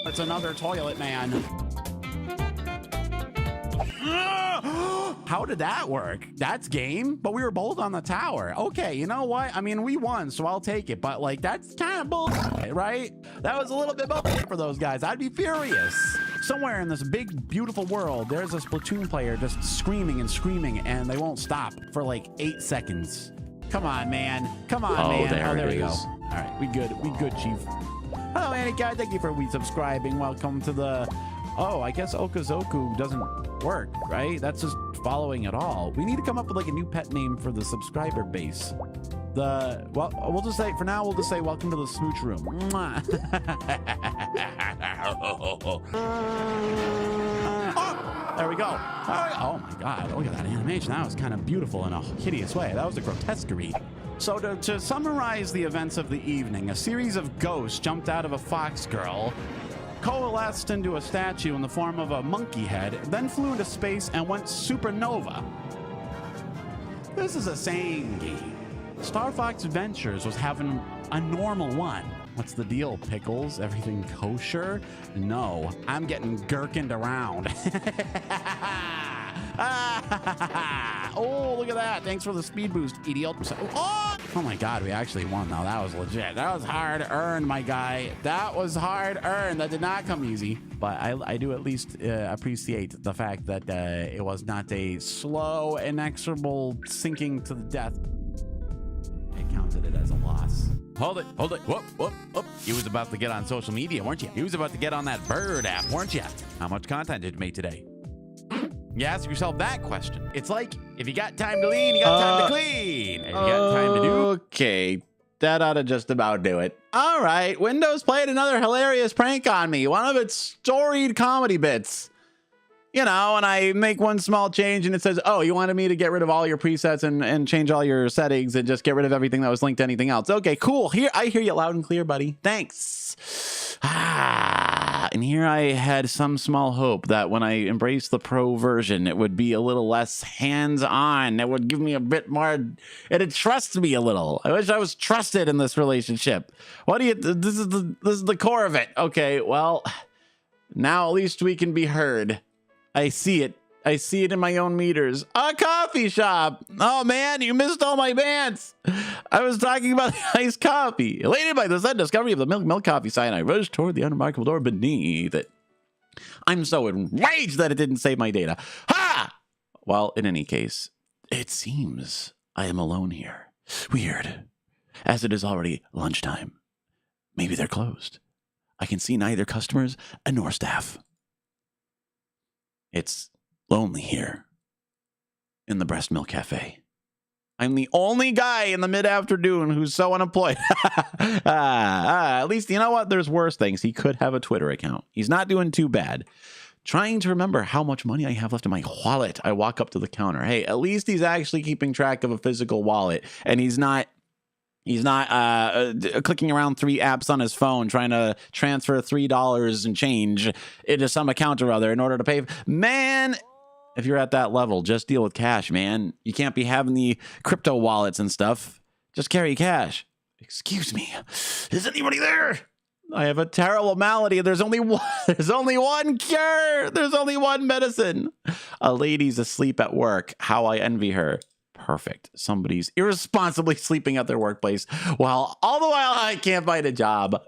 It's another toilet man. How did that work? That's game, but we were both on the tower. Okay, you know what? I mean, we won, so I'll take it, but like, that's kind of bullshit, right? That was a little bit bullshit for those guys. I'd be furious. Somewhere in this big, beautiful world, there's a Splatoon player just screaming and screaming, and they won't stop for like 8 seconds. Come on, man. Come on, man. There we go. All right, we good, Chief. Hello, Annie Guy. Thank you for resubscribing. Welcome to the... Oh, I guess Okazoku doesn't work, right? That's just following it all. We need to come up with like a new pet name for the subscriber base. Well, we'll just say, for now, we'll just say welcome to the smooch room. Mwah. Oh, there we go. Oh my God, look at that animation. That was kind of beautiful in a hideous way. That was a grotesquerie. So to summarize the events of the evening, a series of ghosts jumped out of a fox girl, coalesced into a statue in the form of a monkey head, then flew into space and went supernova. This is a sane game. Star Fox Adventures was having a normal one. What's the deal, Pickles? Everything kosher? No, I'm getting gherkined around. Oh, look at that. Thanks for the speed boost, idiot. Oh my God, we actually won though. That was legit. That was hard earned, my guy. That was hard earned. That did not come easy. But I do at least appreciate the fact that it was not a slow, inexorable sinking to the death. I counted it as a loss. Hold it. Whoop. You was about to get on social media, weren't you? You was about to get on that bird app, weren't you? How much content did you make today? You ask yourself that question. It's like, if you got time to lean, you got time to clean. And you got time to do. Okay, that ought to just about do it. All right, Windows played another hilarious prank on me. One of its storied comedy bits. You know, and I make one small change and it says, oh, you wanted me to get rid of all your presets and change all your settings and just get rid of everything that was linked to anything else. Okay, cool. I hear you loud and clear, buddy. Thanks. And here I had some small hope that when I embraced the pro version, it would be a little less hands-on. It would give me a bit more, it'd trust me a little. I wish I was trusted in this relationship. This is the core of it. Okay, well, now at least we can be heard. I see it. I see it in my own meters. A coffee shop. Oh, man, you missed all my bants. I was talking about the iced coffee. Elated by the sudden discovery of the milk coffee sign, I rushed toward the unremarkable door beneath it. I'm so enraged that it didn't save my data. Ha! Well, in any case, it seems I am alone here. Weird. As it is already lunchtime. Maybe they're closed. I can see neither customers nor staff. It's lonely here in the Breast Milk Cafe. I'm the only guy in the mid-afternoon who's so unemployed. At least, you know what? There's worse things. He could have a Twitter account. He's not doing too bad. Trying to remember how much money I have left in my wallet. I walk up to the counter. Hey, at least he's actually keeping track of a physical wallet. And he's not clicking around 3 apps on his phone trying to transfer $3 and change into some account or other in order to pay. Man, if you're at that level, just deal with cash, man. You can't be having the crypto wallets and stuff. Just carry cash. Excuse me. Is anybody there? I have a terrible malady. There's only one cure. There's only one medicine. A lady's asleep at work. How I envy her. Perfect. Somebody's irresponsibly sleeping at their workplace while all the while I can't find a job.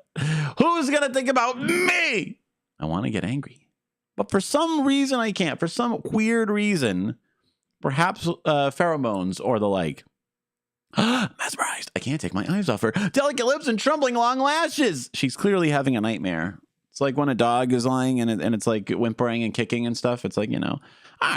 Who's going to think about me? I want to get angry, but for some reason I can't. For some weird reason, perhaps pheromones or the like. Mesmerized. I can't take my eyes off her. Delicate lips and trembling long lashes. She's clearly having a nightmare. It's like when a dog is lying and it's like whimpering and kicking and stuff. It's like, you know,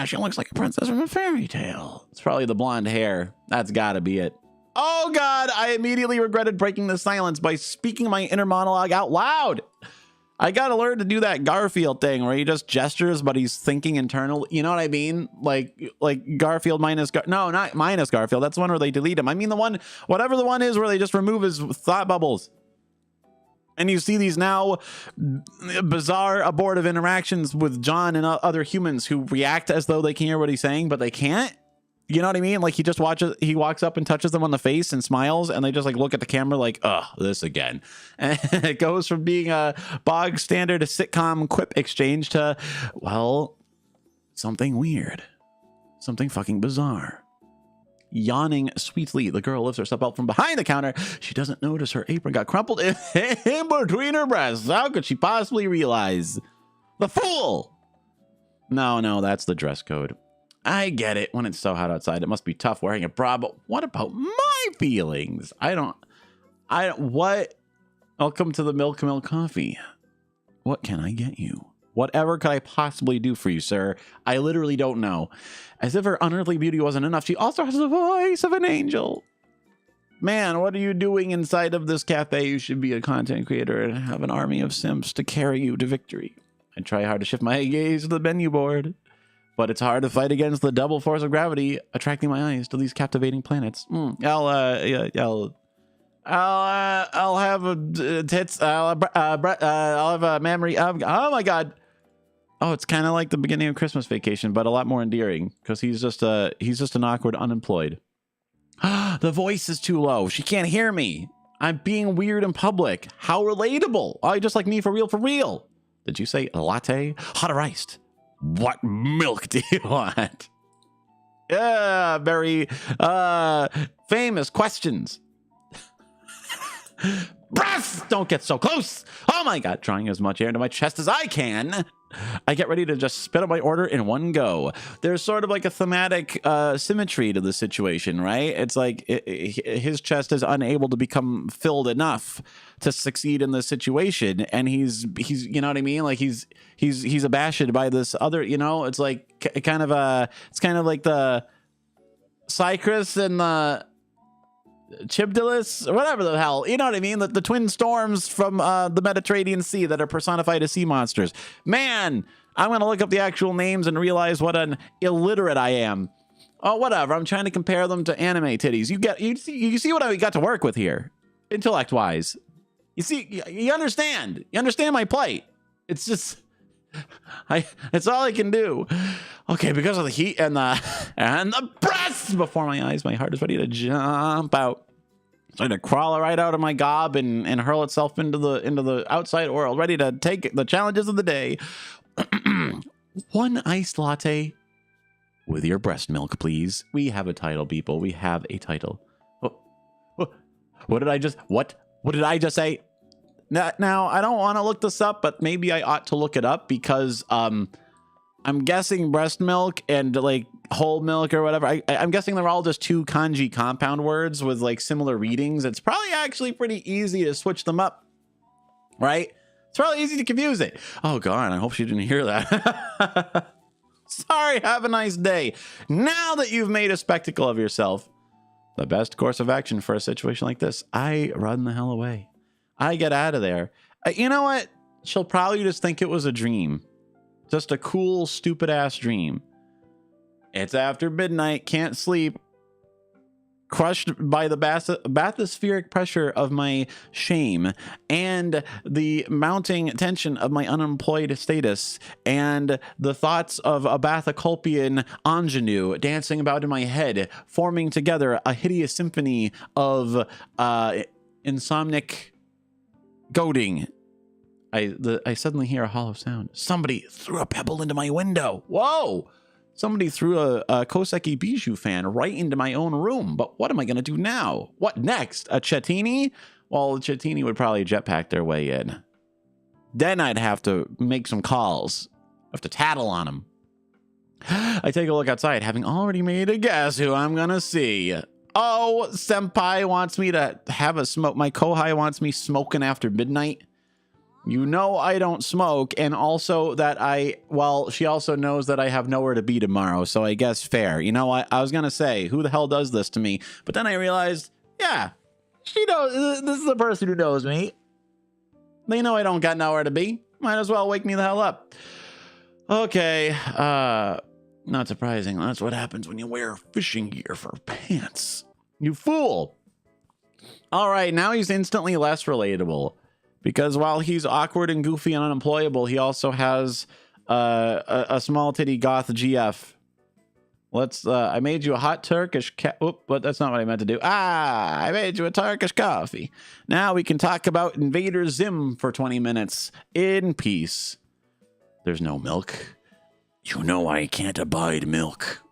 she looks like a princess from a fairy tale. It's probably the blonde hair. That's got to be it. Oh, God. I immediately regretted breaking the silence by speaking my inner monologue out loud. I got to learn to do that Garfield thing where he just gestures, but he's thinking internal. You know what I mean? Like Garfield minus no, not minus Garfield. That's the one where they delete him. I mean the one, whatever the one is where they just remove his thought bubbles. And you see these now bizarre abortive interactions with John and other humans who react as though they can hear what he's saying, but they can't. You know what I mean? Like he walks up and touches them on the face and smiles, and they just like look at the camera like, oh, this again. And it goes from being a bog standard sitcom quip exchange to, well, something weird, something fucking bizarre. Yawning sweetly, the girl lifts herself up from behind the counter. She doesn't notice her apron got crumpled in between her breasts. How could she possibly realize? The fool! No, that's the dress code. I get it. When it's so hot outside, it must be tough wearing a bra, but what about my feelings? What? Welcome to the Milk Coffee. What can I get you? Whatever could I possibly do for you, sir? I literally don't know. As if her unearthly beauty wasn't enough, she also has the voice of an angel. Man, what are you doing inside of this cafe? You should be a content creator and have an army of simps to carry you to victory. I try hard to shift my gaze to the menu board, but it's hard to fight against the double force of gravity attracting my eyes to these captivating planets. I'll have a tits. I'll have a memory. Oh my god. Oh, it's kind of like the beginning of Christmas Vacation, but a lot more endearing because he's just an awkward unemployed. The voice is too low. She can't hear me. I'm being weird in public. How relatable. Oh, just like me for real, for real. Did you say a latte? Hot or iced? What milk do you want? Yeah, very famous questions. Breath! Don't get so close. Oh my god, drawing as much air into my chest as I can. I get ready to just spit out my order in one go. There's sort of like a thematic symmetry to the situation, right? It's like his chest is unable to become filled enough to succeed in this situation, and he's you know what I mean? Like he's abashed by this other, you know. It's like it's kind of like the Cycrus and the Chibdillis, or whatever the hell, you know what I mean? The twin storms from the Mediterranean Sea that are personified as sea monsters. Man, I'm gonna look up the actual names and realize what an illiterate I am. Oh, whatever. I'm trying to compare them to anime titties. You see what I got to work with here, intellect wise. You see, you understand. You understand my plight. It's just, it's all I can do. Okay, because of the heat and the breath before my eyes, my heart is ready to jump out. It's ready to crawl right out of my gob and hurl itself into the outside world, ready to take the challenges of the day. One iced latte with your breast milk, please. We have a title, people. We have a title. What did I just say? Now, I don't want to look this up, but maybe I ought to look it up because I'm guessing breast milk and like whole milk or whatever. I'm guessing they're all just two kanji compound words with like similar readings. It's probably actually pretty easy to switch them up, right? It's probably easy to confuse it. Oh God, I hope she didn't hear that. Sorry, have a nice day. Now that you've made a spectacle of yourself, the best course of action for a situation like this, I run the hell away. I get out of there. You know what? She'll probably just think it was a dream. Just a cool, stupid ass dream. It's after midnight, can't sleep. Crushed by the bathospheric pressure of my shame and the mounting tension of my unemployed status and the thoughts of a bathoculpian ingenue dancing about in my head, forming together a hideous symphony of insomnic goading. I suddenly hear a hollow sound. Somebody threw a pebble into my window. Whoa! Somebody threw a Koseki Bijou fan right into my own room. But what am I going to do now? What next? A Chetini? Well, the Chetini would probably jetpack their way in. Then I'd have to make some calls. Have to tattle on them. I take a look outside, having already made a guess who I'm going to see. Oh, Senpai wants me to have a smoke. My Kohai wants me smoking after midnight. You know I don't smoke, and also that she also knows that I have nowhere to be tomorrow, so I guess fair. You know what? I was going to say, who the hell does this to me? But then I realized, yeah, she knows. This is the person who knows me. They know I don't got nowhere to be. Might as well wake me the hell up. Okay, not surprising. That's what happens when you wear fishing gear for pants. You fool. All right, now he's instantly less relatable. Because while he's awkward and goofy and unemployable, he also has a small titty goth GF Let's, I made you a hot Turkish but that's not what I meant to do. I made you a Turkish coffee. Now we can talk about Invader Zim for 20 minutes in peace. There's no milk. You know I can't abide milk.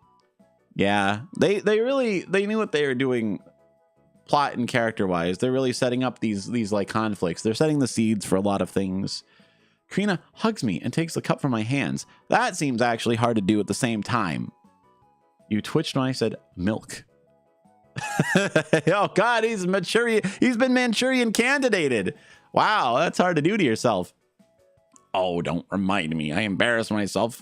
Yeah, they knew what they were doing plot and character wise. They're really setting up these like conflicts. They're setting the seeds for a lot of things. Karina hugs me and takes the cup from my hands. That seems actually hard to do at the same time. You twitched when I said milk. Oh God, he's been Manchurian candidated. Wow, that's hard to do to yourself. Oh, don't remind me. I embarrassed myself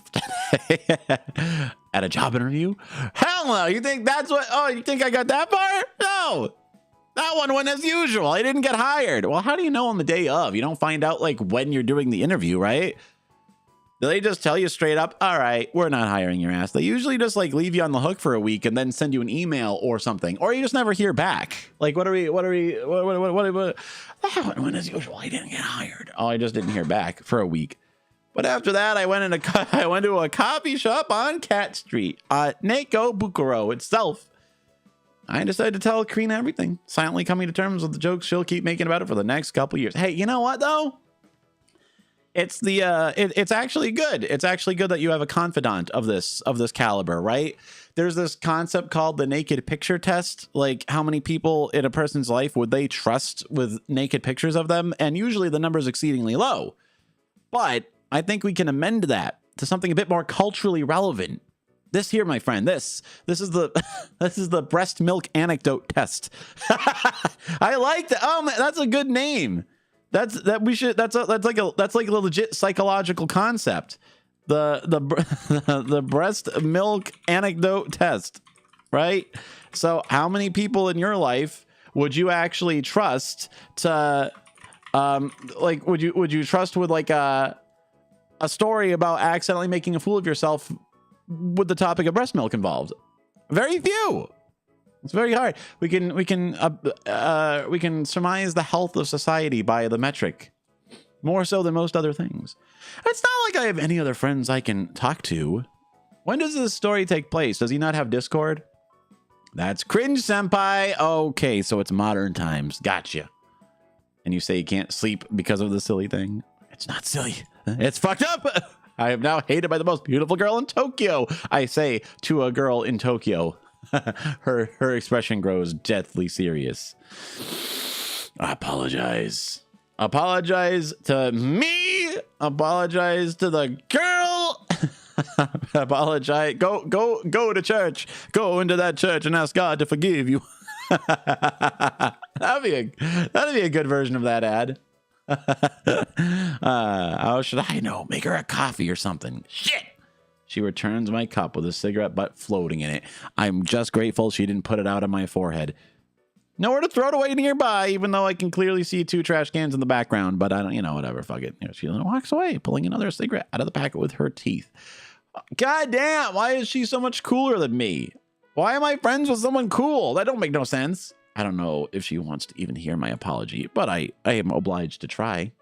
at a job interview. Hell no. You think that's what? Oh, you think I got that far? No. That one went as usual. I didn't get hired. Well, how do you know on the day of? You don't find out like when you're doing the interview, right? Do they just tell you straight up, all right, we're not hiring your ass? They usually just like leave you on the hook for a week and then send you an email or something, or you just never hear back. Like, what? That one went as usual. I didn't get hired. Oh, I just didn't hear back for a week. But after that, I went to a coffee shop on Cat Street, Neko Bukuro itself. I decided to tell Karina everything, silently coming to terms with the jokes she'll keep making about it for the next couple years. Hey, you know what though? It's it's actually good. It's actually good that you have a confidant of this caliber, right? There's this concept called the naked picture test. Like, how many people in a person's life would they trust with naked pictures of them? And usually the number is exceedingly low. But I think we can amend that to something a bit more culturally relevant. This here, my friend, this is the this is the breast milk anecdote test. I like that. Oh man, that's a good name. That's like a legit psychological concept. The breast milk anecdote test, right? So how many people in your life would you actually trust to like would you trust with like a story about accidentally making a fool of yourself with the topic of breast milk involved? Very few. It's very hard. We can surmise the health of society by the metric, more so than most other things. It's not like I have any other friends I can talk to. When does this story take place? Does he not have Discord? That's cringe, senpai. Okay, so it's modern times. Gotcha. And you say you can't sleep because of the silly thing. It's not silly. It's fucked up. I am now hated by the most beautiful girl in Tokyo. I say to a girl in Tokyo. her expression grows deathly serious. I apologize. Apologize to me. Apologize to the girl. Apologize. Go to church. Go into that church and ask God to forgive you. That'd be a good version of that ad. How should I know? Make her a coffee or something. Shit. She returns my cup with a cigarette butt floating in it. I'm just grateful she didn't put it out on my forehead. Nowhere to throw it away nearby, even though I can clearly see 2 trash cans in the background. But I don't, whatever, fuck it. She walks away, pulling another cigarette out of the packet with her teeth. God damn, why is she so much cooler than me? Why am I friends with someone cool? That don't make no sense. I don't know if she wants to even hear my apology, but I am obliged to try.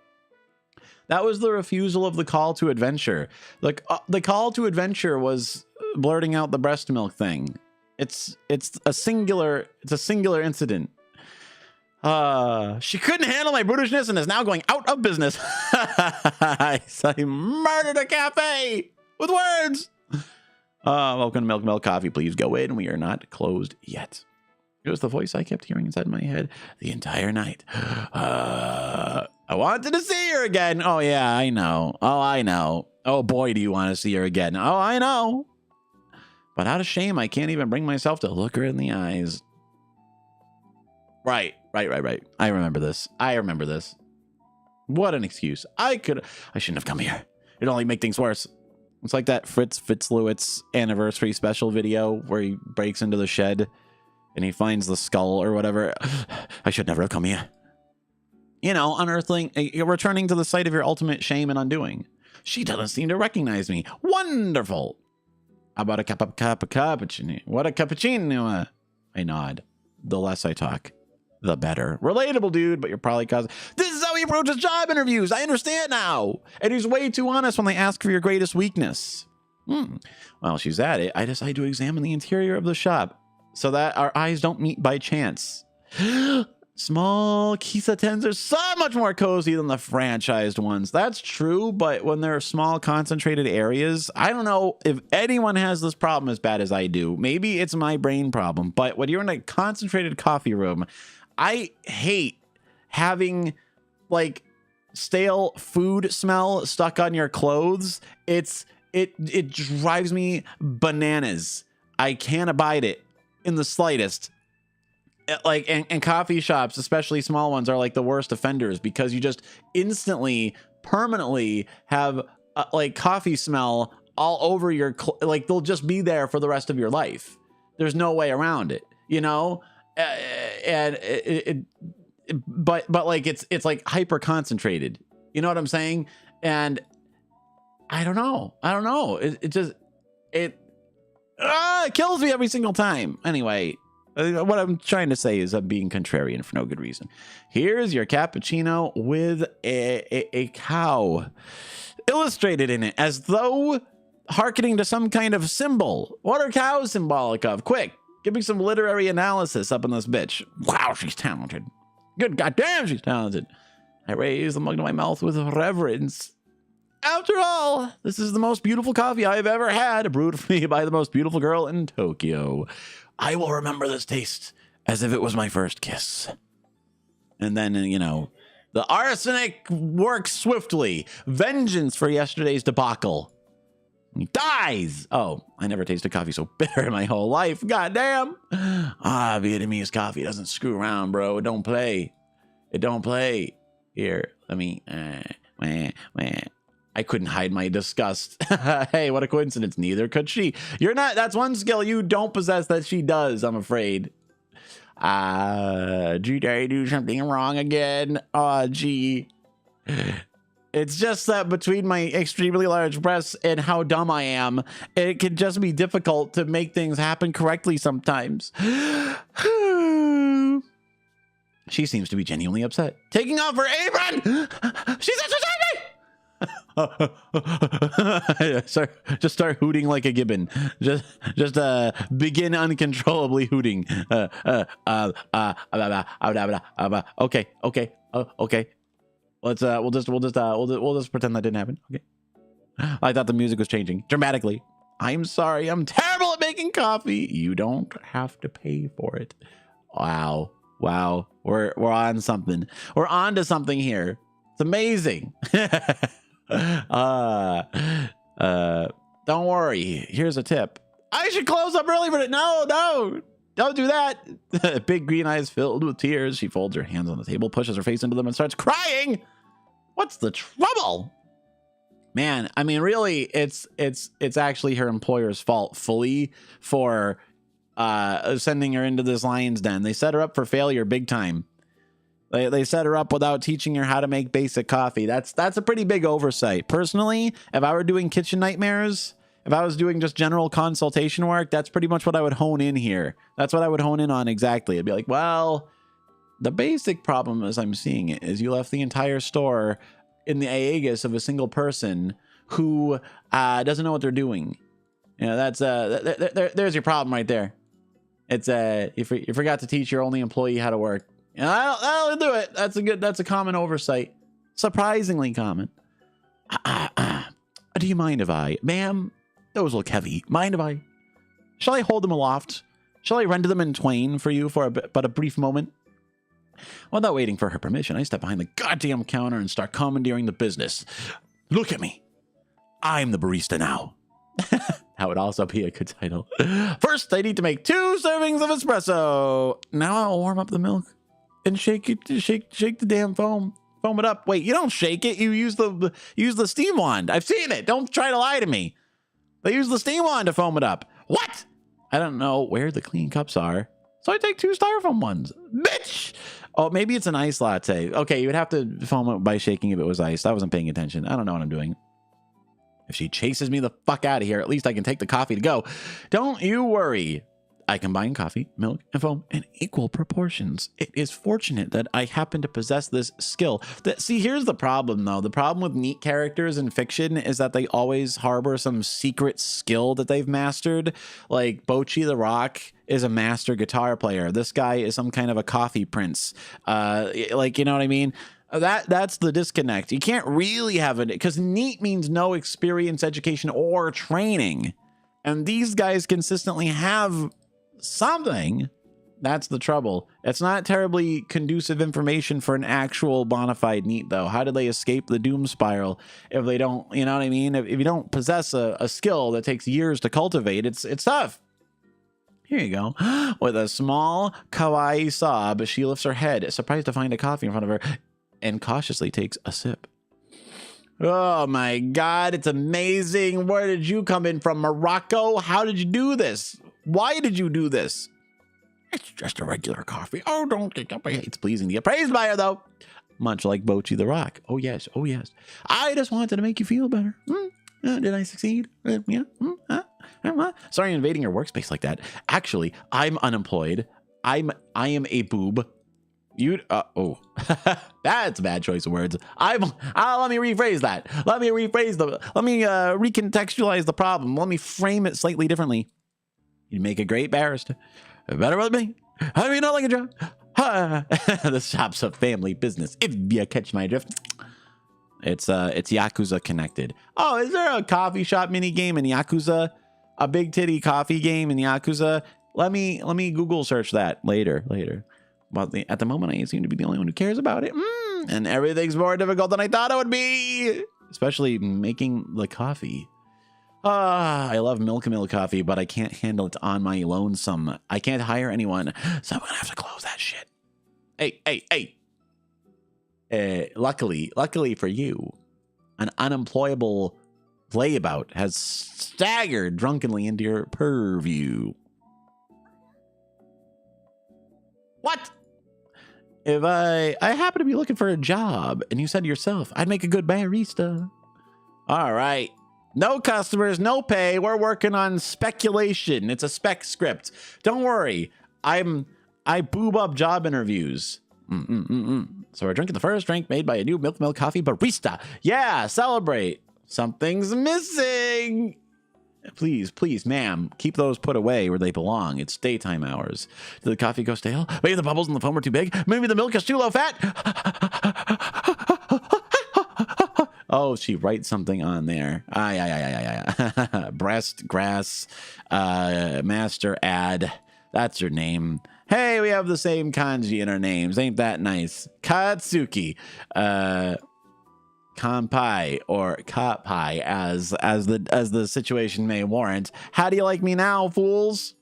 That was the refusal of the call to adventure. Like the call to adventure was blurting out the breast milk thing. It's a singular incident. She couldn't handle my brutishness and is now going out of business. I murdered a cafe with words. Welcome to Milk Coffee. Please go in. We are not closed yet. It was the voice I kept hearing inside my head the entire night. I wanted to see her again. Oh, yeah, I know. Oh, I know. Oh, boy, do you want to see her again. Oh, I know. But out of shame, I can't even bring myself to look her in the eyes. Right. I remember this. What an excuse. I shouldn't have come here. It'd only make things worse. It's like that Fritz Fitzlewitz anniversary special video where he breaks into the shed and he finds the skull or whatever. I should never have come here. Unearthing, returning to the site of your ultimate shame and undoing. She doesn't seem to recognize me. Wonderful. How about a cup of cappuccino? What a cappuccino. I nod. The less I talk, the better. Relatable, dude, but you're probably causing... This is how he approaches job interviews. I understand now. And he's way too honest when they ask for your greatest weakness. While she's at it, I decide to examine the interior of the shop so that our eyes don't meet by chance. Small Kisa 10s are so much more cozy than the franchised ones. That's true, but when there are small concentrated areas, I don't know if anyone has this problem as bad as I do. Maybe it's my brain problem, but when you're in a concentrated coffee room, I hate having like stale food smell stuck on your clothes. It drives me bananas. I can't abide it in the slightest. Like, and coffee shops, especially small ones, are like the worst offenders because you just instantly, permanently have like coffee smell all over your, like they'll just be there for the rest of your life. There's no way around it, you know? And but like it's like hyper concentrated, you know what I'm saying? And I don't know. It kills me every single time. Anyway, what I'm trying to say is I'm being contrarian for no good reason. Here's your cappuccino with a cow illustrated in it as though hearkening to some kind of symbol. What are cows symbolic of? Quick, give me some literary analysis up in this bitch. Wow, she's talented. Good goddamn, she's talented. I raise the mug to my mouth with reverence. After all, this is the most beautiful coffee I've ever had, brewed for me by the most beautiful girl in Tokyo. I will remember this taste as if it was my first kiss. And then, you know, the arsenic works swiftly. Vengeance for yesterday's debacle. He dies. Oh, I never tasted coffee so bitter in my whole life. Goddamn. Vietnamese coffee doesn't screw around, bro. It don't play. It don't play. Here, let me. I couldn't hide my disgust. Hey, what a coincidence. Neither could she. You're not. That's one skill you don't possess that she does, I'm afraid. Did I do something wrong again? Oh, gee. It's just that between my extremely large breasts and how dumb I am, it can just be difficult to make things happen correctly sometimes. She seems to be genuinely upset. Taking off her apron! She's exercising! Just start hooting like a gibbon. Just begin uncontrollably hooting. Okay. We'll just pretend that didn't happen. Okay. I thought the music was changing dramatically. I'm sorry. I'm terrible at making coffee. You don't have to pay for it. Wow. We're on something. We're on to something here. It's amazing. Don't worry. Here's a tip. I should close up early, but no. Don't do that. Big green eyes filled with tears. She folds her hands on the table, pushes her face into them, and starts crying. What's the trouble? Man, I mean, really, it's actually her employer's fault fully for sending her into this lion's den. They set her up for failure big time. They set her up without teaching her how to make basic coffee. That's a pretty big oversight. Personally, if I were doing kitchen nightmares, if I was doing just general consultation work, that's pretty much what I would hone in here. That's what I would hone in on exactly. I'd be like, well, the basic problem as I'm seeing it is you left the entire store in the aegis of a single person who doesn't know what they're doing. You know, that's there's your problem right there. It's you forgot to teach your only employee how to work. And that'll do it. That's a common oversight. Surprisingly common. Do you mind if ma'am, those look heavy. Mind if shall I hold them aloft? Shall I rend them in twain for you for but a brief moment? Without waiting for her permission, I step behind the goddamn counter and start commandeering the business. Look at me. I'm the barista now. That would also be a good title. First, I need to make 2 servings of espresso. Now I'll warm up the milk and shake the damn foam. Foam it up. Wait, you don't shake it. You use the steam wand. I've seen it. Don't try to lie to me. They use the steam wand to foam it up. What? I don't know where the clean cups are. So I take 2 styrofoam ones. Bitch! Oh, maybe it's an ice latte. Okay, you would have to foam it by shaking if it was ice. I wasn't paying attention. I don't know what I'm doing. If she chases me the fuck out of here, at least I can take the coffee to go. Don't you worry. I combine coffee, milk, and foam in equal proportions. It is fortunate that I happen to possess this skill. See, here's the problem, though. The problem with neat characters in fiction is that they always harbor some secret skill that they've mastered. Like Bochi the Rock is a master guitar player. This guy is some kind of a coffee prince. Like, you know what I mean? That's the disconnect. You can't really have it because neat means no experience, education, or training. And these guys consistently have something. That's the trouble. It's not terribly conducive information for an actual bona fide neat, though. How do they escape the doom spiral if they don't, you know what I mean? If you don't possess a skill that takes years to cultivate, it's tough. Here you go. With a small kawaii sob, she lifts her head, surprised to find a coffee in front of her, and cautiously takes a sip. Oh my God, it's amazing. Where did you come in from, Morocco? How did you do this? Why did you do this? It's just a regular coffee. Oh, don't think up. It's pleasing to get praised by her, though. Much like Bochi the Rock. Oh, yes. Oh, yes. I just wanted to make you feel better. Did I succeed? Yeah. Sorry, invading your workspace like that. Actually, I'm unemployed. I am a boob. That's a bad choice of words. Let me rephrase that. Let me recontextualize the problem. Let me frame it slightly differently. You'd make a great barrister. Better with me. How do you not like a job? The shop's a family business, if you catch my drift. It's Yakuza connected. Oh, is there a coffee shop mini game in Yakuza? A big titty coffee game in Yakuza? Let me Google search that later. But at the moment, I seem to be the only one who cares about it. And everything's more difficult than I thought it would be. Especially making the coffee. I love milk coffee, but I can't handle it on my lonesome. I can't hire anyone, so I'm going to have to close that shit. Hey. Luckily for you, an unemployable layabout has staggered drunkenly into your purview. What? If I happen to be looking for a job and you said to yourself, I'd make a good barista. All right. No customers, no pay. We're working on speculation. It's a spec script. Don't worry. I boob up job interviews. So we're drinking the first drink made by a new milk coffee barista. Yeah, celebrate. Something's missing. Please, ma'am, keep those put away where they belong. It's daytime hours. Did the coffee go stale? Maybe the bubbles in the foam are too big. Maybe the milk is too low fat. Oh, she writes something on there. Breast, grass, master ad. That's her name. Hey, we have the same kanji in our names. Ain't that nice? Katsuki. Kanpai or Kapai as the situation may warrant. How do you like me now, fools?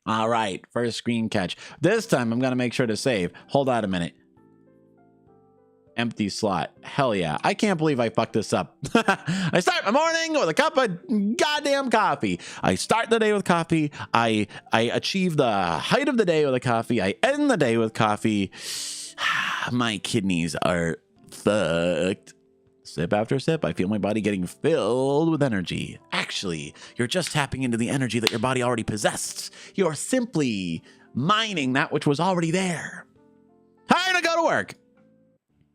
All right, first screen catch. This time I'm gonna make sure to save. Hold on a minute. Empty slot. Hell yeah. I can't believe I fucked this up. I start my morning with a cup of goddamn coffee. I start the day with coffee. I achieve the height of the day with a coffee. I end the day with coffee. My kidneys are fucked. Sip after sip, I feel my body getting filled with energy. Actually, you're just tapping into the energy that your body already possessed. You're simply mining that which was already there. Time to go to work.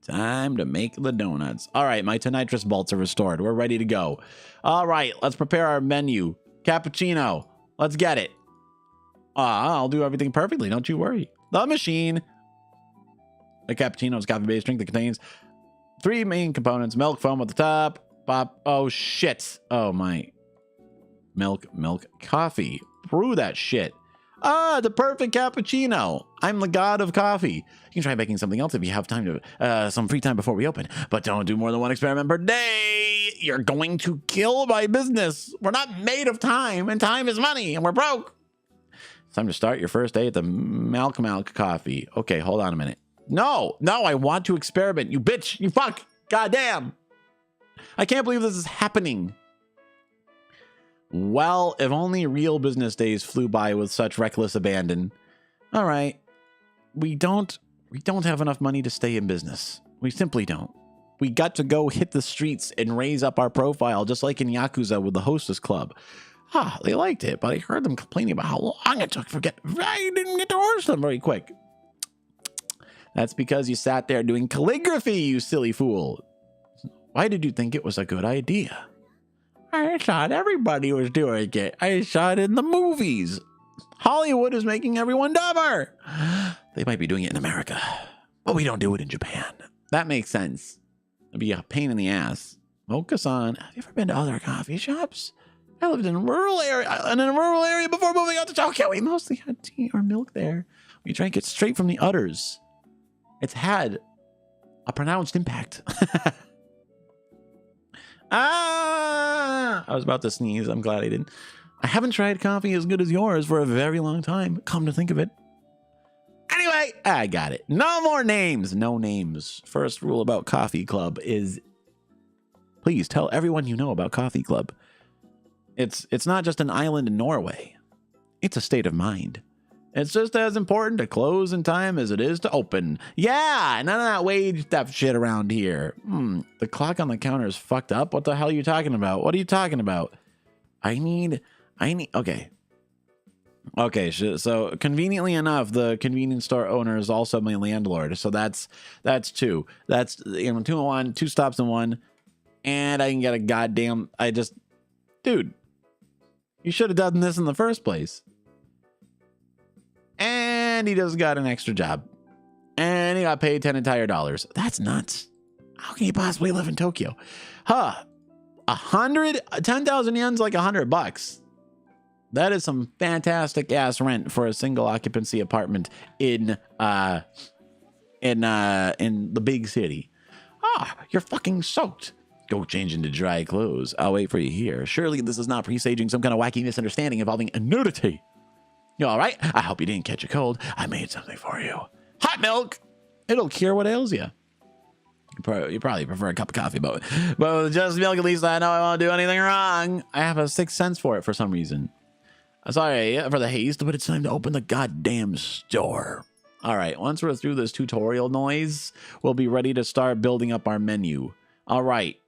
Time to make the donuts. All right, my tonitrous bolts are restored. We're ready to go. All right, let's prepare our menu. Cappuccino. Let's get it. I'll do everything perfectly. Don't you worry. The machine. The cappuccino is a coffee-based drink that contains 3 main components. Milk, foam at the top. Pop. Oh, shit. Oh, my. Milk, coffee. Brew that shit. The perfect cappuccino. I'm the god of coffee. You can try making something else if you have time to, some free time before we open. But don't do more than 1 experiment per day. You're going to kill my business. We're not made of time, and time is money, and we're broke. It's time to start your first day at the milk coffee. Okay, hold on a minute. No, I want to experiment. You bitch, you fuck. Goddamn. I can't believe this is happening. Well, if only real business days flew by with such reckless abandon. All right. We don't have enough money to stay in business. We simply don't. We got to go hit the streets and raise up our profile, just like in Yakuza with the Hostess Club. They liked it, but I heard them complaining about how long it took I didn't get to order them very quick. That's because you sat there doing calligraphy, you silly fool. Why did you think it was a good idea? I thought everybody was doing it. I saw it in the movies. Hollywood is making everyone dumber. They might be doing it in America, but we don't do it in Japan. That makes sense. It'd be a pain in the ass. Mocha-san, have you ever been to other coffee shops? I lived in a rural area before moving out to Tokyo. We mostly had tea or milk there. We drank it straight from the udders. It's had a pronounced impact. I was about to sneeze. I'm glad I didn't. I haven't tried coffee as good as yours for a very long time. Come to think of it. Anyway, I got it. No more names. No names. First rule about Coffee Club is please tell everyone you know about Coffee Club. It's not just an island in Norway. It's a state of mind. It's just as important to close in time as it is to open. Yeah, none of that wage theft shit around here. The clock on the counter is fucked up. What the hell are you talking about? What are you talking about? Okay, so conveniently enough, the convenience store owner is also my landlord. So that's two. That's, 2 in 1, 2 stops in 1. And I can get a goddamn, dude, you should have done this in the first place. And he just got an extra job. And he got paid 10 entire dollars. That's nuts. How can you possibly live in Tokyo? 10,000 yen's like $100. That is some fantastic ass rent for a single occupancy apartment in the big city. You're fucking soaked. Go change into dry clothes. I'll wait for you here. Surely this is not presaging some kind of wacky misunderstanding involving nudity. You all right? I hope you didn't catch a cold. I made something for you. Hot milk. It'll cure what ails you. You probably prefer a cup of coffee, but with just milk, at least I know I won't do anything wrong. I have a 6th sense for it for some reason. Sorry for the haste, but it's time to open the goddamn store. All right, once we're through this tutorial noise, we'll be ready to start building up our menu. All right.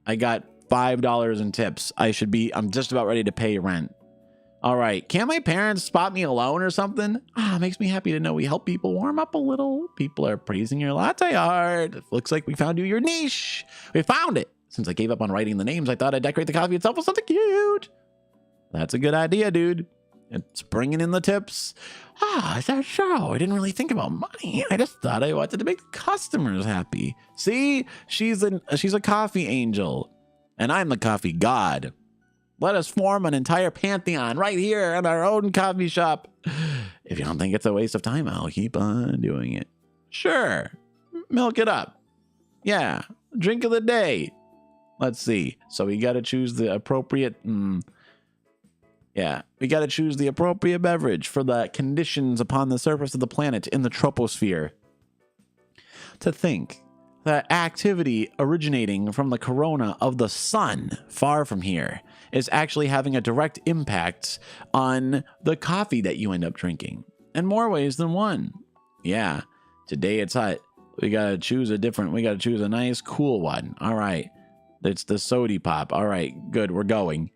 I got $5 in tips. I'm just about ready to pay rent. All right. Can't my parents spot me alone or something? Makes me happy to know we help people warm up a little. People are praising your latte art. Looks like we found you your niche. We found it. Since I gave up on writing the names, I thought I'd decorate the coffee itself with something cute. That's a good idea, dude. It's bringing in the tips. Is that so? I didn't really think about money. I just thought I wanted to make the customers happy. See, she's a coffee angel, and I'm the coffee god. Let us form an entire pantheon right here in our own coffee shop. If you don't think it's a waste of time, I'll keep on doing it. Sure, milk it up. Yeah, drink of the day. Let's see. So we got to choose the appropriate. Yeah, we got to choose the appropriate beverage for the conditions upon the surface of the planet in the troposphere. To think that activity originating from the corona of the sun far from here is actually having a direct impact on the coffee that you end up drinking in more ways than one. Yeah, today it's hot. We got to choose a nice cool one. All right. It's the Sody Pop. All right, good. We're going.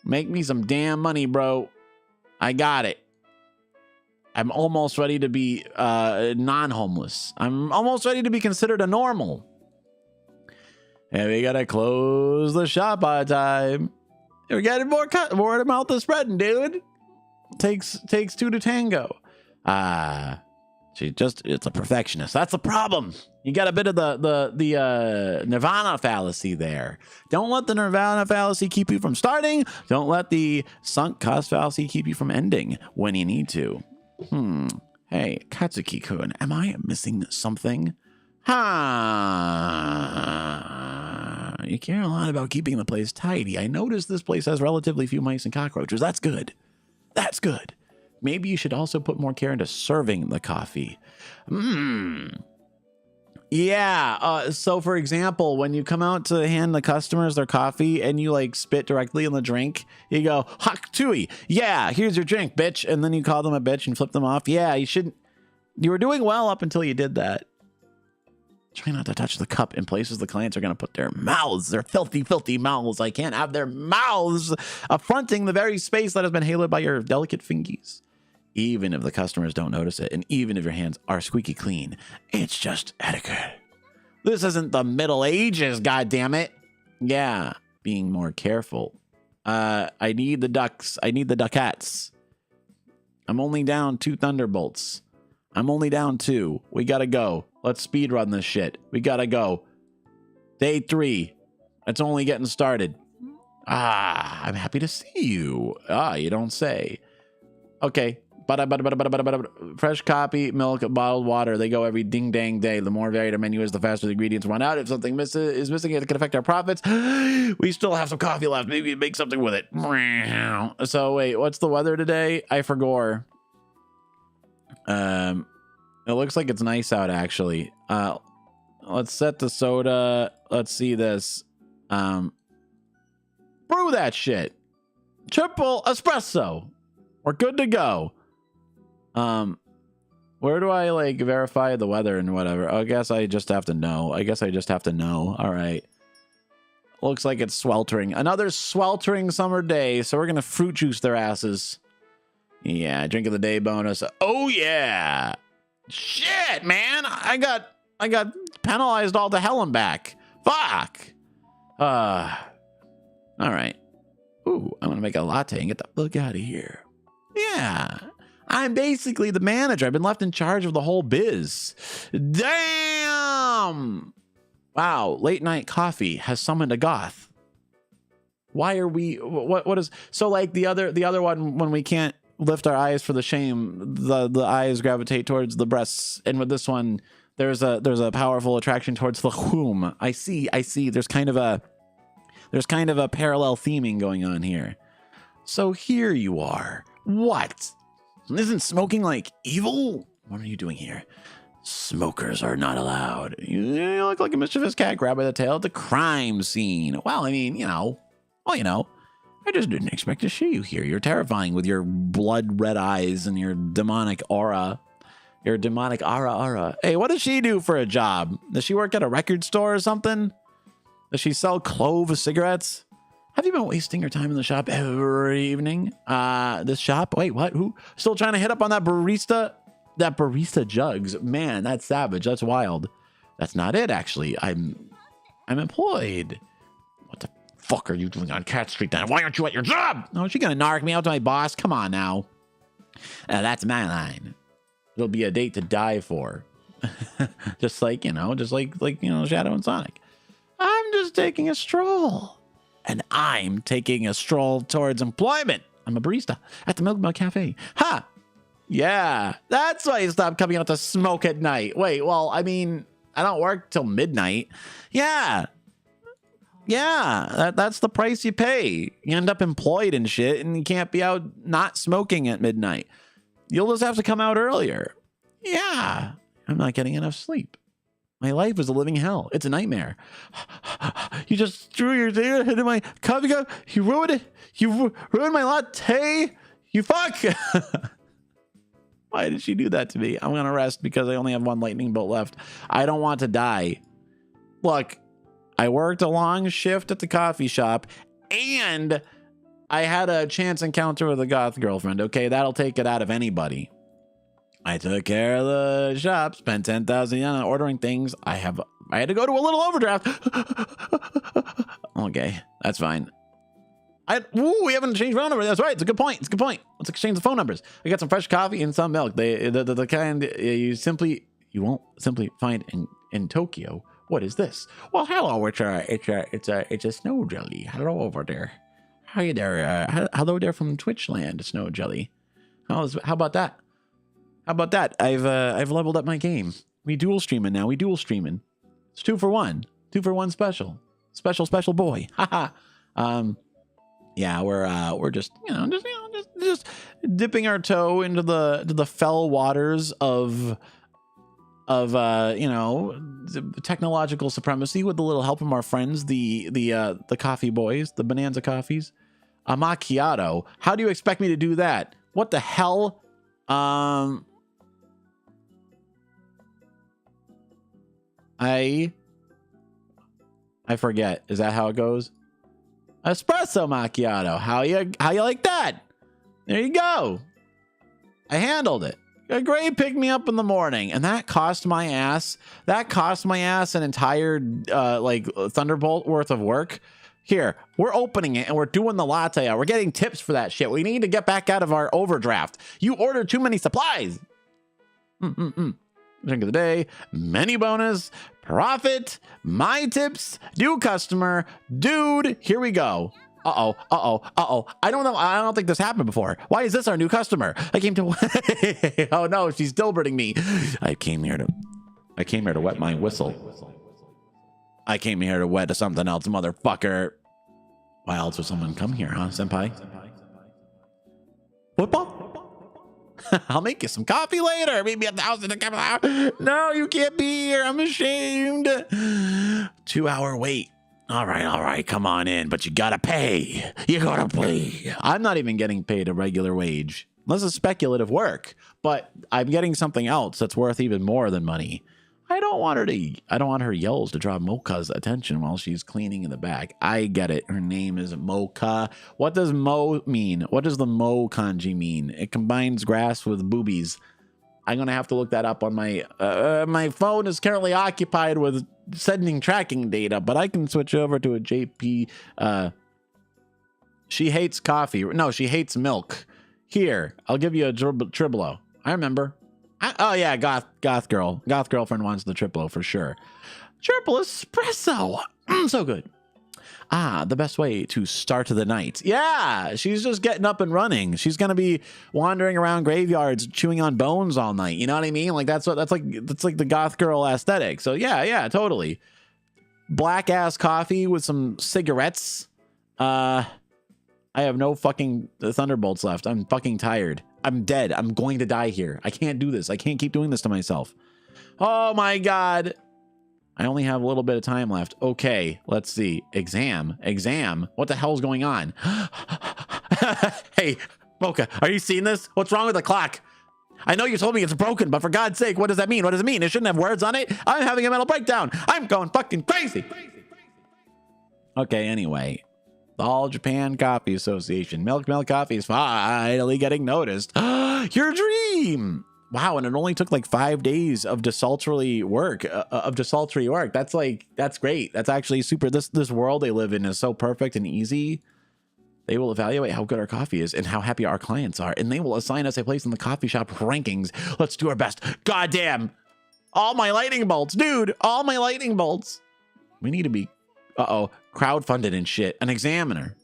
Make me some damn money, bro. I got it. I'm almost ready to be non-homeless. I'm almost ready to be considered a normal. And we gotta close the shop by time. We're getting more word of mouth is spreading, dude. Takes 2 to tango. It's a perfectionist. That's the problem. You got a bit of the Nirvana fallacy there. Don't let the Nirvana fallacy keep you from starting. Don't let the sunk cost fallacy keep you from ending when you need to. Hey, Katsuki-kun, am I missing something? You care a lot about keeping the place tidy. I noticed this place has relatively few mice and cockroaches. That's good. That's good. Maybe you should also put more care into serving the coffee. Yeah. So for example, when you come out to hand the customers their coffee and you like spit directly in the drink, you go, "Hak tui. Yeah, here's your drink, bitch." And then you call them a bitch and flip them off. Yeah, you shouldn't. You were doing well up until you did that. Try not to touch the cup in places the clients are going to put their mouths, their filthy, filthy mouths. I can't have their mouths affronting the very space that has been haloed by your delicate fingies. Even if the customers don't notice it, and even if your hands are squeaky clean, it's just etiquette. This isn't the Middle Ages, goddammit. Yeah, being more careful. I need the ducks. I need the ducats. I'm only down 2 thunderbolts. I'm only down 2. We gotta go. Let's speed run this shit. We gotta go. Day 3. It's only getting started. I'm happy to see you. You don't say. Okay. Fresh coffee, milk, bottled water. They go every ding dang day. The more varied our menu is, the faster the ingredients run out. If something is missing, it can affect our profits. We still have some coffee left. Maybe make something with it. So wait, what's the weather today? I forgot. It looks like it's nice out actually. Let's set the soda. Let's see this. Brew that shit. Triple espresso. We're good to go. Where do I like verify the weather and whatever? I guess I just have to know. All right. Looks like it's sweltering. Another sweltering summer day. So we're going to fruit juice their asses. Yeah. Drink of the day bonus. Oh yeah. Shit, man. I got penalized all to hell and back. Fuck. All right. Ooh, I'm going to make a latte and get the fuck out of here. Yeah. I'm basically the manager. I've been left in charge of the whole biz. Damn. Wow. Late night coffee has summoned a goth. Why are we, what is, so like the other one, when we can't lift our eyes for the shame, the eyes gravitate towards the breasts. And with this one, there's a powerful attraction towards the womb. I see. There's kind of a parallel theming going on here. So here you are. What? Isn't smoking like evil? What are you doing here? Smokers are not allowed. You look like a mischievous cat grabbed by the tail at the crime scene. Well, I mean, I just didn't expect to see you here. You're terrifying with your blood red eyes and your demonic aura. Your demonic aura. Hey, what does she do for a job? Does she work at a record store or something? Does she sell clove cigarettes? Have you been wasting your time in the shop every evening? This shop? Wait, what? Who? Still trying to hit up on that barista? That barista jugs. Man, that's savage. That's wild. That's not it, actually. I'm employed. What the fuck are you doing on Cat Street then? Why aren't you at your job? Oh, is she gonna narc me out to my boss? Come on now. That's my line. It'll be a date to die for. just like Shadow and Sonic. I'm just taking a stroll. And I'm taking a stroll towards employment. I'm a barista at the Milk Cafe. Ha! Yeah, that's why you stopped coming out to smoke at night. Wait, well, I mean, I don't work till midnight. Yeah, that's the price you pay. You end up employed and shit, and you can't be out not smoking at midnight. You'll just have to come out earlier. Yeah, I'm not getting enough sleep. My life is a living hell. It's a nightmare. You just threw your head in my coffee cup. You ruined it. You ruined my latte. You fuck. Why did she do that to me? I'm going to rest because I only have 1 lightning bolt left. I don't want to die. Look, I worked a long shift at the coffee shop and I had a chance encounter with a goth girlfriend. Okay, that'll take it out of anybody. I took care of the shop, spent 10,000 yen on ordering things. I had to go to a little overdraft. Okay, that's fine. We haven't changed phone number. That's right. It's a good point. Let's exchange the phone numbers. I got some fresh coffee and some milk. The kind you won't simply find in Tokyo. What is this? Well, hello. It's a snow jelly. Hello over there. Hi there. Hello there from Twitchland, Snow Jelly. How about that? I've leveled up my game. We dual streaming now. It's 2 for 1. 2 for 1 special. Special boy. Haha. Yeah, we're just dipping our toe into the fell waters of technological supremacy with a little help from our friends, the coffee boys, the Bonanza coffees. A macchiato. How do you expect me to do that? What the hell? I forget. Is that how it goes? Espresso macchiato. How you like that? There you go. I handled it. A great pick me up in the morning, and that cost my ass. That cost my ass an entire like Thunderbolt worth of work. Here, we're opening it and we're doing the latte out. We're getting tips for that shit. We need to get back out of our overdraft. You ordered too many supplies. Drink of the day, menu bonus, profit, my tips, new customer, dude. Here we go. I don't know. I don't think this happened before. Why is this our new customer? I came to. Oh no, she's dilberting me. I came here to wet my whistle. I came here to wet something else, motherfucker. Why else would someone come here, huh, senpai? Football? I'll make you some coffee later. Maybe 1,000 to come out. No, you can't be here. I'm ashamed. 2-hour wait. All right. Come on in, but you gotta pay. You gotta pay. I'm not even getting paid a regular wage. This is speculative work, but I'm getting something else that's worth even more than money. I don't want her yells to draw Mocha's attention while she's cleaning in the back. I get it. Her name is Mocha. What does Mo mean? What does the Mo kanji mean? It combines grass with boobies. I'm gonna have to look that up on my my phone is currently occupied with sending tracking data, but I can switch over to a JP. She hates coffee. No, she hates milk. Here, I'll give you a Tribolo. I remember. Oh yeah, goth girlfriend wants the Triplo for sure. Triple espresso, so good. The best way to start the night. Yeah, she's just getting up and running. She's gonna be wandering around graveyards, chewing on bones all night. You know what I mean? Like that's like the goth girl aesthetic. So yeah, totally. Black ass coffee with some cigarettes. I have no fucking Thunderbolts left. I'm fucking tired. I'm dead. I'm going to die here. I can't do this. I can't keep doing this to myself. Oh my God. I only have a little bit of time left. Okay, let's see. Exam. What the hell's going on? Hey, Mocha, are you seeing this? What's wrong with the clock? I know you told me it's broken, but for God's sake, what does that mean? What does it mean? It shouldn't have words on it. I'm having a mental breakdown. I'm going fucking crazy. Okay, anyway. The All Japan Coffee Association. Milk Coffee is finally getting noticed. Your dream. Wow, and it only took like 5 days of desultory work. That's great. That's actually super. This world they live in is so perfect and easy. They will evaluate how good our coffee is and how happy our clients are, and they will assign us a place in the coffee shop rankings. Let's do our best. Goddamn. All my lightning bolts, dude. All my lightning bolts. We need to be crowdfunded and shit. An examiner.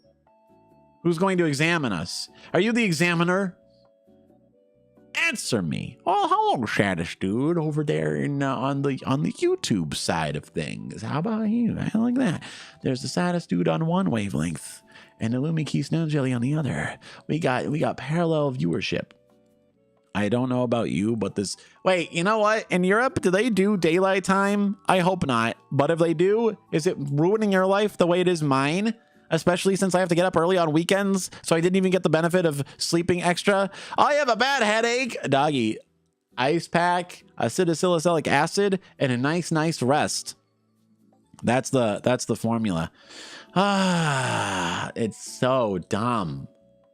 Who's going to examine us? Are you the examiner? Answer me. Oh, hello, saddest dude over there on the YouTube side of things. How about you? I like that. There's the saddest dude on one wavelength and Illumi Key Snow Jelly on the other. We got parallel viewership. I don't know about you, but this... Wait, you know what? In Europe, do they do daylight time? I hope not. But if they do, is it ruining your life the way it is mine? Especially since I have to get up early on weekends, so I didn't even get the benefit of sleeping extra. I have a bad headache. Doggy. Ice pack, acetylsalicylic acid, and a nice rest. That's the formula. It's so dumb.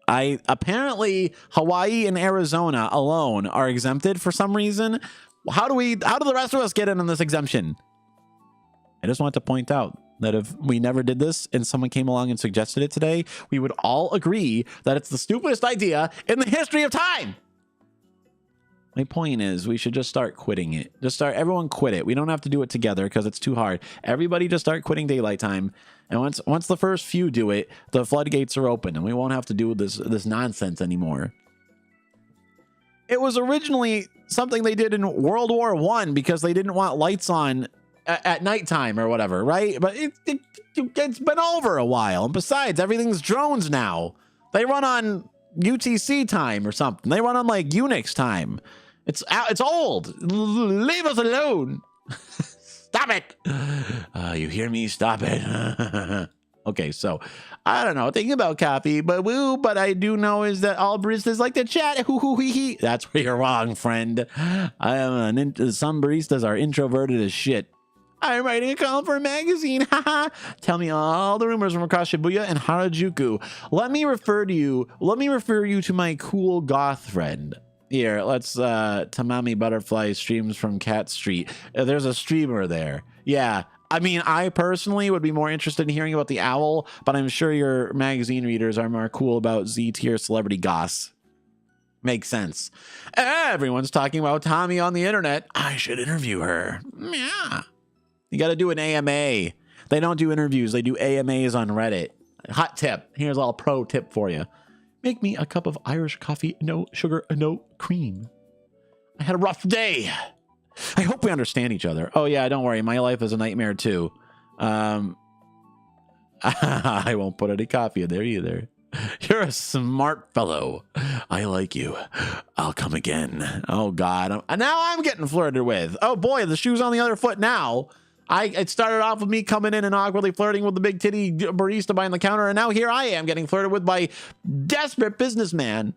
Apparently Hawaii and Arizona alone are exempted for some reason. How do the rest of us get in on this exemption? I just want to point out that if we never did this and someone came along and suggested it today, we would all agree that it's the stupidest idea in the history of time. My point is we should just start quitting it. Everyone quit it. We don't have to do it together because it's too hard. Everybody just start quitting daylight time. And once the first few do it, the floodgates are open and we won't have to do this nonsense anymore. It was originally something they did in World War I because they didn't want lights on at nighttime or whatever, right? But it's been over a while. And besides, everything's drones now. They run on UTC time or something. They run on like Unix time. It's old. Leave us alone. Stop it. You hear me? Stop it. Okay, so I don't know. Thinking about coffee, but I do know is that all baristas like to chat. That's where you're wrong, friend. Some baristas are introverted as shit. I'm writing a column for a magazine. Haha. Tell me all the rumors from across Shibuya and Harajuku. Let me refer you to my cool goth friend. Here, let's Tamami Butterfly streams from Cat Street. There's a streamer there. Yeah. I mean, I personally would be more interested in hearing about the owl, but I'm sure your magazine readers are more cool about Z-tier celebrity goss. Makes sense. Everyone's talking about Tommy on the internet. I should interview her. Yeah. You got to do an AMA. They don't do interviews. They do AMAs on Reddit. Hot tip. Here's a little pro tip for you. Make me a cup of Irish coffee, no sugar, no cream. I had a rough day. I hope we understand each other. Oh, yeah, don't worry. My life is a nightmare, too. I won't put any coffee in there either. You're a smart fellow. I like you. I'll come again. Oh, God. Now I'm getting flirted with. Oh, boy, the shoe's on the other foot now. It started off with me coming in and awkwardly flirting with the big titty barista behind the counter, and now here I am getting flirted with by desperate businessman.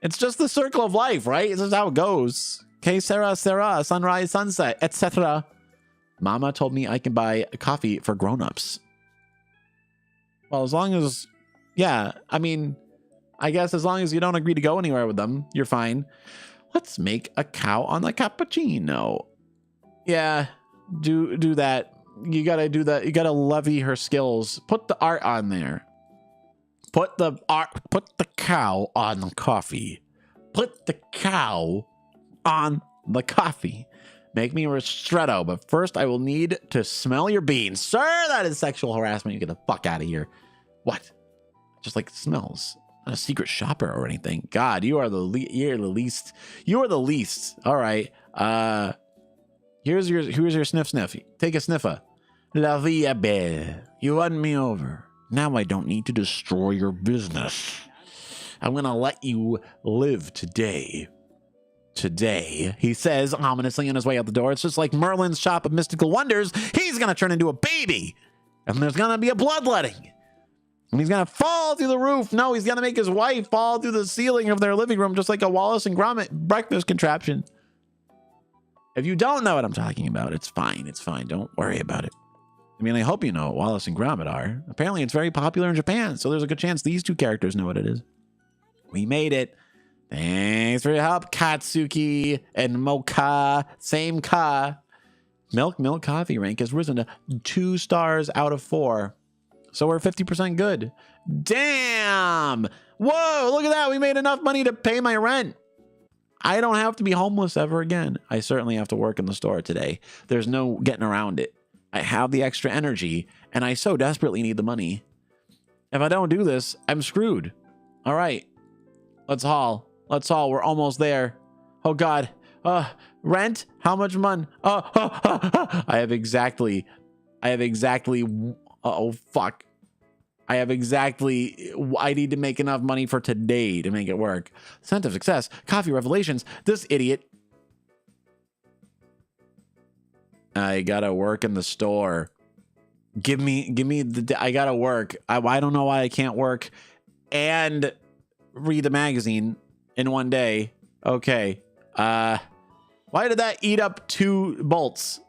It's just the circle of life, right? This is how it goes. Que sera, sera, sunrise, sunset, etc. Mama told me I can buy coffee for grown-ups. Well, as long as... Yeah, I mean, I guess as long as you don't agree to go anywhere with them, you're fine. Let's make a cow on the cappuccino. Yeah, do that. You gotta do that. You gotta levy her skills. Put the art on there. Put the cow on the coffee. Put the cow on the coffee. Make me a ristretto, but first I will need to smell your beans. Sir, that is sexual harassment. You get the fuck out of here. What? Just like smells. Not a secret shopper or anything. God, you are the least. You are the least. All right. Here's your sniff. Take a sniffer. La vie belle. You won me over. Now I don't need to destroy your business. I'm gonna let you live today. Today, he says ominously on his way out the door. It's just like Merlin's shop of mystical wonders. He's gonna turn into a baby, and there's gonna be a bloodletting. And he's going to fall through the roof. No, he's going to make his wife fall through the ceiling of their living room, just like a Wallace and Gromit breakfast contraption. If you don't know what I'm talking about, it's fine. It's fine. Don't worry about it. I mean, I hope you know what Wallace and Gromit are. Apparently, it's very popular in Japan, so there's a good chance these two characters know what it is. We made it. Thanks for your help, Katsuki and Mocha. Same ka. Milk Coffee rank has risen to 2 stars out of 4. So we're 50% good. Damn! Whoa, look at that. We made enough money to pay my rent. I don't have to be homeless ever again. I certainly have to work in the store today. There's no getting around it. I have the extra energy, and I so desperately need the money. If I don't do this, I'm screwed. All right. Let's haul. We're almost there. Oh, God. Rent? How much money? I have exactly... oh, fuck. I need to make enough money for today to make it work. Scent of success. Coffee revelations. This idiot. I gotta work in the store. Give me I gotta work. I don't know why I can't work and read the magazine in one day. Okay. Why did that eat up 2 bolts?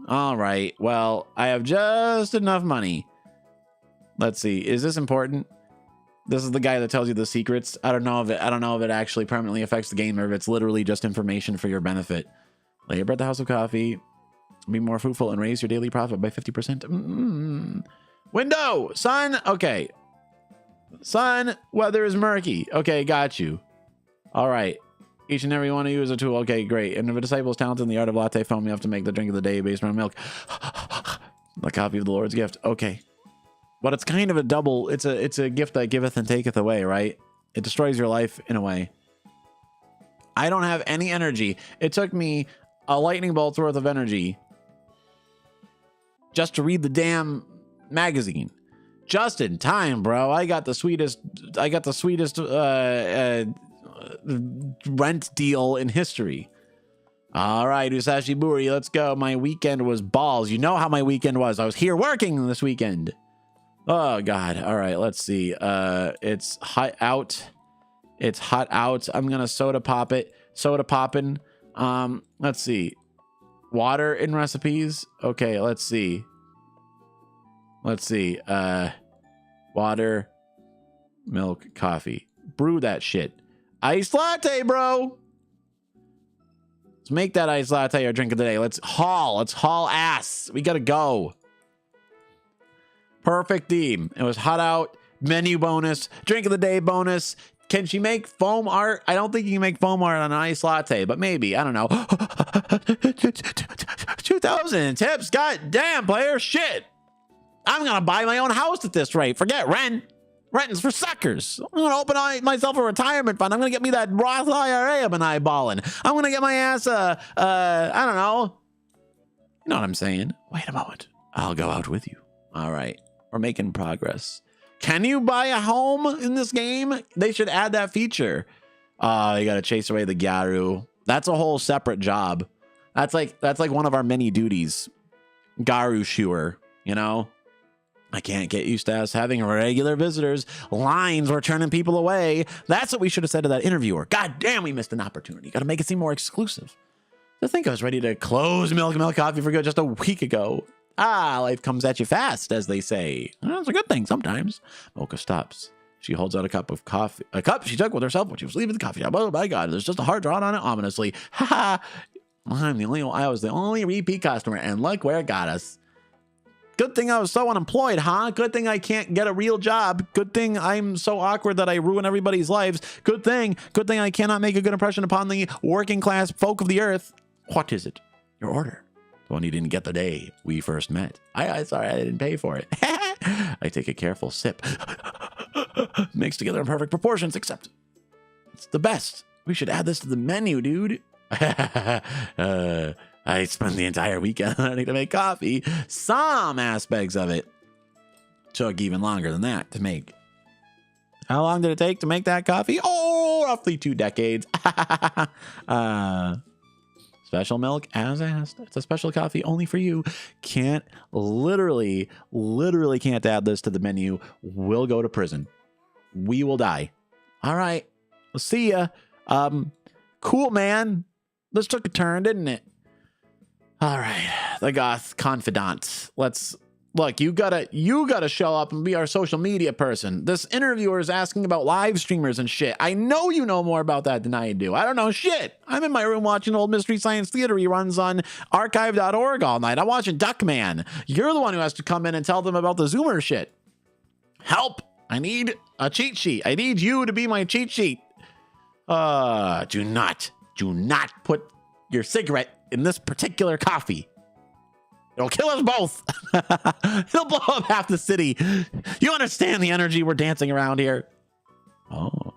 All right. Well, I have just enough money. Let's see. Is this important? This is the guy that tells you the secrets. I don't know if it actually permanently affects the game or if it's literally just information for your benefit. Labor at the House of Coffee. Be more fruitful and raise your daily profit by 50%. Window, sun. Okay. Sun, weather is murky. Okay, got you. All right. Each and every one of you is a tool. Okay, great. And if a disciple is talented in the art of latte foam, you have to make the drink of the day based on milk. The copy of the Lord's gift. Okay. But it's kind of a double. It's a gift that giveth and taketh away, right? It destroys your life in a way. I don't have any energy. It took me a lightning bolt's worth of energy just to read the damn magazine. Just in time, bro. I got the sweetest rent deal in history. All right, Usashi Buri, let's go. My weekend was balls. You know how my weekend was. I was here working this weekend. Oh, God. All right, let's see. It's hot out. It's hot out. I'm going to soda pop it. Soda popping. Let's see. Water in recipes. Okay, let's see. Water, milk, coffee. Brew that shit. Iced latte, bro. Let's make that iced latte our drink of the day. Let's haul ass. We gotta go. Perfect theme. It was hot out. Menu bonus. Drink of the day bonus. Can she make foam art? I don't think you can make foam art on an iced latte, but maybe. I don't know. 2,000 tips. God damn, player. Shit. I'm going to buy my own house at this rate. Forget rent. Rent is for suckers. I'm going to open myself a retirement fund. I'm going to get me that Roth IRA I've been eyeballing. I'm going to get my ass I don't know. You know what I'm saying? Wait a moment. I'll go out with you. All right. We're making progress. Can you buy a home in this game? They should add that feature. You got to chase away the Garu. That's a whole separate job. That's like one of our many duties. Garu shoer, you know? I can't get used to us having regular visitors. Lines were turning people away. That's what we should have said to that interviewer. God damn, we missed an opportunity. Got to make it seem more exclusive. I think I was ready to close Milk Coffee for good just a week ago. Life comes at you fast, as they say. That's a good thing sometimes. Mocha stops. She holds out a cup of coffee. A cup she took with herself when she was leaving the coffee shop. Oh my God, there's just a heart drawn on it ominously. Ha ha. I was the only repeat customer, and look where it got us. Good thing I was so unemployed, huh? Good thing I can't get a real job. Good thing I'm so awkward that I ruin everybody's lives. Good thing I cannot make a good impression upon the working class folk of the earth. What is it? Your order. The one you didn't get the day we first met. Sorry, I didn't pay for it. I take a careful sip. Mixed together in perfect proportions, except it's the best. We should add this to the menu, dude. I spent the entire weekend learning to make coffee. Some aspects of it took even longer than that to make. How long did it take to make that coffee? Oh, roughly 2 decades. Special milk, as asked. It's a special coffee only for you. Literally can't add this to the menu. We'll go to prison. We will die. All right. We'll see ya. Cool, man. This took a turn, didn't it? All right, the goth confidant. Look, you gotta show up and be our social media person. This interviewer is asking about live streamers and shit. I know you know more about that than I do. I don't know shit. I'm in my room watching old Mystery Science Theater reruns on archive.org all night. I'm watching Duckman. You're the one who has to come in and tell them about the Zoomer shit. Help! I need a cheat sheet. I need you to be my cheat sheet. Do not put your cigarette in this particular coffee. It'll kill us both. It'll blow up half the city. You understand the energy we're dancing around here? Oh,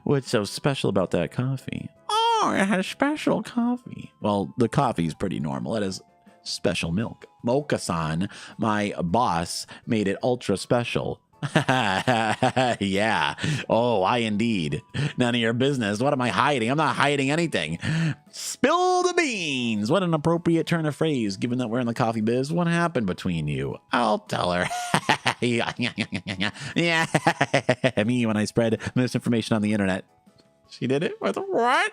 what's so special about that coffee? Oh, it has special coffee. Well, the coffee's pretty normal. It has special milk. Mocha-san, my boss, made it ultra special. Yeah. Oh, I indeed. None of your business. What am I hiding? I'm not hiding anything. Spill the beans. What an appropriate turn of phrase, given that we're in the coffee biz. What happened between you? I'll tell her. Yeah. Me when I spread misinformation on the internet. She did it with what?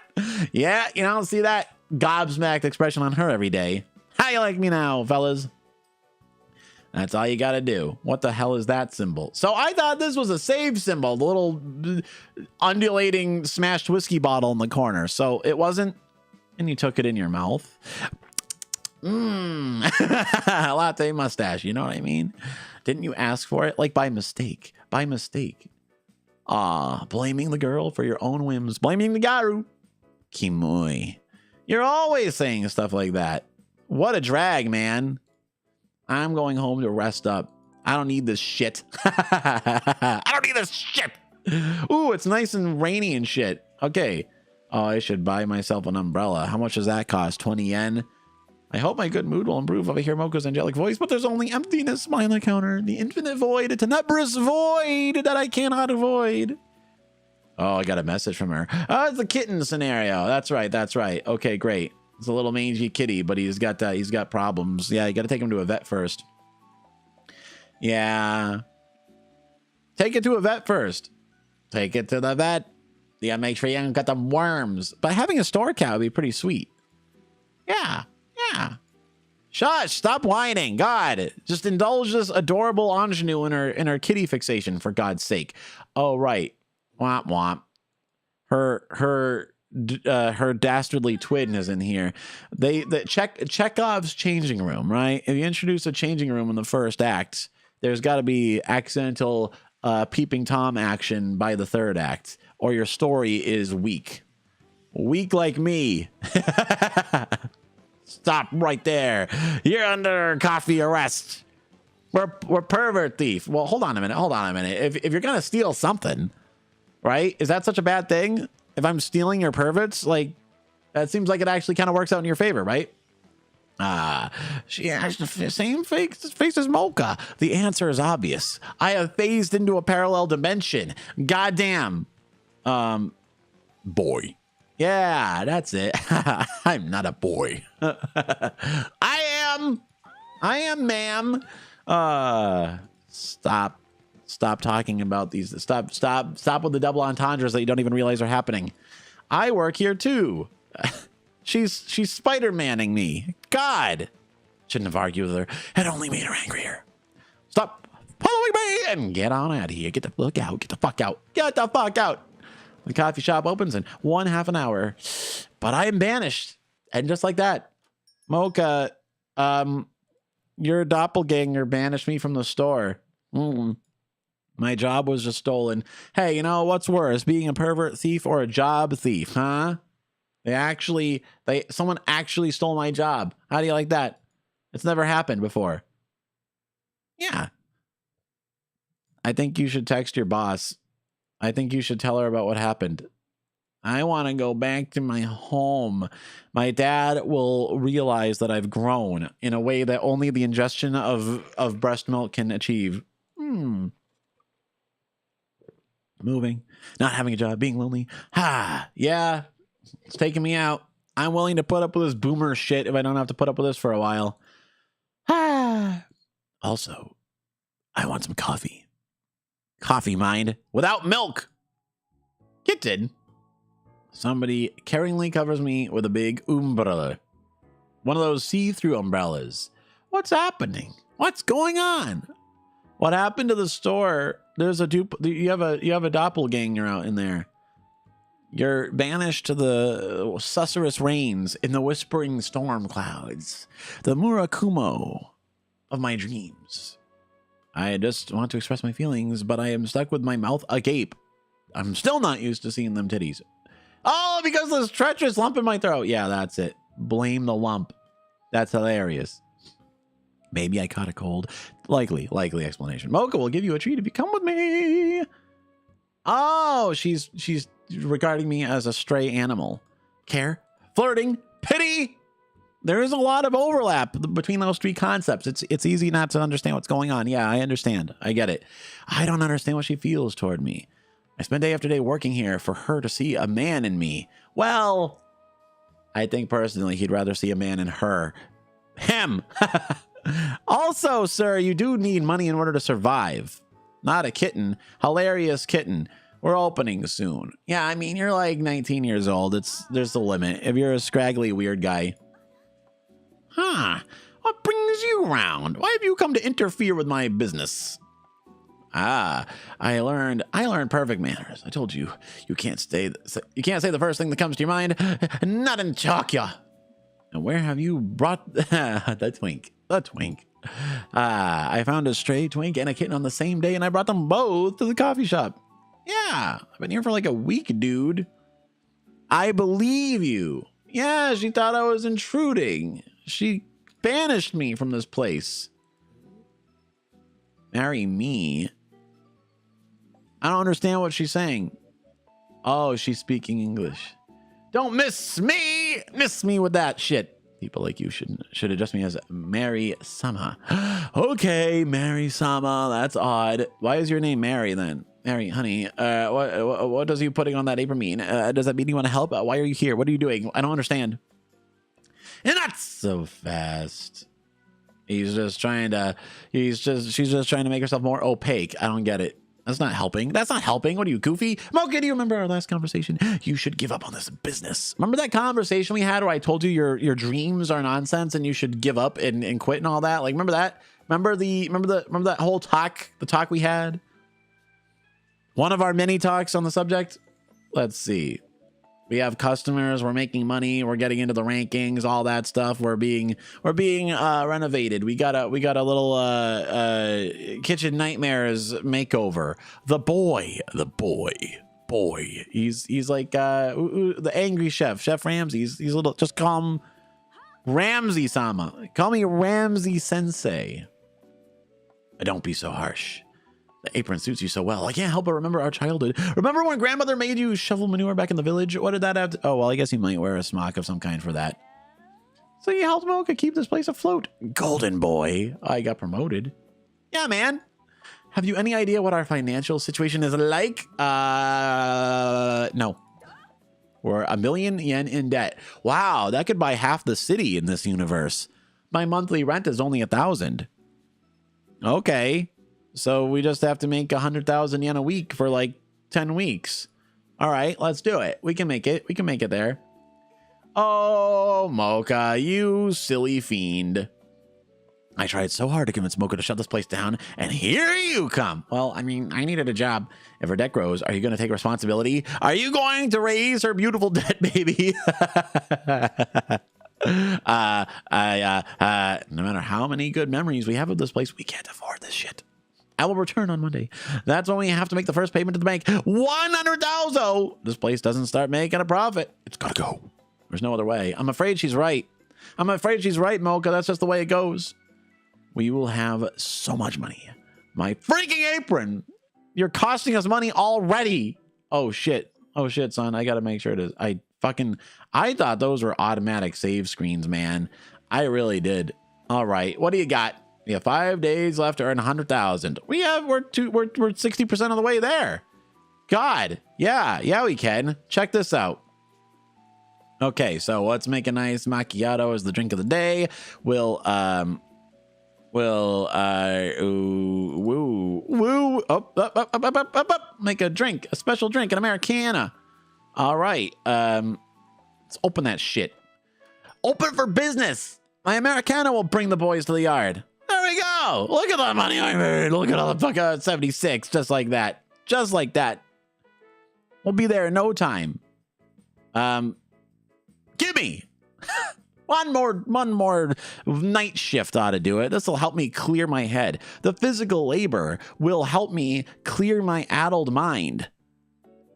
Yeah, you don't see that gobsmacked expression on her every day. How you like me now, fellas? That's all you got to do. What the hell is that symbol? So I thought this was a save symbol, the little undulating smashed whiskey bottle in the corner. So it wasn't, and you took it in your mouth. Latte mustache, you know what I mean? Didn't you ask for it? Like by mistake. By mistake. Blaming the girl for your own whims. Blaming the Garu. Kimoi. You're always saying stuff like that. What a drag, man. I'm going home to rest up. I don't need this shit. I don't need this shit. Ooh, it's nice and rainy and shit. Okay. Oh, I should buy myself an umbrella. How much does that cost? 20 yen? I hope my good mood will improve if I hear Mocha's angelic voice, but there's only emptiness behind the counter. The infinite void. It's a tenebrous void that I cannot avoid. Oh, I got a message from her. Oh, it's the kitten scenario. That's right. That's right. Okay, great. It's a little mangy kitty, but he's got problems. Yeah, you got to take him to a vet first. Yeah. Take it to a vet first. Take it to the vet. Yeah, make sure you haven't got the worms. But having a store cat would be pretty sweet. Yeah. Yeah. Shush, stop whining. God, just indulge this adorable ingenue in her kitty fixation, for God's sake. Oh, right. Womp womp. Her dastardly twin is in here. Chekhov's changing room, right? If you introduce a changing room in the first act, there's got to be accidental peeping Tom action by the third act, or your story is weak. Weak like me. Stop right there. You're under coffee arrest. We're pervert thief. Well, hold on a minute. If you're gonna steal something, right? Is that such a bad thing? If I'm stealing your perverts, like, that seems like it actually kind of works out in your favor, right? She has the same face as Mocha. The answer is obvious. I have phased into a parallel dimension. Goddamn. Boy. Yeah, that's it. I'm not a boy. I am, ma'am. Stop talking about these. Stop with the double entendres that you don't even realize are happening. I work here too. She's Spider-Manning me. God. Shouldn't have argued with her. It only made her angrier. Stop following me and get on out of here. Get the fuck out. Get the fuck out. Get the fuck out. The coffee shop opens in 1/2 an hour, but I am banished. And just like that, Mocha, your doppelganger banished me from the store. My job was just stolen. Hey, you know what's worse, being a pervert thief or a job thief, huh? Someone actually stole my job. How do you like that? It's never happened before. Yeah. I think you should text your boss. I think you should tell her about what happened. I want to go back to my home. My dad will realize that I've grown in a way that only the ingestion of breast milk can achieve. Moving, not having a job, being lonely. Yeah, it's taking me out. I'm willing to put up with this boomer shit if I don't have to put up with this for a while. Also, I want some coffee. Coffee, mind, without milk. Kitten. Somebody caringly covers me with a big umbrella. One of those see-through umbrellas. What's happening? What's going on? What happened to the store? There's you have a doppelganger out in there. You're banished to the susurrus rains in the whispering storm clouds. The Murakumo of my dreams. I just want to express my feelings, but I am stuck with my mouth agape. I'm still not used to seeing them titties. Oh, because of this treacherous lump in my throat. Yeah, that's it. Blame the lump. That's hilarious. Maybe I caught a cold. Likely explanation. Mocha will give you a treat if you come with me. Oh, she's regarding me as a stray animal. Care, flirting, pity. There is a lot of overlap between those three concepts. It's easy not to understand what's going on. Yeah, I understand. I get it. I don't understand what she feels toward me. I spend day after day working here for her to see a man in me. Well, I think personally he'd rather see a man in her. Him. Also, sir, you do need money in order to survive. Not a kitten. Hilarious kitten. We're opening soon. Yeah, I mean, you're like 19 years old. There's a limit. If you're a scraggly weird guy. What brings you around? Why have you come to interfere with my business? I learned perfect manners. I told you, you can't say the first thing that comes to your mind. Not in Chakya. And where have you brought the twink? The twink. I found a stray twink and a kitten on the same day, and I brought them both to the coffee shop. Yeah, I've been here for like a week, dude. I believe you. Yeah, she thought I was intruding. She banished me from this place. Marry me? I don't understand what she's saying. Oh, she's speaking English. Don't miss me! Miss me with that shit. People like you should address me as Mary Sama. Okay, Mary Sama. That's odd. Why is your name Mary then? Mary, honey. What does you putting on that apron mean? Does that mean you want to help? Why are you here? What are you doing? I don't understand. And not so fast. She's just trying to make herself more opaque. I don't get it. That's not helping. That's not helping. What are you, goofy? Mocha, do you remember our last conversation? You should give up on this business. Remember that conversation we had where I told you your dreams are nonsense and you should give up and quit and all that? Like, remember that? Remember that whole talk, the talk we had? One of our many talks on the subject? Let's see. We have customers, we're making money, we're getting into the rankings, all that stuff. We're being renovated. We got a little kitchen nightmares makeover. The boy. He's like the angry chef, Chef Ramsay. He's little. Just call him Ramsay-sama. Call me Ramsay Sensei. Don't be so harsh. The apron suits you so well. I can't help but remember our childhood. Remember when grandmother made you shovel manure back in the village? What did that have to... Oh, well, I guess you might wear a smock of some kind for that. So you helped Mocha keep this place afloat. Golden boy. I got promoted. Yeah, man. Have you any idea what our financial situation is like? No. We're 1 million yen in debt. Wow, that could buy half the city in this universe. My monthly rent is only 1,000. Okay. So we just have to make 100,000 yen a week for like 10 weeks. All right, let's do it. We can make it. We can make it there. Oh, Mocha, you silly fiend. I tried so hard to convince Mocha to shut this place down, and here you come. Well, I mean, I needed a job. If her debt grows, are you going to take responsibility? Are you going to raise her beautiful debt, baby? No matter how many good memories we have of this place, we can't afford this shit. I will return on Monday. That's when we have to make the first payment to the bank. 100,000. This place doesn't start making a profit. It's got to go. There's no other way. I'm afraid she's right. I'm afraid she's right, Mocha. That's just the way it goes. We will have so much money. My freaking apron. You're costing us money already. Oh, shit. Oh, shit, son. I got to make sure to... I thought those were automatic save screens, man. I really did. All right. What do you got? We have 5 days left to earn 100,000. We're 60% of the way there. God. Yeah, we can. Check this out. Okay, so let's make a nice macchiato as the drink of the day. We'll make a drink, a special drink, an Americana. All right. Let's open that shit. Open for business. My Americana will bring the boys to the yard. There we go. Look at the money I made. Look at all the fucking 76. Just like that. Just like that. We'll be there in no time. Give me one more night shift ought to do it. This will help me clear my head. The physical labor will help me clear my addled mind.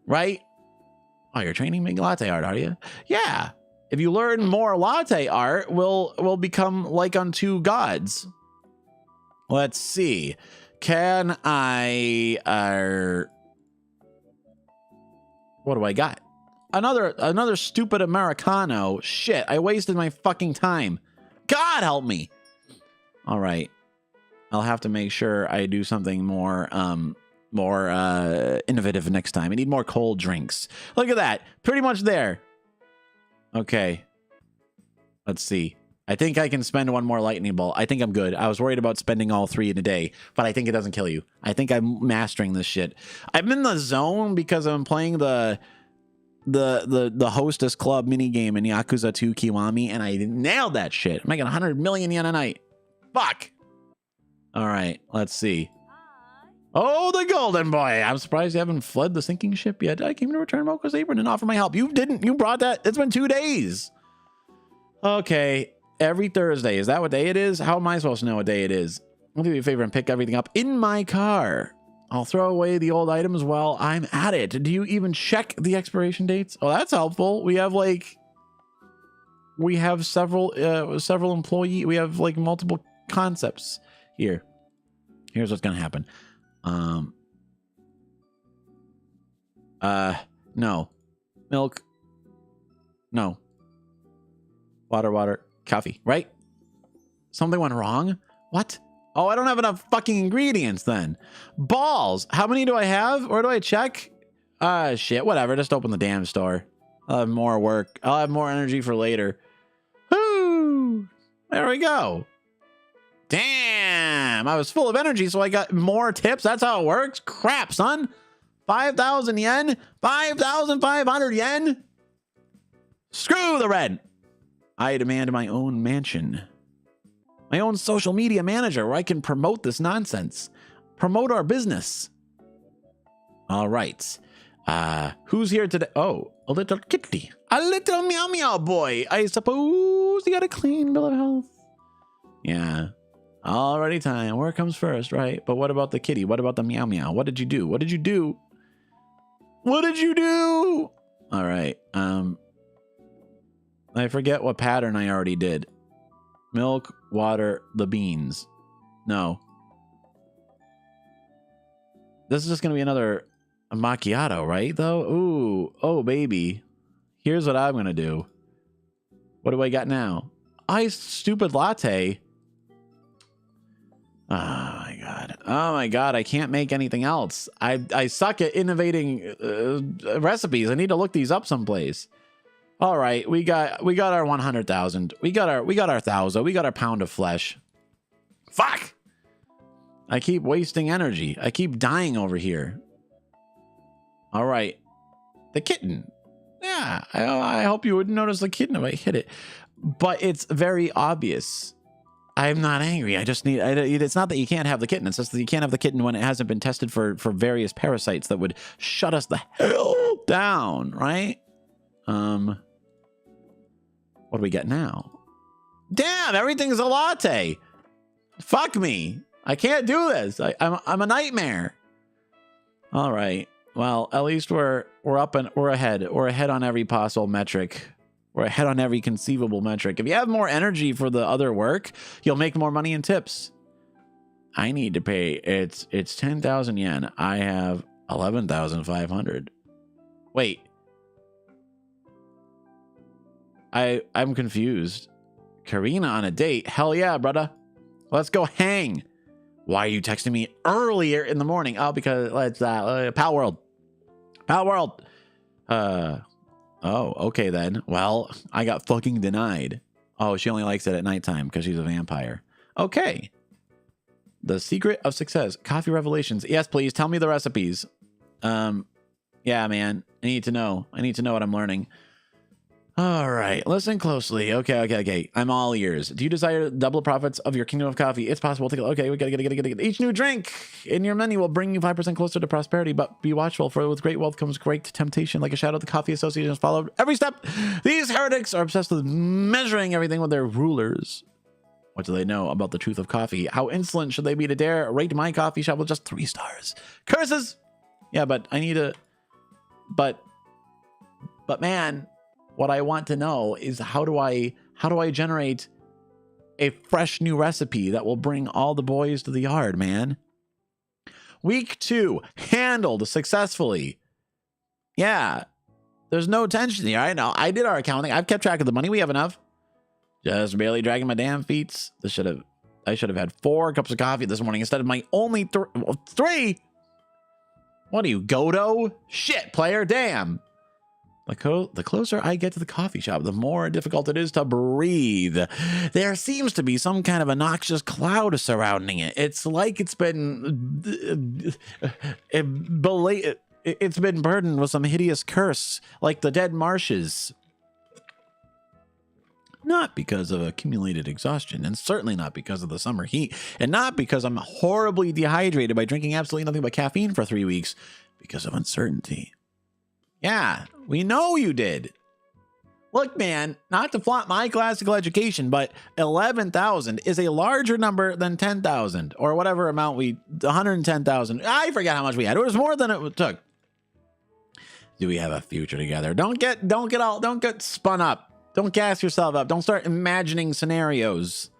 Right? Oh, you're training me latte art, are you? Yeah. If you learn more latte art, we'll become like unto gods. Let's see. Can I... what do I got? Another stupid Americano. Shit, I wasted my fucking time. God help me. All right. I'll have to make sure I do something more innovative next time. I need more cold drinks. Look at that. Pretty much there. Okay. Let's see. I think I can spend one more lightning bolt. I think I'm good. I was worried about spending all 3 in a day, but I think it doesn't kill you. I think I'm mastering this shit. I'm in the zone because I'm playing the Hostess Club minigame in Yakuza 2 Kiwami, and I nailed that shit. I'm making 100 million yen a night. Fuck. All right, let's see. Oh, the golden boy. I'm surprised you haven't fled the sinking ship yet. I came to return Mocha's apron and offer my help. You didn't. You brought that. It's been 2 days. Okay. Every Thursday. Is that what day it is? How am I supposed to know what day it is? I'll do you a favor and pick everything up in my car. I'll throw away the old items while I'm at it. Do you even check the expiration dates? Oh, that's helpful. We have several employee. We have like multiple concepts here. Here's what's going to happen. No. Milk. No. Water. Coffee, right? Something went wrong? What? Oh, I don't have enough fucking ingredients then. Balls. How many do I have? Where do I check? Shit, whatever. Just open the damn store. I'll have more work. I'll have more energy for later. Woo! There we go. Damn. damn, I was full of energy, so I got more tips. That's how it works. Crap, son. 5,000 yen, 5,500 yen. Screw the rent. I demand my own mansion, my own social media manager where I can promote this nonsense, promote our business. All right. Who's here today? Oh, a little kitty, a little meow meow boy. I suppose you got a clean bill of health. Yeah. Already time. Where comes first, right? But what about the kitty? What about the meow meow? What did you do? What did you do? What did you do? All right. I forget what pattern I already did. Milk, water, the beans. No. This is just going to be another macchiato, right, though? Ooh. Oh, baby. Here's what I'm going to do. What do I got now? Iced stupid latte. Oh, my God. Oh, my God. I can't make anything else. I suck at innovating recipes. I need to look these up someplace. All right. We got our 100,000. We got our 1,000. We got our pound of flesh. Fuck. I keep wasting energy. I keep dying over here. All right. The kitten. Yeah. I hope you wouldn't notice the kitten if I hit it. But it's very obvious. I'm not angry. I just need... it's not that you can't have the kitten. It's just that you can't have the kitten when it hasn't been tested for various parasites that would shut us the hell down, right? What do we get now? Damn, everything's a latte. Fuck me. I can't do this. I'm a nightmare. All right. Well, at least we're up and we're ahead. We're ahead on every possible metric. We're ahead on every conceivable metric. If you have more energy for the other work, you'll make more money in tips. I need to pay. It's 10,000 yen. I have 11,500. Wait. I'm confused. Karina on a date? Hell yeah, brother. Let's go hang. Why are you texting me earlier in the morning? Oh, because it's Pal World. Pal World. Oh, okay then. Well, I got fucking denied. Oh, she only likes it at nighttime because she's a vampire. Okay. The secret of success. Coffee revelations. Yes, please. Tell me the recipes. Yeah, man. I need to know. I need to know what I'm learning. All right. Listen closely. Okay. I'm all ears. Do you desire double profits of your kingdom of coffee? It's possible. Okay, we gotta get it. Each new drink in your menu will bring you 5% closer to prosperity, but be watchful, for with great wealth comes great temptation. Like a shadow, the coffee association has followed every step. These heretics are obsessed with measuring everything with their rulers. What do they know about the truth of coffee? How insolent should they be to dare rate my coffee shop with just 3 stars? Curses! Yeah, but I need a... But man... What I want to know is how do I generate a fresh new recipe that will bring all the boys to the yard, man? Week 2, handled successfully. Yeah, there's no tension here. I know. I did our accounting. I've kept track of the money. We have enough. Just barely dragging my damn feet. I should have had 4 cups of coffee this morning instead of my only 3. What are you, Godo? Shit, player. Damn. The closer I get to the coffee shop, the more difficult it is to breathe. There seems to be some kind of a noxious cloud surrounding it. It's like it's been burdened with some hideous curse, like the dead marshes. Not because of accumulated exhaustion, and certainly not because of the summer heat, and not because I'm horribly dehydrated by drinking absolutely nothing but caffeine for 3 weeks, because of uncertainty. Yeah, we know you did. Look, man, not to flaunt my classical education, but 11,000 is a larger number than 10,000 or whatever amount 110,000. I forget how much we had. It was more than it took. Do we have a future together? Don't get spun up. Don't gas yourself up. Don't start imagining scenarios.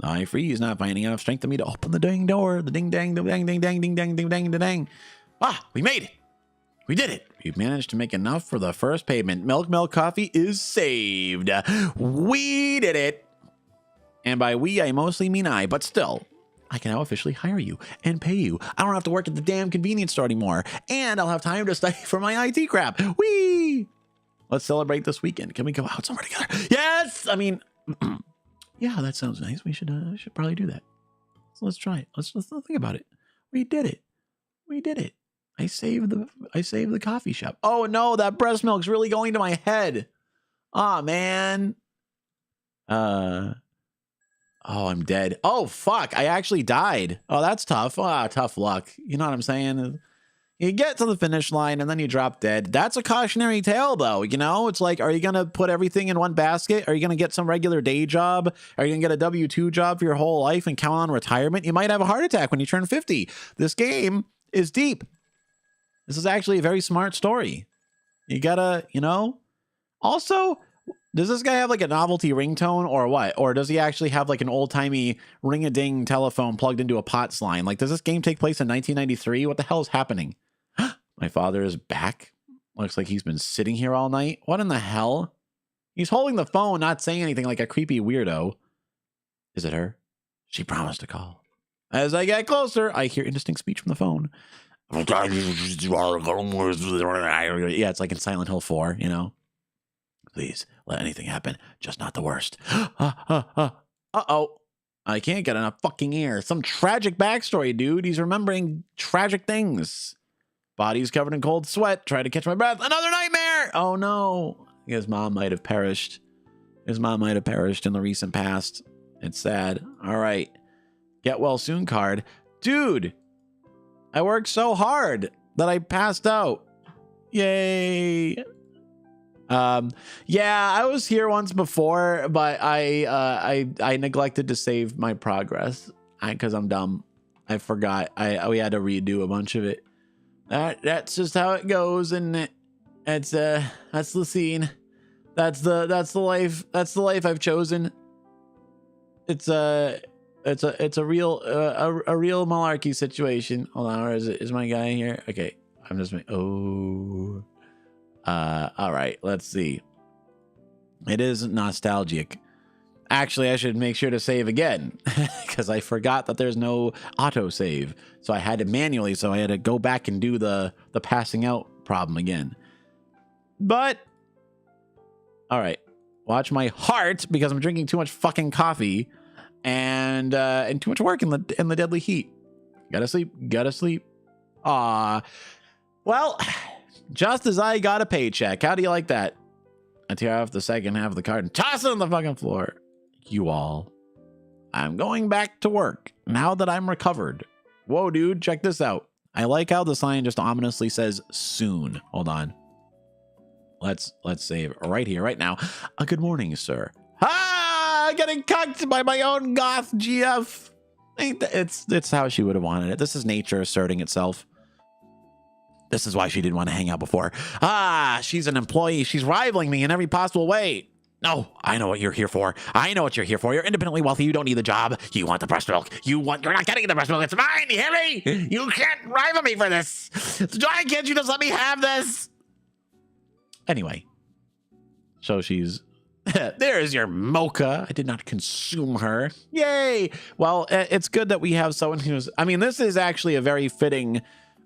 I freeze, not finding enough strength in me to open the dang door. The ding dang, the dang ding dang ding dang ding dang dang. Ah, we made it. We did it. We've managed to make enough for the first payment. Milk Coffee is saved. We did it. And by we, I mostly mean I, but still, I can now officially hire you and pay you. I don't have to work at the damn convenience store anymore. And I'll have time to study for my IT crap. Whee! Let's celebrate this weekend. Can we go out somewhere together? Yes! I mean, yeah, that sounds nice. We should probably do that. Let's try it. Let's think about it. We did it. We did it. I saved the coffee shop. Oh no, that breast milk's really going to my head. Oh man. Oh, I'm dead. Oh fuck, I actually died. Oh, that's tough. Ah, tough luck. You know what I'm saying? You get to the finish line and then you drop dead. That's a cautionary tale though. You know, it's like, are you going to put everything in one basket? Are you going to get some regular day job? Are you going to get a W-2 job for your whole life and count on retirement? You might have a heart attack when you turn 50. This game is deep. This is actually a very smart story. You gotta, you know, also, does this guy have like a novelty ringtone or what? Or does he actually have like an old timey ring-a-ding telephone plugged into a POTS line? Like, does this game take place in 1993? What the hell is happening? My father is back. Looks like he's been sitting here all night. What in the hell? He's holding the phone, not saying anything, like a creepy weirdo. Is it her? She promised to call. As I get closer, I hear indistinct speech from the phone. Yeah, it's like in Silent Hill 4, you know? Please, let anything happen, just not the worst. Uh-oh. I can't get enough fucking ear. Some tragic backstory, dude. He's remembering tragic things. Body's covered in cold sweat. Try to catch my breath. Another nightmare! Oh, no. His mom might have perished. His mom might have perished in the recent past. It's sad. All right. Get well soon card. Dude, I worked so hard that I passed out. Yay. Yeah, I was here once before, but I neglected to save my progress because I'm dumb. I forgot. We had to redo a bunch of it. That's just how it goes, and that's the scene. That's the life. That's the life I've chosen. It's a real malarkey situation. Hold on, where is it? Is my guy here? Okay, I'm just all right, let's see. It is nostalgic. Actually, I should make sure to save again because I forgot that there's no auto save. So I had to manually, so I had to go back and do the passing out problem again. But all right, watch my heart because I'm drinking too much fucking coffee and too much work in the deadly heat. Gotta sleep. Ah, well, just as I got a paycheck. How do you like that? I tear off the second half of the card and toss it on the fucking floor. You all. I'm going back to work now that I'm recovered. Whoa, dude, check this out. I like how the sign just ominously says soon. Hold on. Let's save right here, right now. Good morning, sir. Getting cucked by my own goth GF. It's how she would have wanted it. This is nature asserting itself. This is why she didn't want to hang out before. She's an employee. She's rivaling me in every possible way. No, I know what you're here for. You're independently wealthy. You don't need the job. You want the breast milk. You're not getting the breast milk. It's mine. You hear me? You can't rival me for this. Why can't you just let me have this? Anyway, so she's... There's your mocha. I did not consume her. Yay. Well, it's good that we have someone who's... I mean, this is actually a very fitting...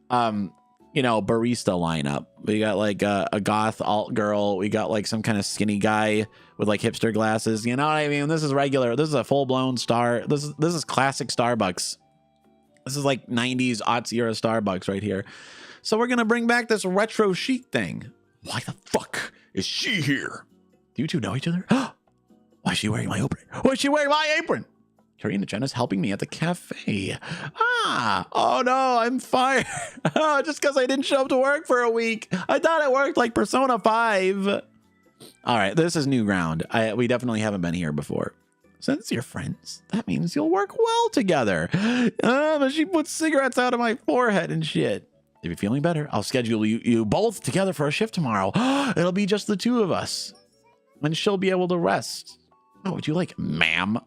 barista lineup. We got like a goth alt girl. We got like some kind of skinny guy with like hipster glasses. You know what I mean? This is regular. This is a full-blown star. This is classic Starbucks. This is like 90s aughts era Starbucks right here. So we're gonna bring back this retro chic thing. Why the fuck is she here? Do you two know each other? Why is she wearing my apron? Why is she wearing my apron? Karina Jenna's helping me at the cafe. Oh no, I'm fired. Just because I didn't show up to work for a week. I thought it worked like Persona 5. All right, this is new ground. We definitely haven't been here before. Since you're friends, that means you'll work well together. But she puts cigarettes out of my forehead and shit. If you're feeling better, I'll schedule you both together for a shift tomorrow. It'll be just the two of us. And she'll be able to rest. What would you like, ma'am?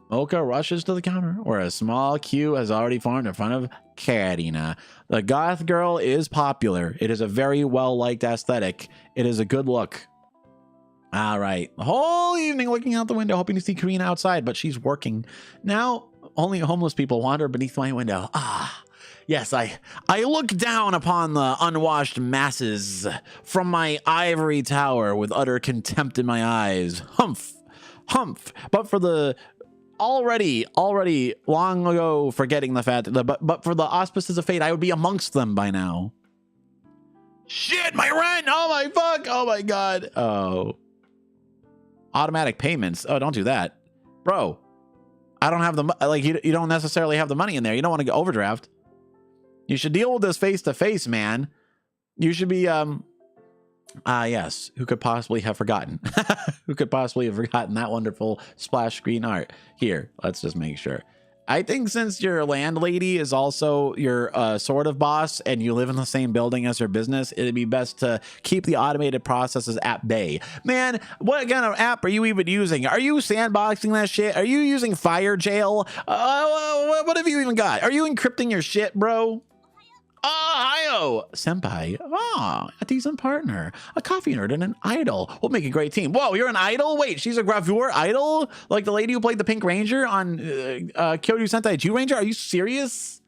Mocha rushes to the counter where a small queue has already formed in front of Karina. The goth girl is popular. It is a very well-liked aesthetic. It is a good look. All right. The whole evening looking out the window, hoping to see Karina outside, but she's working. Now, only homeless people wander beneath my window. Yes, I look down upon the unwashed masses from my ivory tower with utter contempt in my eyes. Humph. But for the already long ago forgetting the fact that, but for the auspices of fate, I would be amongst them by now. Shit, my rent. Oh my fuck. Oh my God. Oh. Automatic payments. Oh, don't do that. Bro, I don't have the, like, you don't necessarily have the money in there. You don't want to go overdraft. You should deal with this face to face, man. You should be, yes. Who could possibly have forgotten? Who could possibly have forgotten that wonderful splash screen art? Here, let's just make sure. I think since your landlady is also your sort of boss and you live in the same building as her business, it'd be best to keep the automated processes at bay. Man, what kind of app are you even using? Are you sandboxing that shit? Are you using fire jail? What have you even got? Are you encrypting your shit, bro? Ohio senpai. A decent partner, a coffee nerd, and an idol. We'll make a great team. Whoa, you're an idol? Wait, she's a gravure idol? Like the lady who played the Pink Ranger on Kyoto Sentai Jew Ranger? Are you serious?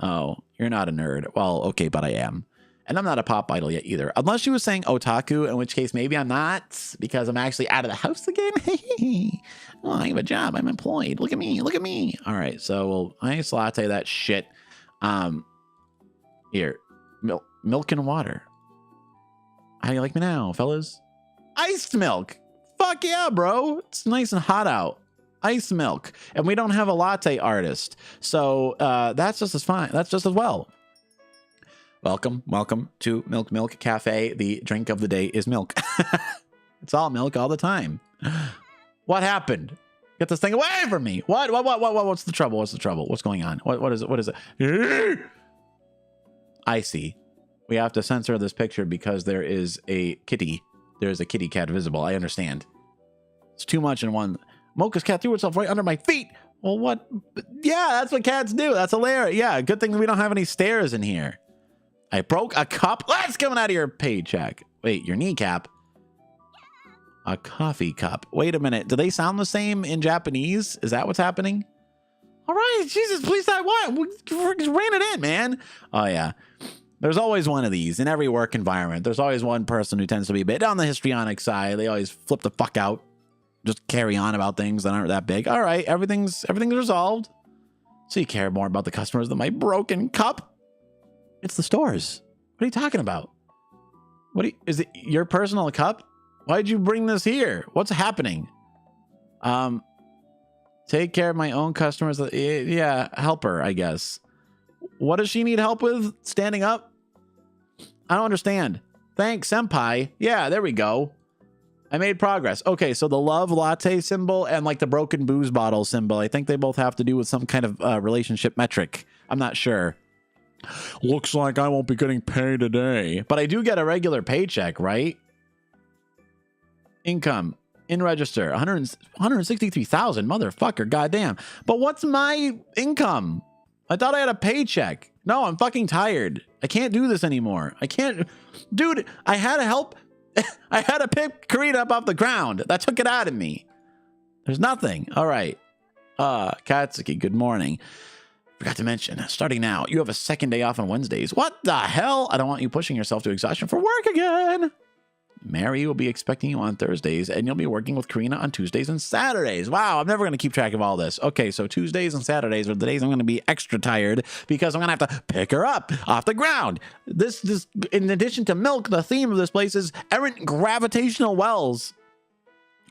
Oh, you're not a nerd. Well, okay, but I am. And I'm not a pop idol yet either. Unless she was saying otaku, in which case maybe I'm not, because I'm actually out of the house again. Oh, I have a job. I'm employed. Look at me. Look at me. All right, so we'll ice latte that shit. Here, milk and water. How do you like me now, fellas? Iced milk. Fuck yeah, bro. It's nice and hot out. Iced milk. And we don't have a latte artist. So that's just as fine. That's just as well. Welcome to Milk Cafe. The drink of the day is milk. It's all milk all the time. What happened? Get this thing away from me. What? What's the trouble? What's the trouble? What's going on? What is it? I see. We have to censor this picture because there is a kitty. There's a kitty cat visible. I understand. It's too much in one. Mocha's cat threw itself right under my feet. Well, what? Yeah, that's what cats do. That's hilarious. Yeah, good thing we don't have any stairs in here. I broke a cup. That's coming out of your paycheck. Wait, your kneecap? A coffee cup. Wait a minute. Do they sound the same in Japanese? Is that what's happening? All right, Jesus, please, what? We just ran it in, man. Oh, yeah. There's always one of these in every work environment. There's always one person who tends to be a bit on the histrionic side. They always flip the fuck out. Just carry on about things that aren't that big. All right, everything's resolved. So you care more about the customers than my broken cup? It's the stores. What are you talking about? Is it your personal cup? Why'd you bring this here? What's happening? Take care of my own customers. Yeah, help her, I guess. What does she need help with? Standing up? I don't understand. Thanks, senpai. Yeah, there we go. I made progress. Okay, so the love latte symbol and like the broken booze bottle symbol, I think they both have to do with some kind of relationship metric. I'm not sure. Looks like I won't be getting paid today. But I do get a regular paycheck, right? Income. In register, 163,000, motherfucker, goddamn. But what's my income? I thought I had a paycheck. No, I'm fucking tired. I can't do this anymore. I can't. Dude, I had to help. I had to pick Karina up off the ground. That took it out of me. There's nothing. All right. Katsuki, good morning. Forgot to mention, starting now, you have a second day off on Wednesdays. What the hell? I don't want you pushing yourself to exhaustion for work again. Mary will be expecting you on Thursdays, and you'll be working with Karina on Tuesdays and Saturdays. Wow, I'm never going to keep track of all this. Okay, so Tuesdays and Saturdays are the days I'm going to be extra tired because I'm going to have to pick her up off the ground. This, in addition to milk, the theme of this place is errant gravitational wells.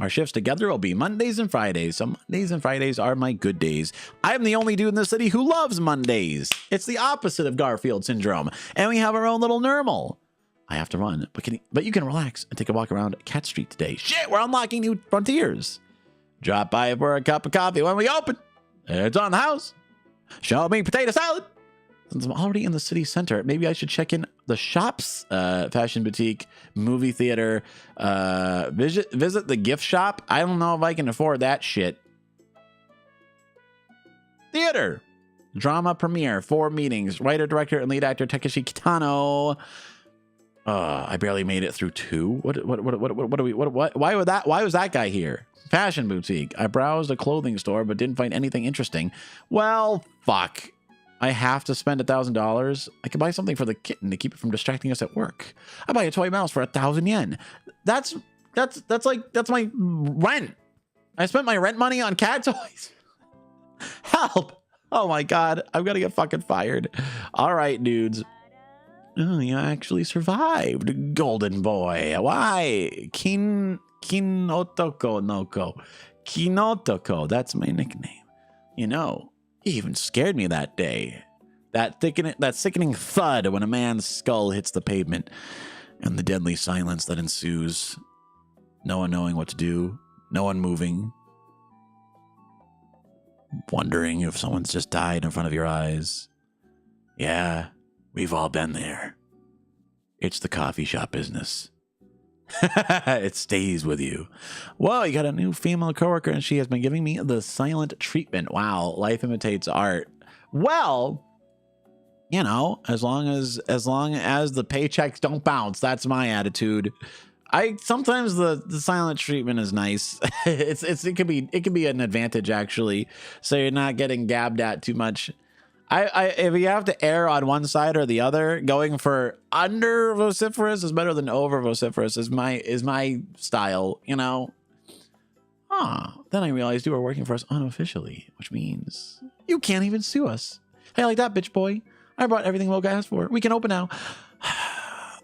Our shifts together will be Mondays and Fridays. So Mondays and Fridays are my good days. I'm the only dude in the city who loves Mondays. It's the opposite of Garfield syndrome. And we have our own little normal. I have to run, but you can relax and take a walk around Cat Street today. Shit, we're unlocking new frontiers. Drop by for a cup of coffee when we open. It's on the house. Show me potato salad. Since I'm already in the city center, maybe I should check in the shops, fashion boutique, movie theater, visit the gift shop. I don't know if I can afford that shit. Theater. Drama premiere, 4 meetings. Writer, director, and lead actor Takeshi Kitano. I barely made it through 2. What why was that guy here? Fashion boutique. I browsed a clothing store but didn't find anything interesting. Well, fuck. I have to spend $1,000. I could buy something for the kitten to keep it from distracting us at work. I buy a toy mouse for 1,000 yen. That's my rent. I spent my rent money on cat toys. Help. Oh my God. I'm going to get fucking fired. All right, dudes. Oh, you actually survived, golden boy. Why? Kinotoko Noko. Kinotoko. That's my nickname. You know, he even scared me that day. That sickening thud when a man's skull hits the pavement and the deadly silence that ensues. No one knowing what to do. No one moving. Wondering if someone's just died in front of your eyes. Yeah, we've all been there. It's the coffee shop business. It stays with you. Whoa, you got a new female coworker and she has been giving me the silent treatment. Wow, life imitates art. Well, you know, as long as the paychecks don't bounce, that's my attitude. Sometimes the silent treatment is nice. It could be an advantage actually, so you're not getting gabbed at too much. If you have to err on one side or the other, going for under vociferous is better than over vociferous is my style, you know. Then I realized you were working for us unofficially, which means you can't even sue us. Hey, like that, bitch boy. I brought everything Mocha asked for. We can open now.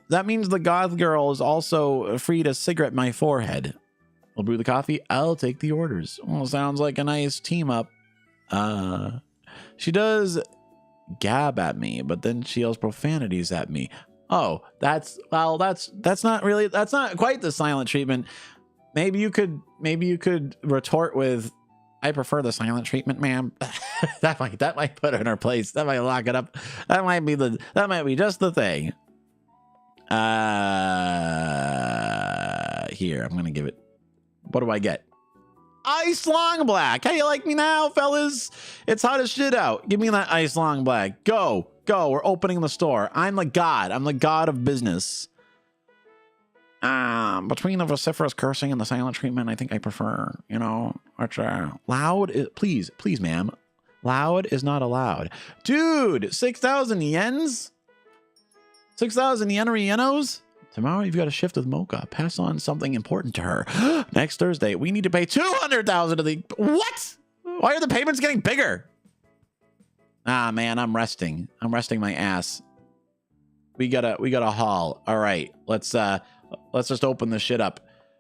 That means the goth girl is also free to cigarette my forehead. We'll brew the coffee. I'll take the orders. Well, sounds like a nice team up. She does gab at me, but then she yells profanities at me. Oh, that's not quite the silent treatment. Maybe you could retort with, I prefer the silent treatment, ma'am. that might put her in her place. That might lock it up. That might be just the thing. Here, I'm gonna give it. What do I get? Ice long black. How you like me now, fellas? It's hot as shit out. Give me that ice long black. Go. We're opening the store. I'm the god of business. Between the vociferous cursing and the silent treatment, I think I prefer, you know, loud. Please, ma'am. Loud is not allowed. Dude, 6,000 yens? 6,000 yenos? Tomorrow you've got a shift with Mocha. Pass on something important to her. Next Thursday, we need to pay 200,000 to the... What? Why are the payments getting bigger? Man, I'm resting. I'm resting my ass. We got a haul. All right, let's just open this shit up.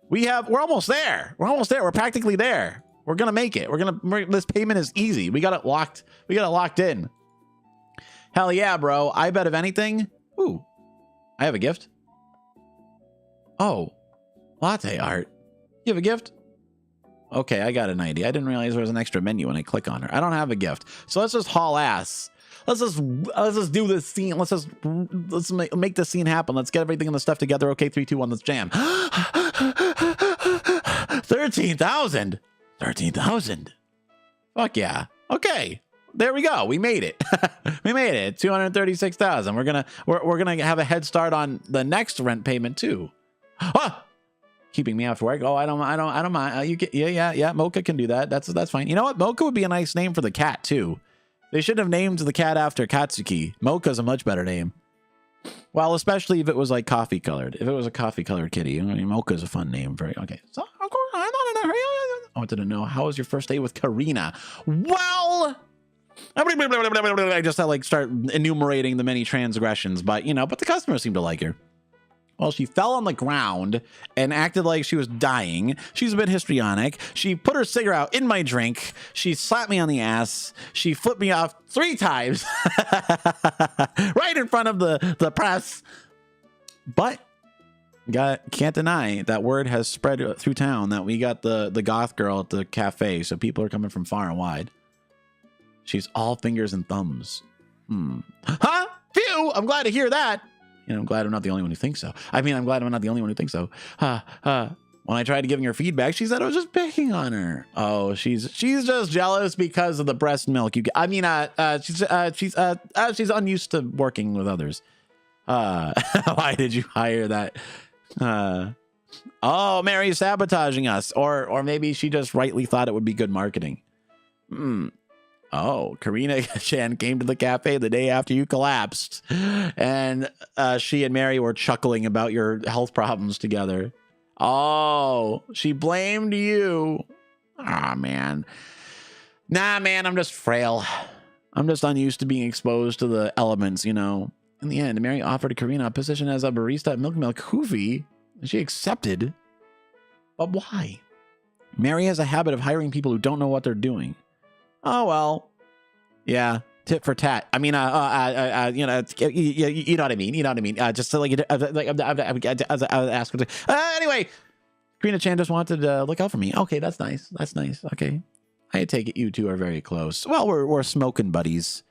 We're almost there. We're practically there. We're gonna make it. This payment is easy. We got it locked. We got it locked in. Hell yeah, bro. I bet if anything. Ooh, I have a gift. Oh, latte art. You have a gift? Okay, I got an idea. I didn't realize there was an extra menu when I click on her. I don't have a gift. So let's just haul ass. Let's just do this scene. Let's make this scene happen. Let's get everything in the stuff together. Okay, 3, 2, 1, let's jam. 13,000. 13,000. Fuck yeah. Okay. There we go. We made it. We made it. 236,000. We're gonna have a head start on the next rent payment too. Keeping me off work. Oh, I don't mind. You can, yeah. Mocha can do that. That's fine. You know what? Mocha would be a nice name for the cat too. They should have named the cat after Katsuki. Mocha's a much better name. Well, especially if it was like coffee colored. If it was a coffee colored kitty, I mean, Mocha's a fun name. Okay. So of course I'm not in a hurry. I wanted to know, how was your first day with Karina? Well, I just start enumerating the many transgressions, but the customers seem to like her. Well, she fell on the ground and acted like she was dying. She's a bit histrionic. She put her cigarette out in my drink. She slapped me on the ass. She flipped me off 3 times right in front of the press. But can't deny that word has spread through town that we got the goth girl at the cafe. So people are coming from far and wide. She's all fingers and thumbs. Huh? Phew! I'm glad to hear that. I'm glad I'm not the only one who thinks so. I'm glad I'm not the only one who thinks so. When I tried giving her feedback, she said I was just picking on her. Oh, she's just jealous because of the breast milk. She's unused to working with others. Why did you hire that? Oh, Mary's sabotaging us, or maybe she just rightly thought it would be good marketing. Oh, Karina Chan came to the cafe the day after you collapsed, and she and Mary were chuckling about your health problems together. Oh, she blamed you. Ah, man. Nah, man, I'm just frail. I'm just unused to being exposed to the elements, you know. In the end, Mary offered Karina a position as a barista at Milk Hoofy, and she accepted. But why? Mary has a habit of hiring people who don't know what they're doing. Oh, well. Yeah, tit for tat. I mean, you know, you know what I mean. You know what I mean. Just so like ask. Anyway, Karina Chan just wanted to look out for me. Okay, that's nice. That's nice. Okay, I take it you two are very close. Well, we're smoking buddies.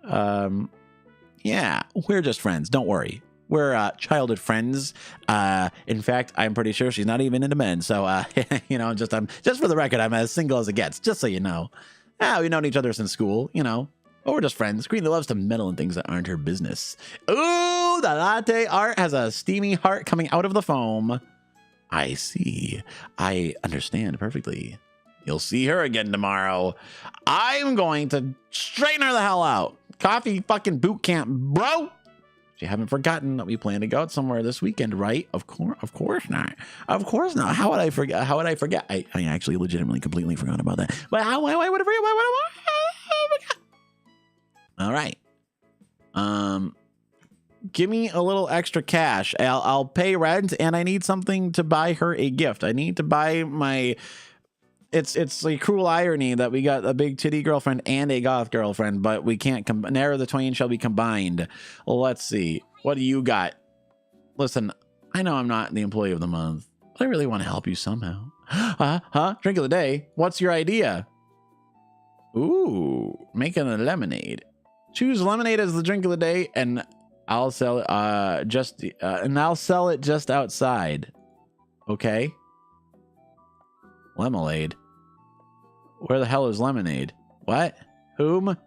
Yeah, we're just friends. Don't worry. We're childhood friends. In fact, I'm pretty sure she's not even into men. So, you know, just for the record, I'm as single as it gets. Just so you know. We've known each other since school, you know. But we're just friends. Karina loves to meddle in things that aren't her business. Ooh, the latte art has a steamy heart coming out of the foam. I see. I understand perfectly. You'll see her again tomorrow. I'm going to straighten her the hell out. Coffee fucking boot camp, bro. You haven't forgotten that we plan to go out somewhere this weekend, right? Of course not. Of course not. How would I forget? How would I forget? I actually legitimately completely forgot about that. But why would I forget? Why would I forget? All right. Give me a little extra cash. I'll pay rent, and I need something to buy her a gift. I need to buy my. It's a cruel irony that we got a big titty girlfriend and a goth girlfriend, but we can't ne'er the twain shall be combined. Well, let's see. What do you got? Listen, I know I'm not the employee of the month, but I really want to help you somehow. Drink of the day. What's your idea? Ooh, making a lemonade. Choose lemonade as the drink of the day, and I'll sell it I'll sell it just outside. Okay. Lemonade. Where the hell is lemonade? What? Whom?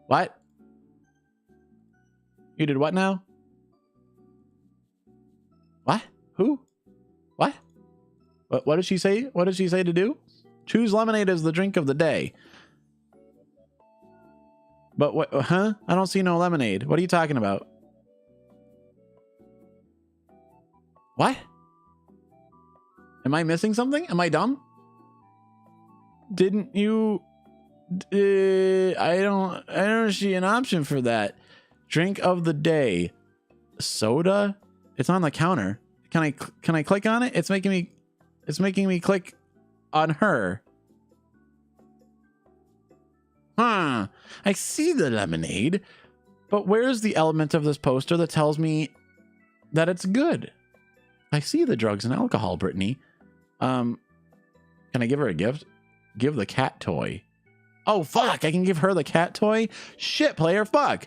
What? You did what now? What? Who? What? What did she say? What did she say to do? Choose lemonade as the drink of the day. But what? Huh? I don't see no lemonade. What are you talking about? What? Am I missing something? Am I dumb? Didn't you? I don't see an option for that. Drink of the day, soda. It's on the counter. Can I click on it? It's making me click on her. I see the lemonade, but where's the element of this poster that tells me that it's good? I see the drugs and alcohol, Brittany. Can I give her a gift? Give the cat toy. Oh, fuck. I can give her the cat toy? Shit, player. Fuck.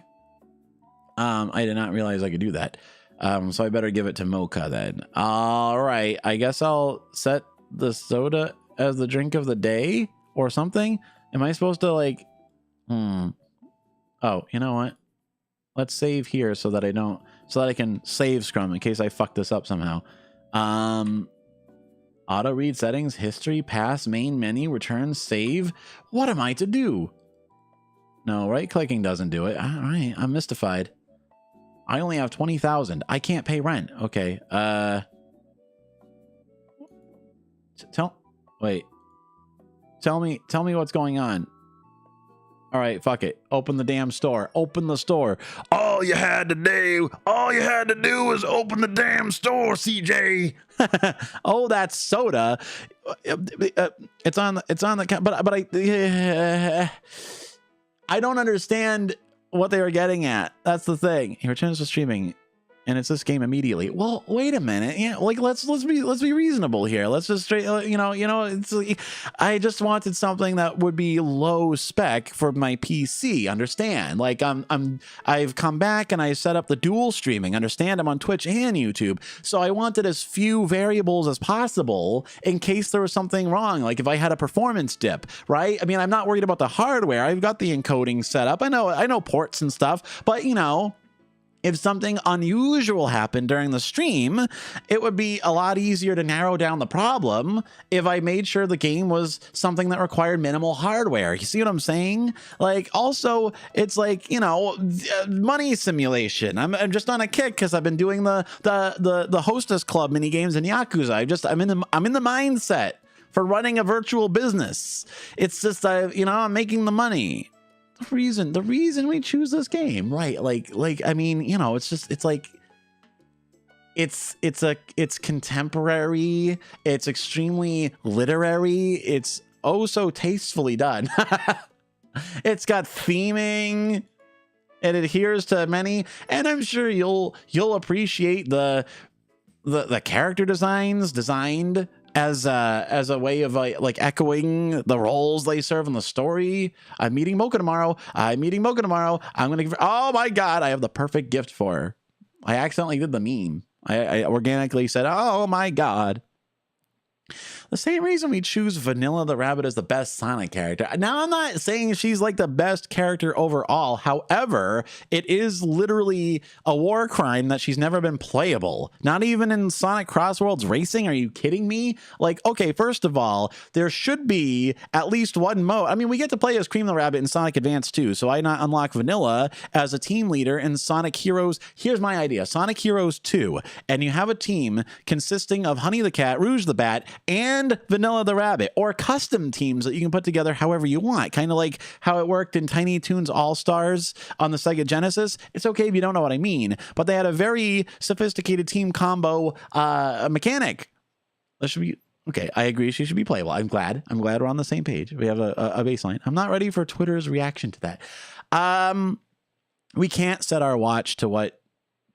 I did not realize I could do that. So I better give it to Mocha then. All right. I guess I'll set the soda as the drink of the day or something. Am I supposed to like, oh, you know what? Let's save here so that I can save Scrum in case I fuck this up somehow. Auto read settings, history, pass, main menu, return, save. What am I to do? No, right clicking doesn't do it. All right, I'm mystified. I only have 20,000. I can't pay rent. Okay. Tell me what's going on. All right, fuck it. Open the damn store. Open the store. All you had to do was open the damn store, CJ. Oh, that's soda. It's on the but I don't understand what they were getting at. That's the thing. He returns to streaming, and it's this game immediately. Well, wait a minute. Yeah, like let's be reasonable here. Let's just straight. It's like, I just wanted something that would be low spec for my PC. Understand? Like I've come back and I set up the dual streaming. Understand? I'm on Twitch and YouTube, so I wanted as few variables as possible in case there was something wrong. Like if I had a performance dip, right? I mean, I'm not worried about the hardware. I've got the encoding set up. I know ports and stuff, but you know. If something unusual happened during the stream, it would be a lot easier to narrow down the problem if I made sure the game was something that required minimal hardware. You see what I'm saying? Like, also, it's like, you know, money simulation. I'm just on a kick because I've been doing the Hostess Club mini games in Yakuza. I'm in the mindset. for running a virtual business. It's just, you know, I'm making the money. The reason we choose this game, right? Like, I mean, you know, it's just, it's like, it's contemporary. It's extremely literary. It's oh so tastefully done. It's got theming. It adheres to many, and I'm sure you'll appreciate the character designs designed as a way of like echoing the roles they serve in the story. I'm meeting Mocha tomorrow. I'm gonna give her, oh my god, I have the perfect gift for her. I accidentally did the meme. I organically said, oh my god. The same reason we choose Vanilla the Rabbit as the best Sonic character. Now, I'm not saying she's like the best character overall. However, it is literally a war crime that she's never been playable. Not even in Sonic Crossworlds Racing. Are you kidding me? Like, okay, first of all, there should be at least one mode. I mean, we get to play as Cream the Rabbit in Sonic Advance 2. So why not unlock Vanilla as a team leader in Sonic Heroes? Here's my idea. Sonic Heroes 2. And you have a team consisting of Honey the Cat, Rouge the Bat, and Vanilla the Rabbit, or custom teams that you can put together however you want, kind of like how it worked in Tiny Toons All-Stars on the Sega Genesis. It's okay if you don't know what I mean, but they had a very sophisticated team combo mechanic. That should be okay. I agree, she should be playable. I'm glad we're on the same page. We have a baseline. I'm not ready for Twitter's reaction to that. We can't set our watch to what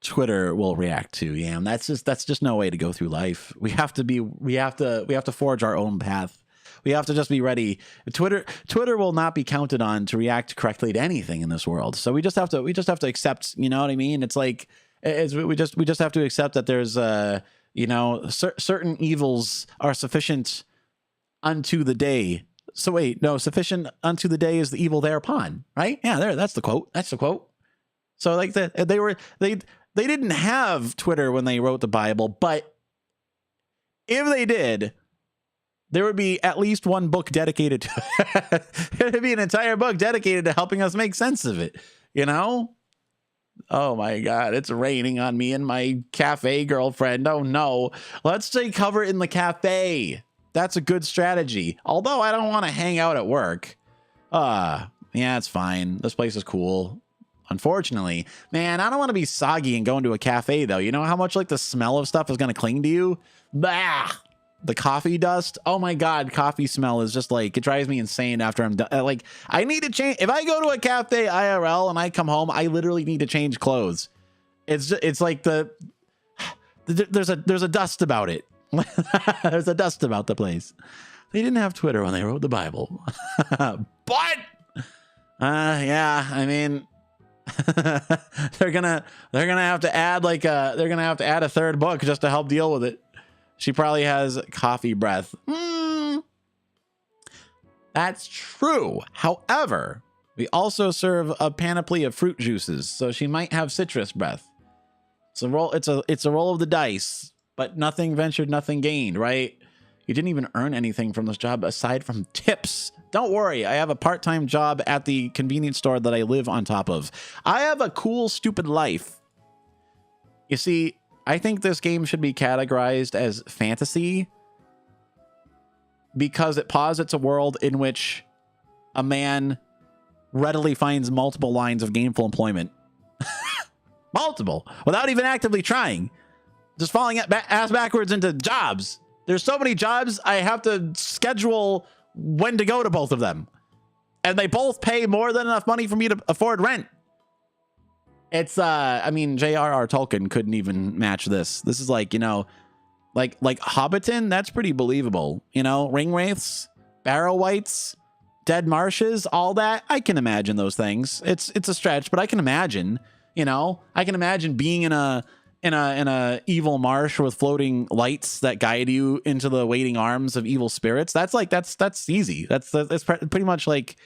Twitter will react to. Yeah, and that's just no way to go through life. We have to forge our own path. We have to just be ready. Twitter will not be counted on to react correctly to anything in this world. So we just have to accept, you know what I mean? It's like we just have to accept that there's you know, certain evils are sufficient unto the day. So wait, no, sufficient unto the day is the evil thereupon, right? Yeah, that's the quote. So like they didn't have Twitter when they wrote the Bible, but if they did, there would be at least one book dedicated to it. It would be an entire book dedicated to helping us make sense of it, you know? Oh my god, it's raining on me and my cafe girlfriend. Oh no. Let's take cover in the cafe. That's a good strategy. Although I don't want to hang out at work. Yeah, it's fine. This place is cool. Unfortunately, man, I don't want to be soggy and go into a cafe, though. You know how much like the smell of stuff is going to cling to you? Bah! The coffee dust. Oh my god, coffee smell is just like, it drives me insane after I'm done. Like, I need to change. If I go to a cafe IRL and I come home, I literally need to change clothes. It's like there's a dust about it. There's a dust about the place. They didn't have Twitter when they wrote the Bible. But yeah, I mean, they're gonna have to add a third book just to help deal with it. She probably has coffee breath. That's true. However, we also serve a panoply of fruit juices, so she might have citrus breath. It's a roll of the dice, but nothing ventured, nothing gained, right? You didn't even earn anything from this job aside from tips. Don't worry, I have a part-time job at the convenience store that I live on top of. I have a cool, stupid life. You see, I think this game should be categorized as fantasy because it posits a world in which a man readily finds multiple lines of gainful employment. Multiple, without even actively trying. Just falling ass backwards into jobs. There's so many jobs, I have to schedule when to go to both of them. And they both pay more than enough money for me to afford rent. It's, I mean, J.R.R. Tolkien couldn't even match this. This is like, you know, like Hobbiton, that's pretty believable. You know, Ringwraiths, Barrow Wights, Dead Marshes, all that. I can imagine those things. It's a stretch, but I can imagine, you know, I can imagine being in a evil marsh with floating lights that guide you into the waiting arms of evil spirits. That's easy. That's pretty much like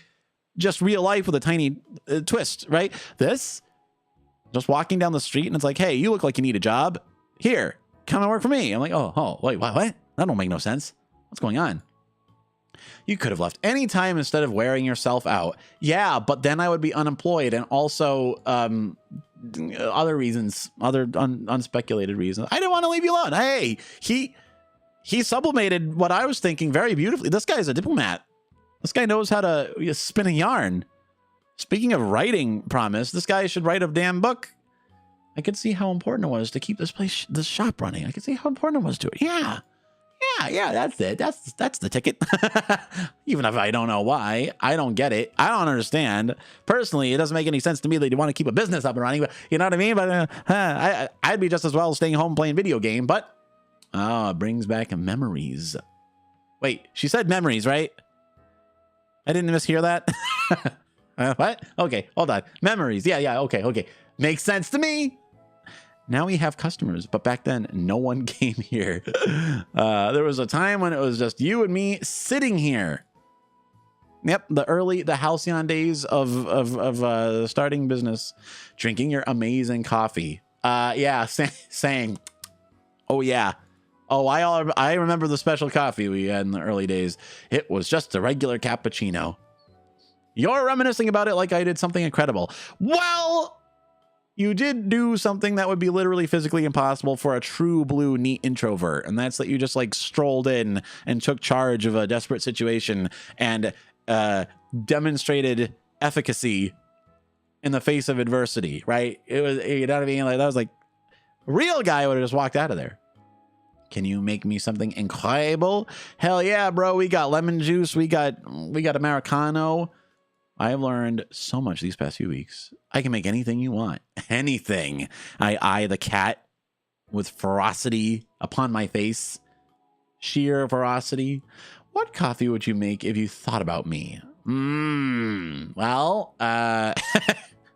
just real life with a tiny twist, right? This, just walking down the street and it's like, hey, you look like you need a job. Here, come and work for me. I'm like, oh, wait, what? That don't make no sense. What's going on? You could have left any time instead of wearing yourself out. Yeah, but then I would be unemployed and also other reasons, other unspeculated reasons. I didn't want to leave you alone. Hey, he sublimated what I was thinking very beautifully. This guy's a diplomat. This guy knows how to spin a yarn. Speaking of writing promise, this guy should write a damn book. I could see how important it was to keep this shop running. I could see how important it was to it. Yeah, that's it. That's the ticket. Even if I don't know why, I don't get it. I don't understand. Personally, it doesn't make any sense to me that you want to keep a business up and running. But you know what I mean? But I'd be just as well staying home playing video game. But it brings back memories. Wait, she said memories, right? I didn't mishear that. What? Okay, hold on. Memories. Yeah. Okay. Makes sense to me. Now we have customers, but back then no one came here. There was a time when it was just you and me sitting here. Yep, the halcyon days of starting business, drinking your amazing coffee. Saying, oh yeah. Oh, I remember the special coffee we had in the early days. It was just a regular cappuccino. You're reminiscing about it like I did something incredible. Well, you did do something that would be literally physically impossible for a true blue neat introvert. And that's that you just like strolled in and took charge of a desperate situation and demonstrated efficacy in the face of adversity, right? It was, you know what I mean? Like that was like a real guy would have just walked out of there. Can you make me something incredible? Hell yeah, bro. We got lemon juice. We got Americano. I've learned so much these past few weeks. I can make anything you want. Anything. I eye the cat with ferocity upon my face. Sheer ferocity. What coffee would you make if you thought about me? Well,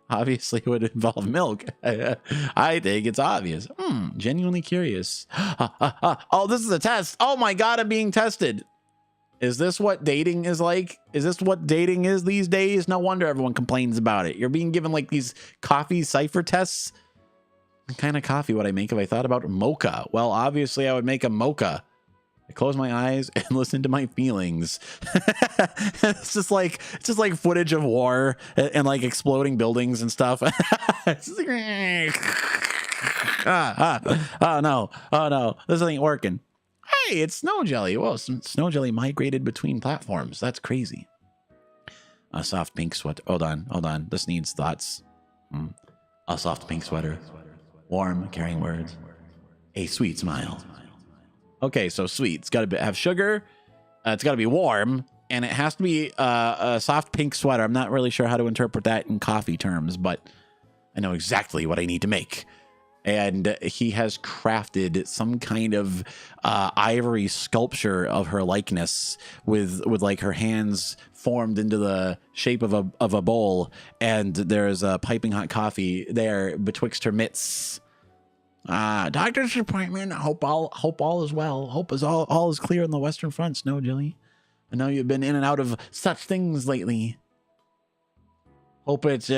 obviously it would involve milk. I think it's obvious. Genuinely curious. Oh, this is a test. Oh my God, I'm being tested. Is this what dating is like? Is this what dating is these days? No wonder everyone complains about it. You're being given like these coffee cipher tests. What kind of coffee would I make if I thought about mocha? Well, obviously I would make a mocha. I close my eyes and listen to my feelings. It's just like footage of war and like exploding buildings and stuff. It's just like, oh no, this ain't working. Hey, it's Snow Jelly. Whoa, Snow Jelly migrated between platforms. That's crazy. A soft pink sweater. Hold on. This needs thoughts. A soft pink sweater. Warm, caring words. A sweet smile. Okay, so sweet. It's got to have sugar. It's got to be warm. And it has to be a soft pink sweater. I'm not really sure how to interpret that in coffee terms, but I know exactly what I need to make. And he has crafted some kind of ivory sculpture of her likeness with like her hands formed into the shape of a bowl, and there's a piping hot coffee there betwixt her mitts. Doctor's appointment. Hope all is well. Hope is all is clear on the Western Front, Snow Jelly. I know you've been in and out of such things lately. Hope it's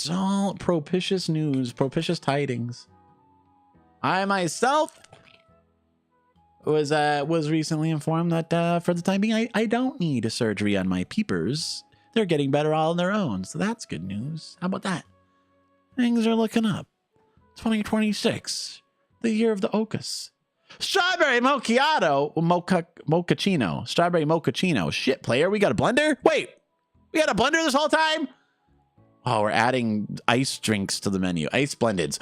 all propitious news, propitious tidings. I myself was recently informed that for the time being, I don't need a surgery on my peepers. They're getting better all on their own, so that's good news. How about that? Things are looking up. 2026, the year of the OkAs. Strawberry mochaccino. Strawberry mochaccino. Shit, player, we got a blender? Wait, we had a blender this whole time? Oh, we're adding ice drinks to the menu. Ice blendeds.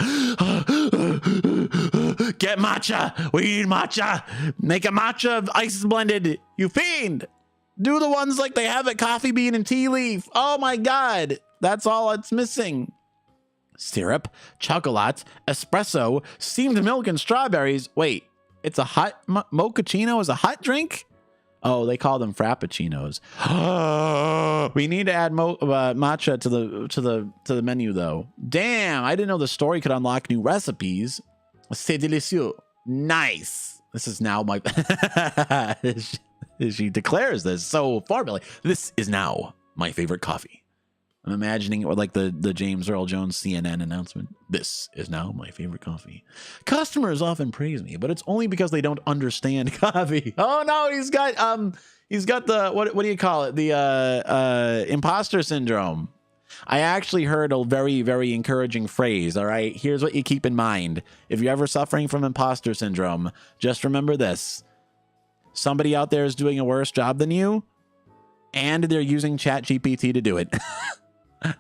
Get matcha. We need matcha. Make a matcha ice blended. You fiend. Do the ones like they have at Coffee Bean and Tea Leaf. Oh my God. That's all it's missing. Syrup, chocolate, espresso, steamed milk, and strawberries. Wait, it's a hot mochaccino is a hot drink? Oh, they call them frappuccinos. We need to add matcha to the menu though. Damn, I didn't know the story could unlock new recipes. C'est délicieux. Nice. This is now my she declares this so formally. This is now my favorite coffee. I'm imagining it with like the James Earl Jones CNN announcement. This is now my favorite coffee. Customers often praise me, but it's only because they don't understand coffee. Oh no, he's got the what do you call it? The imposter syndrome. I actually heard a very, very encouraging phrase. All right, here's what you keep in mind. If you're ever suffering from imposter syndrome, just remember this. somebody out there is doing a worse job than you, and they're using ChatGPT to do it.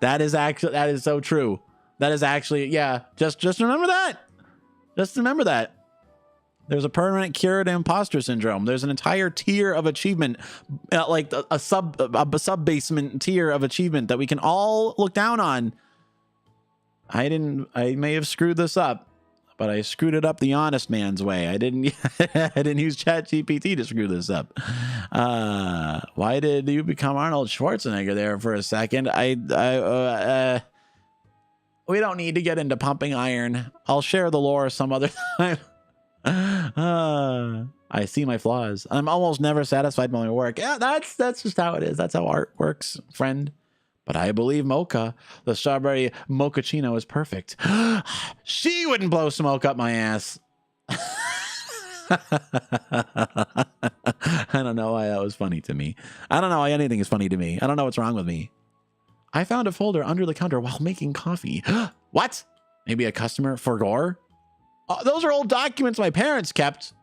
That is so true. That is actually, yeah. Just remember that. Just remember that. There's a permanent cure to imposter syndrome. There's an entire tier of achievement, like a sub basement tier of achievement that we can all look down on. I may have screwed this up, but I screwed it up the honest man's way. I didn't use ChatGPT to screw this up. Why did you become Arnold Schwarzenegger there for a second? We don't need to get into pumping iron. I'll share the lore some other time. I see my flaws. I'm almost never satisfied with my work. Yeah, that's just how it is. That's how art works, friend. But I believe mocha, the strawberry mochaccino, is perfect. She wouldn't blow smoke up my ass. I don't know why that was funny to me. I don't know why anything is funny to me. I don't know what's wrong with me. I found a folder under the counter while making coffee. What? Maybe a customer forgore? Those are old documents my parents kept.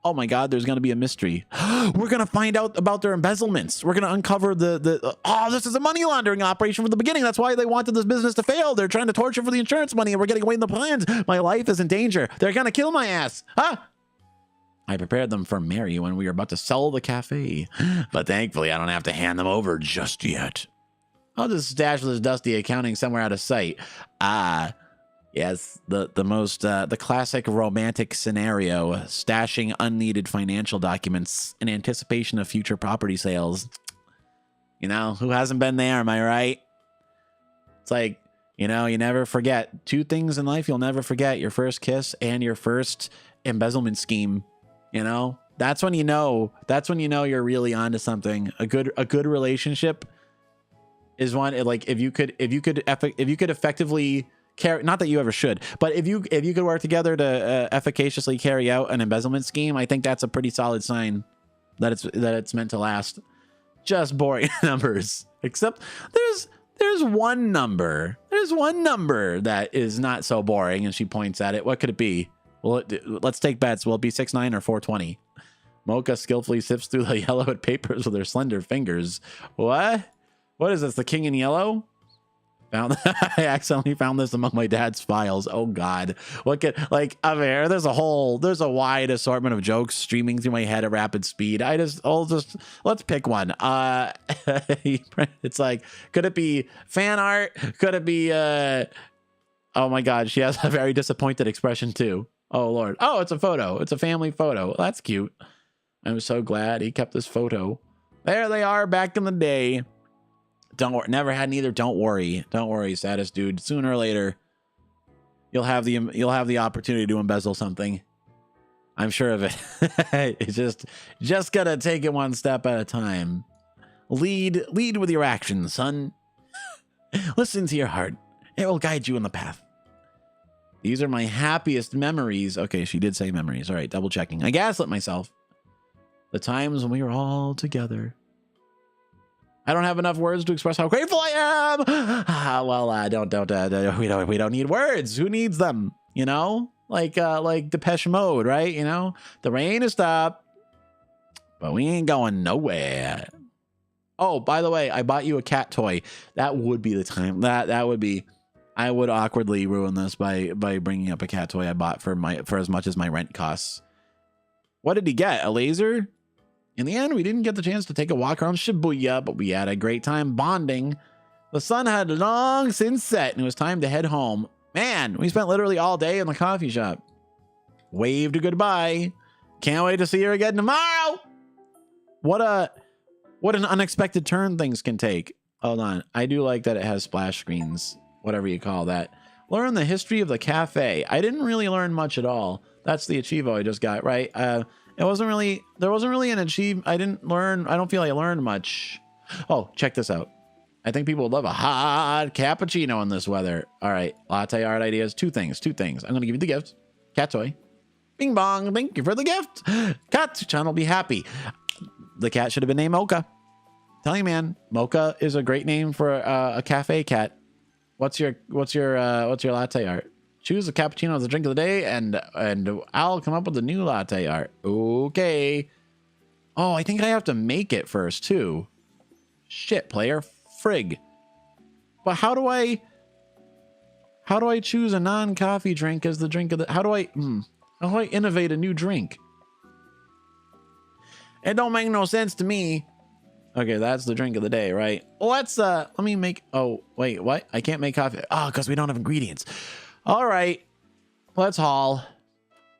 Oh my God, there's going to be a mystery. We're going to find out about their embezzlements. We're going to uncover this is a money laundering operation from the beginning. That's why they wanted this business to fail. They're trying to torture for the insurance money and we're getting away in the plans. My life is in danger. They're going to kill my ass. Huh? I prepared them for Mary when we were about to sell the cafe, but thankfully I don't have to hand them over just yet. I'll just stash this dusty accounting somewhere out of sight. Yes, the classic romantic scenario, stashing unneeded financial documents in anticipation of future property sales. You know, who hasn't been there, am I right? It's like, you know, you never forget. 2 things in life you'll never forget: your first kiss and your first embezzlement scheme. You know, that's when you know you're really onto something. A good relationship is one, like, if you could effectively carry, not that you ever should, but if you could work together to efficaciously carry out an embezzlement scheme, I think that's a pretty solid sign that it's meant to last. Just boring numbers. Except there's one number. There's one number that is not so boring, and she points at it. What could it be? Well, let's take bets. Will it be 69 or 420? Mocha skillfully sifts through the yellowed papers with her slender fingers. What? What is this? The King in Yellow? I accidentally found this among my dad's files. Oh God. What could, like, I mean, there's a wide assortment of jokes streaming through my head at rapid speed. Let's pick one. It's like, could it be fan art? Could it be, oh my God, she has a very disappointed expression too. Oh Lord. Oh, it's a photo. It's a family photo. That's cute. I'm so glad he kept this photo. There they are back in the day. Don't worry. Never had neither. Don't worry. Don't worry, saddest dude. Sooner or later, you'll have the opportunity to embezzle something. I'm sure of it. It's just gotta take it one step at a time. Lead with your actions, son. Listen to your heart. It will guide you in the path. These are my happiest memories. Okay, she did say memories. All right, double checking. I gaslit myself. The times when we were all together. I don't have enough words to express how grateful I am. We don't need words. Who needs them? You know, like Depeche Mode, right? You know, the rain has stopped, but we ain't going nowhere. Oh, by the way, I bought you a cat toy. That would be the time. That would be. I would awkwardly ruin this by bringing up a cat toy I bought for as much as my rent costs. What did he get? A laser? In the end, we didn't get the chance to take a walk around Shibuya, but we had a great time bonding. The sun had long since set, and it was time to head home. Man, we spent literally all day in the coffee shop. Waved goodbye. Can't wait to see her again tomorrow. What an unexpected turn things can take. Hold on. I do like that it has splash screens, whatever you call that. Learn the history of the cafe. I didn't really learn much at all. That's the achievo I just got, right? There wasn't really an achieve. I don't feel like I learned much. Oh, check this out. I think people would love a hot cappuccino in this weather. All right, latte art ideas. Two things. I'm going to give you the gift. Cat toy. Bing bong. Thank you for the gift. Cat-chan will be happy. The cat should have been named Mocha. Tell you, man, Mocha is a great name for a cafe cat. What's your latte art? Choose a cappuccino as the drink of the day, and I'll come up with a new latte art. Okay. Oh, I think I have to make it first too. Shit, player. Frig. But how do I choose a non-coffee drink as the drink of the, how do I innovate a new drink? It don't make no sense to me. Okay, that's the drink of the day, right? Let's let me make, oh wait, what? I can't make coffee. Oh, because we don't have ingredients. All right, let's haul.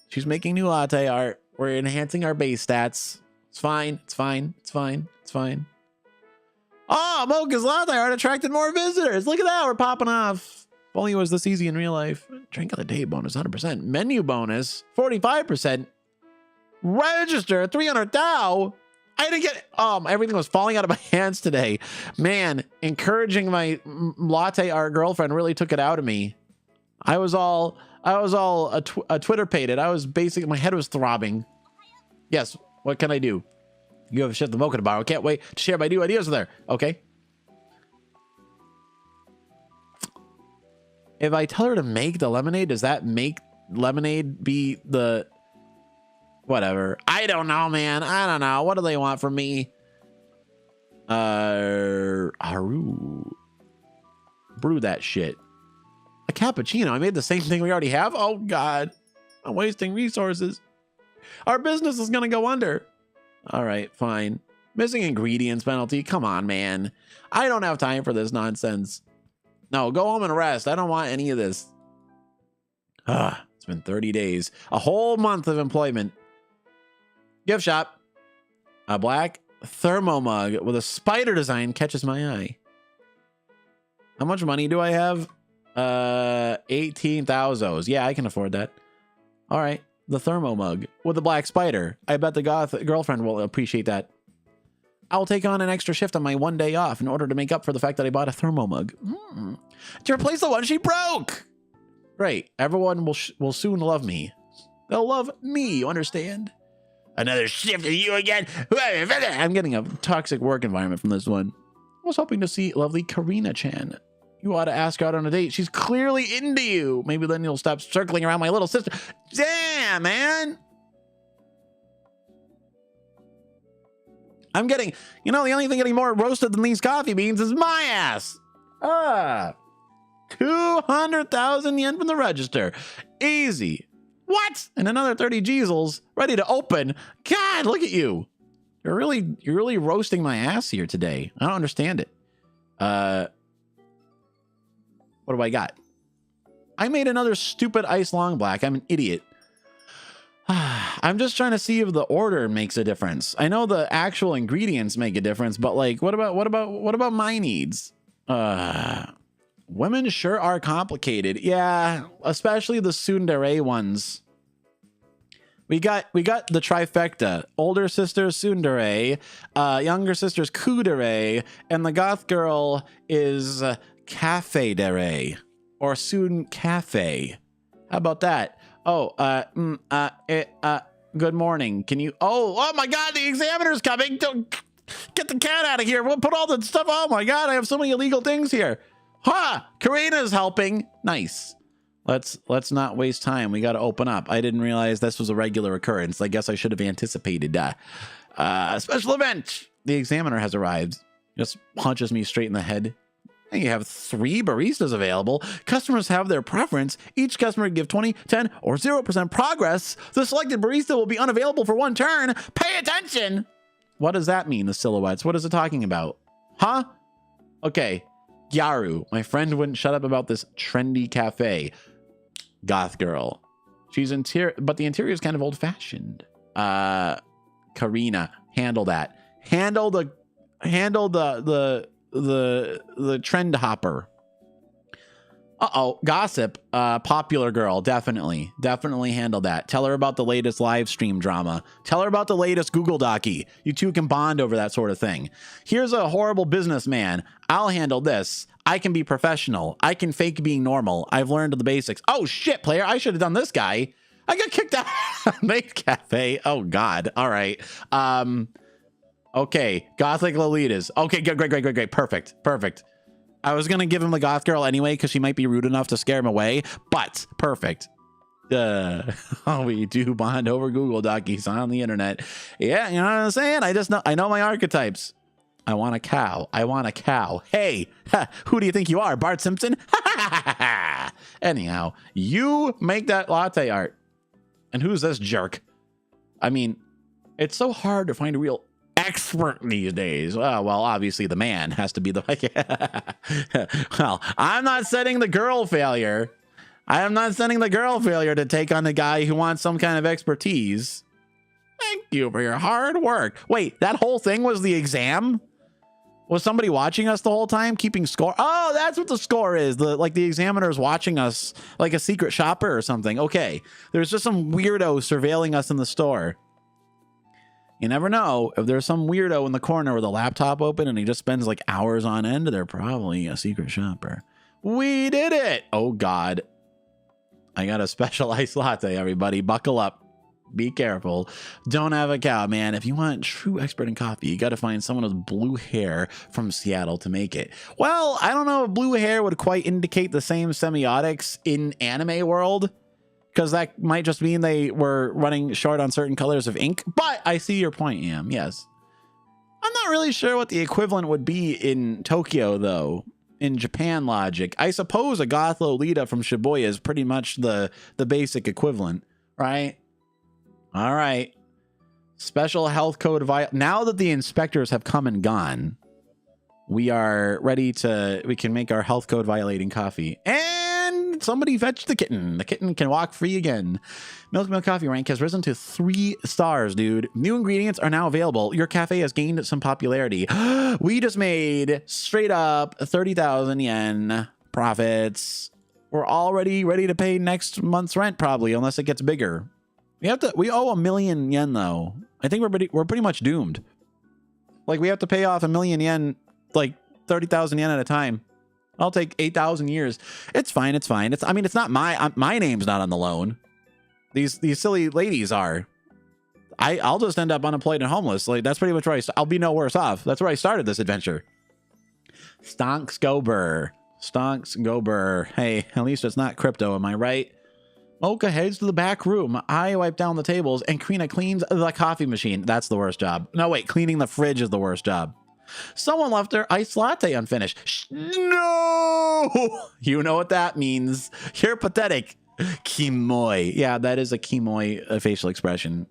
She's making new latte art. We're enhancing our base stats. It's fine. It's fine. It's fine. It's fine. Oh, Mocha's latte art attracted more visitors. Look at that. We're popping off. If only it was this easy in real life. Drink of the day bonus, 100%. Menu bonus, 45%. Register, 300 Dow. I didn't get, everything was falling out of my hands today. Man, encouraging my latte art girlfriend really took it out of me. I was all Twitter pated. I was basically, my head was throbbing. Yes, what can I do? You have a shift the mocha tomorrow. Can't wait to share my new ideas with her. Okay. If I tell her to make the lemonade, does that make lemonade be the... Whatever. I don't know, man. I don't know. What do they want from me? Haru. Brew that shit. A cappuccino. I made the same thing we already have. Oh, God. I'm wasting resources. Our business is going to go under. All right, fine. Missing ingredients penalty. Come on, man. I don't have time for this nonsense. No, go home and rest. I don't want any of this. It's been 30 days. A whole month of employment. Gift shop. A black thermo mug with a spider design catches my eye. How much money do I have? 18,000. Yeah, I can afford that. All right. The thermo mug with a black spider. I bet the goth girlfriend will appreciate that. I'll take on an extra shift on my one day off in order to make up for the fact that I bought a thermo mug. To replace the one she broke. Great. Everyone will soon love me. They'll love me, you understand? Another shift of you again. I'm getting a toxic work environment from this one. I was hoping to see lovely Karina-chan. You ought to ask her out on a date. She's clearly into you. Maybe then you'll stop circling around my little sister. Damn, man. I'm getting, the only thing getting more roasted than these coffee beans is my ass. 200,000 yen from the register. Easy. What? And another 30 Jeezels ready to open. God, look at you. You're really roasting my ass here today. I don't understand it. What do I got? I made another stupid ice long black. I'm an idiot. I'm just trying to see if the order makes a difference. I know the actual ingredients make a difference, but like, what about my needs? Women sure are complicated. Yeah, especially the tsundere ones. We got the trifecta. Older sister's tsundere, younger sister's kudere, and the goth girl is cafe dere or soon cafe. How about that? Oh, good morning. Can you, oh my God, the examiner's coming. Don't get the cat out of here. We'll put all the stuff. Oh my God, I have so many illegal things here. Karina's helping. Nice. Let's not waste time. We got to open up. I didn't realize this was a regular occurrence. I guess I should have anticipated special event. The examiner has arrived. Just punches me straight in the head. And you have 3 baristas available. Customers have their preference. Each customer give 20, 10, or 0% progress. The selected barista will be unavailable for 1 turn. Pay attention. What does that mean, the silhouettes? What is it talking about? Huh? Okay. Gyaru. My friend wouldn't shut up about this trendy cafe. Goth girl. She's but the interior is kind of old-fashioned. Karina. Handle that. Handle the trend hopper. Gossip. Popular girl. Definitely handle that. Tell her about the latest live stream drama. Tell her about the latest Google Docky. You two can bond over that sort of thing. Here's a horrible businessman. I'll handle this. I can be professional. I can fake being normal. I've learned the basics. Oh shit, player. I should have done this guy. I got kicked out of Maid Cafe. Oh God. All right. Okay. Gothic Lolitas. Okay. Great. Perfect. I was going to give him the goth girl anyway, because she might be rude enough to scare him away, but perfect. We do bond over Google Dockies on the internet. Yeah, you know what I'm saying? I know my archetypes. I want a cow. I want a cow. Hey, who do you think you are, Bart Simpson? Anyhow, you make that latte art. And who's this jerk? I mean, it's so hard to find a real expert these days. Well, obviously the man has to be the... Well, I'm not setting the girl failure. I am not sending the girl failure to take on the guy who wants some kind of expertise. Thank you for your hard work. Wait, that whole thing was the exam? Was somebody watching us the whole time, keeping score? Oh, that's what the score is. Like the examiner's watching us like a secret shopper or something. Okay, there's just some weirdo surveilling us in the store. You never know. If there's some weirdo in the corner with a laptop open and he just spends like hours on end, they're probably a secret shopper. We did it. Oh, God. I got a special iced latte, everybody. Buckle up. Be careful. Don't have a cow, man. If you want true expert in coffee, you got to find someone with blue hair from Seattle to make it. Well, I don't know if blue hair would quite indicate the same semiotics in anime world, because that might just mean they were running short on certain colors of ink. But I see your point, Am. Yes. I'm not really sure what the equivalent would be in Tokyo, though. In Japan logic, I suppose a goth Lolita from Shibuya is pretty much the basic equivalent, right? All right. Special health code now that the inspectors have come and gone, we are ready we can make our health code violating coffee. And somebody fetch the kitten. The kitten can walk free again. Milk Coffee rank has risen to 3 stars, dude. New ingredients are now available. Your cafe has gained some popularity. We just made straight up 30,000 yen profits. We're already ready to pay next month's rent, probably, unless it gets bigger. We owe 1,000,000 yen, though. I think we're pretty much doomed. Like, we have to pay off 1,000,000 yen, like 30,000 yen at a time. I'll take 8,000 years. It's fine. It's fine. I mean, it's not my name's not on the loan. These silly ladies are. I'll just end up unemployed and homeless. Like, that's pretty much where I'll be no worse off. That's where I started this adventure. Stonks go burr. Stonks go burr. Hey, at least it's not crypto, am I right? Mocha heads to the back room. I wipe down the tables, and Karina cleans the coffee machine. That's the worst job. No, wait, cleaning the fridge is the worst job. Someone left their iced latte unfinished. No! You know what that means. You're pathetic. Kimoi. Yeah, that is a kimoi facial expression.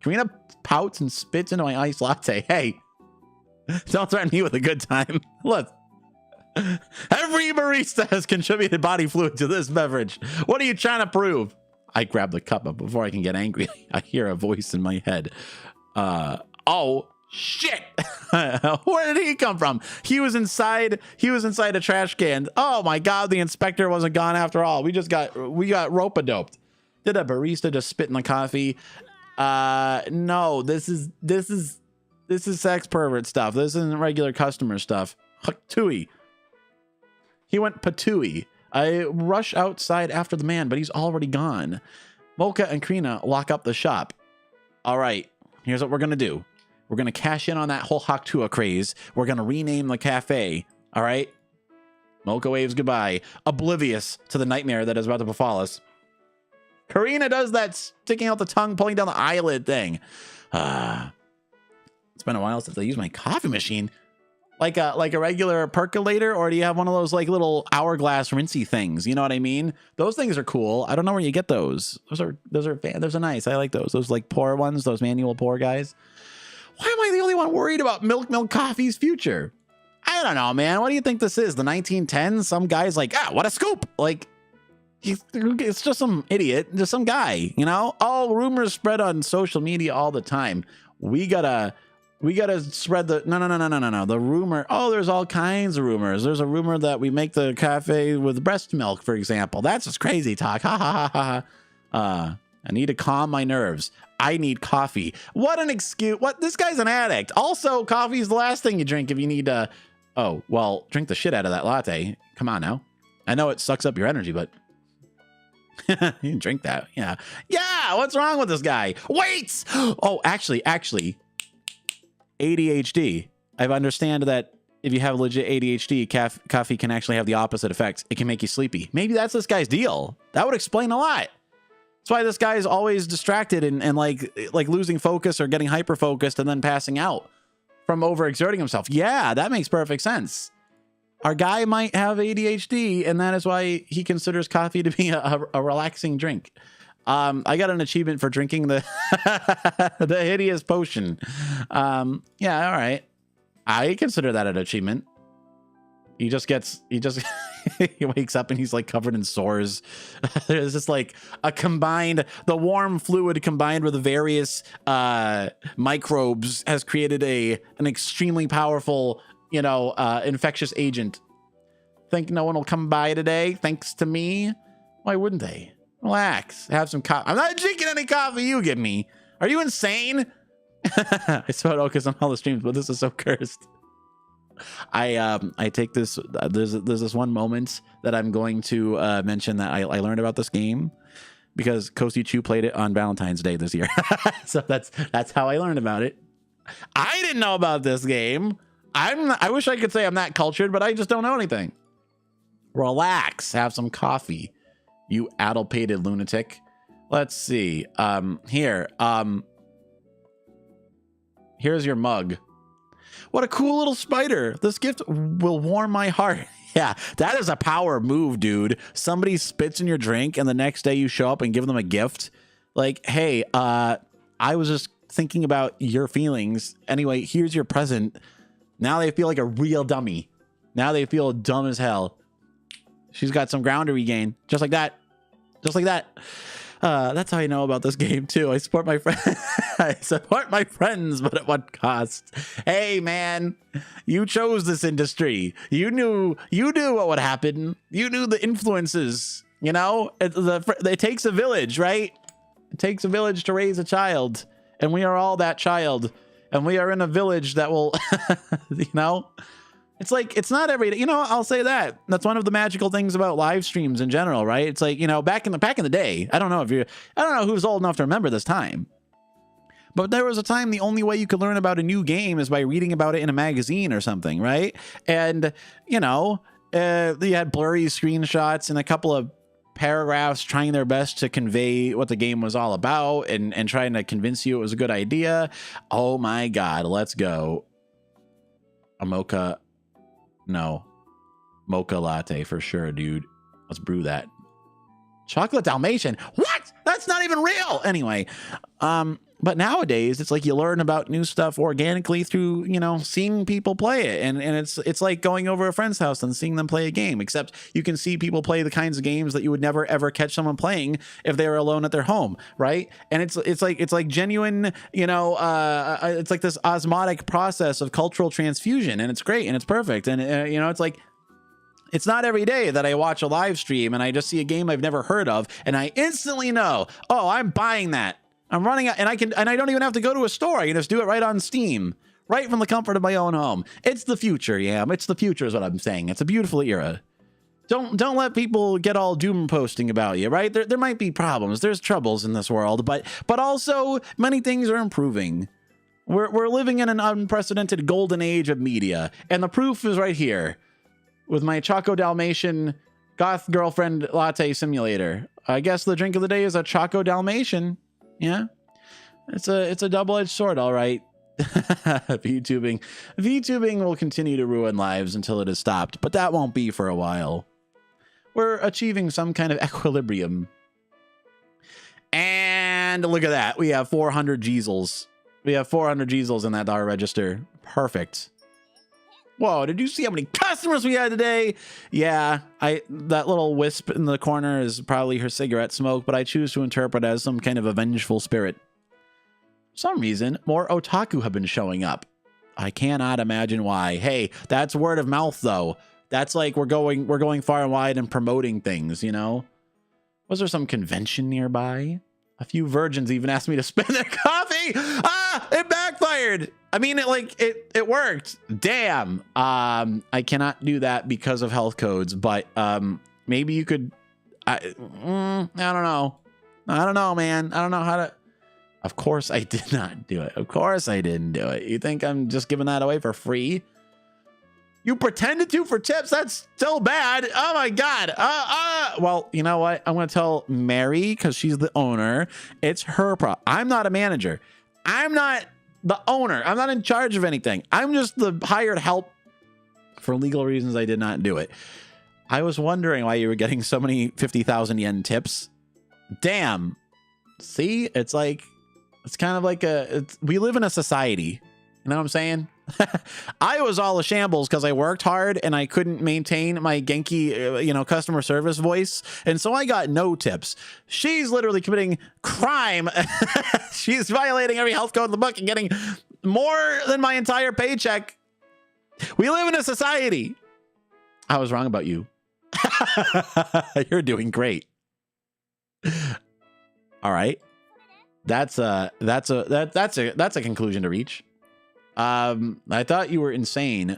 Karina pouts and spits into my iced latte. Hey, don't threaten me with a good time. Look. Every barista has contributed body fluid to this beverage. What are you trying to prove? I grab the cup, but before I can get angry, I hear a voice in my head. Oh, shit. Where did he come from? He was inside a trash can. Oh my God, the inspector wasn't gone after all. We got rope-a-doped. Did a barista just spit in the coffee? No, this is sex pervert stuff. This isn't regular customer stuff. Tui. He went patooey. I rush outside after the man, but he's already gone. Mocha and Karina lock up the shop. All right, here's what we're going to do. We're going to cash in on that whole Haktua craze. We're going to rename the cafe. All right? Mocha waves goodbye, oblivious to the nightmare that is about to befall us. Karina does that sticking out the tongue, pulling down the eyelid thing. It's been a while since I used my coffee machine. Like a regular percolator, or do you have one of those like little hourglass rinsey things? You know what I mean? Those things are cool. I don't know where you get those. Those are nice. I like those. Those like pour ones, those manual pour guys. Why am I the only one worried about Milk Coffee's future? I don't know, man. What do you think this is? The 1910s? Some guy's like, what a scoop. Like, it's just some idiot, just some guy, you know? Oh, rumors spread on social media all the time. We gotta spread the no. The rumor. Oh, there's all kinds of rumors. There's a rumor that we make the cafe with breast milk, for example. That's just crazy talk. Ha ha ha ha. I need to calm my nerves. I need coffee. What an excuse. What? This guy's an addict. Also, coffee is the last thing you drink if you need to. Oh, well, drink the shit out of that latte. Come on now. I know it sucks up your energy, but you can drink that. Yeah. Yeah. What's wrong with this guy? Wait. Oh, actually. ADHD. I understand that if you have legit ADHD, coffee can actually have the opposite effect. It can make you sleepy. Maybe that's this guy's deal. That would explain a lot. That's why this guy is always distracted and like losing focus or getting hyper focused and then passing out from overexerting himself. Yeah, that makes perfect sense. Our guy might have ADHD, and that is why he considers coffee to be a relaxing drink. I got an achievement for drinking the the hideous potion. Yeah, all right. I consider that an achievement. He wakes up and he's like covered in sores. There's just like the warm fluid combined with the various microbes has created an extremely powerful, infectious agent. Think no one will come by today thanks to me? Why wouldn't they? Relax, have some coffee. I'm not drinking any coffee you give me. Are you insane? I spelled OkAs on all the streams, but this is so cursed. I take this. There's this one moment that I'm going to mention that I learned about this game because Kosi Chu played it on Valentine's Day this year. So that's how I learned about it. I didn't know about this game. I wish I could say I'm that cultured, but I just don't know anything. Relax, have some coffee, you addle-pated lunatic. Let's see. Here's your mug. What a cool little spider. This gift will warm my heart. Yeah, that is a power move, dude. Somebody spits in your drink and the next day you show up and give them a gift. Like, hey, I was just thinking about your feelings. Anyway, here's your present. Now they feel like a real dummy. Now they feel dumb as hell. She's got some ground to regain. Just like that. Just like that. That's how I know about this game too. I support my friends. I support my friends, but at what cost? Hey man, you chose this industry. You knew what would happen. You knew the influences. It takes a village, right? It takes a village to raise a child, and we are all that child, and we are in a village that will, It's like, it's not every day. I'll say that. That's one of the magical things about live streams in general, right? It's like, back in the day, I don't know who's old enough to remember this time. But there was a time the only way you could learn about a new game is by reading about it in a magazine or something, right? And, you had blurry screenshots and a couple of paragraphs trying their best to convey what the game was all about and trying to convince you it was a good idea. Oh my God, let's go. A mocha latte for sure, dude. Let's brew that. Chocolate Dalmatian. What? That's not even real. Anyway, but nowadays it's like you learn about new stuff organically through, seeing people play it. And it's like going over a friend's house and seeing them play a game, except you can see people play the kinds of games that you would never ever catch someone playing if they were alone at their home, right? And it's like genuine, it's like this osmotic process of cultural transfusion, and it's great and it's perfect. And it's like, it's not every day that I watch a live stream and I just see a game I've never heard of and I instantly know, oh, I'm buying that. I'm running out, and I don't even have to go to a store. I can just do it right on Steam, right from the comfort of my own home. It's the future, yeah. It's the future is what I'm saying. It's a beautiful era. Don't let people get all doom posting about you, right? There might be problems. There's troubles in this world, but also many things are improving. We're living in an unprecedented golden age of media, and the proof is right here with my Choco Dalmatian goth girlfriend latte simulator. I guess the drink of the day is a Choco Dalmatian. Yeah, it's a double-edged sword, all right. VTubing will continue to ruin lives until it is stopped, but that won't be for a while. We're achieving some kind of equilibrium. And look at that. We have 400 Jeezels. We have 400 Jeezels in that dollar register. Perfect. Whoa, did you see how many customers we had today? Yeah, that little wisp in the corner is probably her cigarette smoke, but I choose to interpret it as some kind of a vengeful spirit. For some reason, more otaku have been showing up. I cannot imagine why. Hey, that's word of mouth though. That's like we're going far and wide and promoting things, Was there some convention nearby? A few virgins even asked me to spend their coffee. Ah, it backfired. I mean, it worked. Damn. I cannot do that because of health codes, but maybe you could. I don't know. I don't know, man. I don't know how to. Of course, I did not do it. Of course, I didn't do it. You think I'm just giving that away for free? You pretended to for tips? That's still bad. Oh my God. Well, you know what? I'm going to tell Mary because she's the owner. It's her problem. I'm not a manager. I'm not the owner. I'm not in charge of anything. I'm just the hired help. For legal reasons, I did not do it. I was wondering why you were getting so many 50,000 yen tips. Damn. See, it's like, it's kind of like we live in a society. You know what I'm saying? I was all a shambles because I worked hard and I couldn't maintain my Genki, customer service voice. And so I got no tips. She's literally committing crime. She's violating every health code in the book and getting more than my entire paycheck. We live in a society. I was wrong about you. You're doing great. All right. That's a conclusion to reach. I thought you were insane,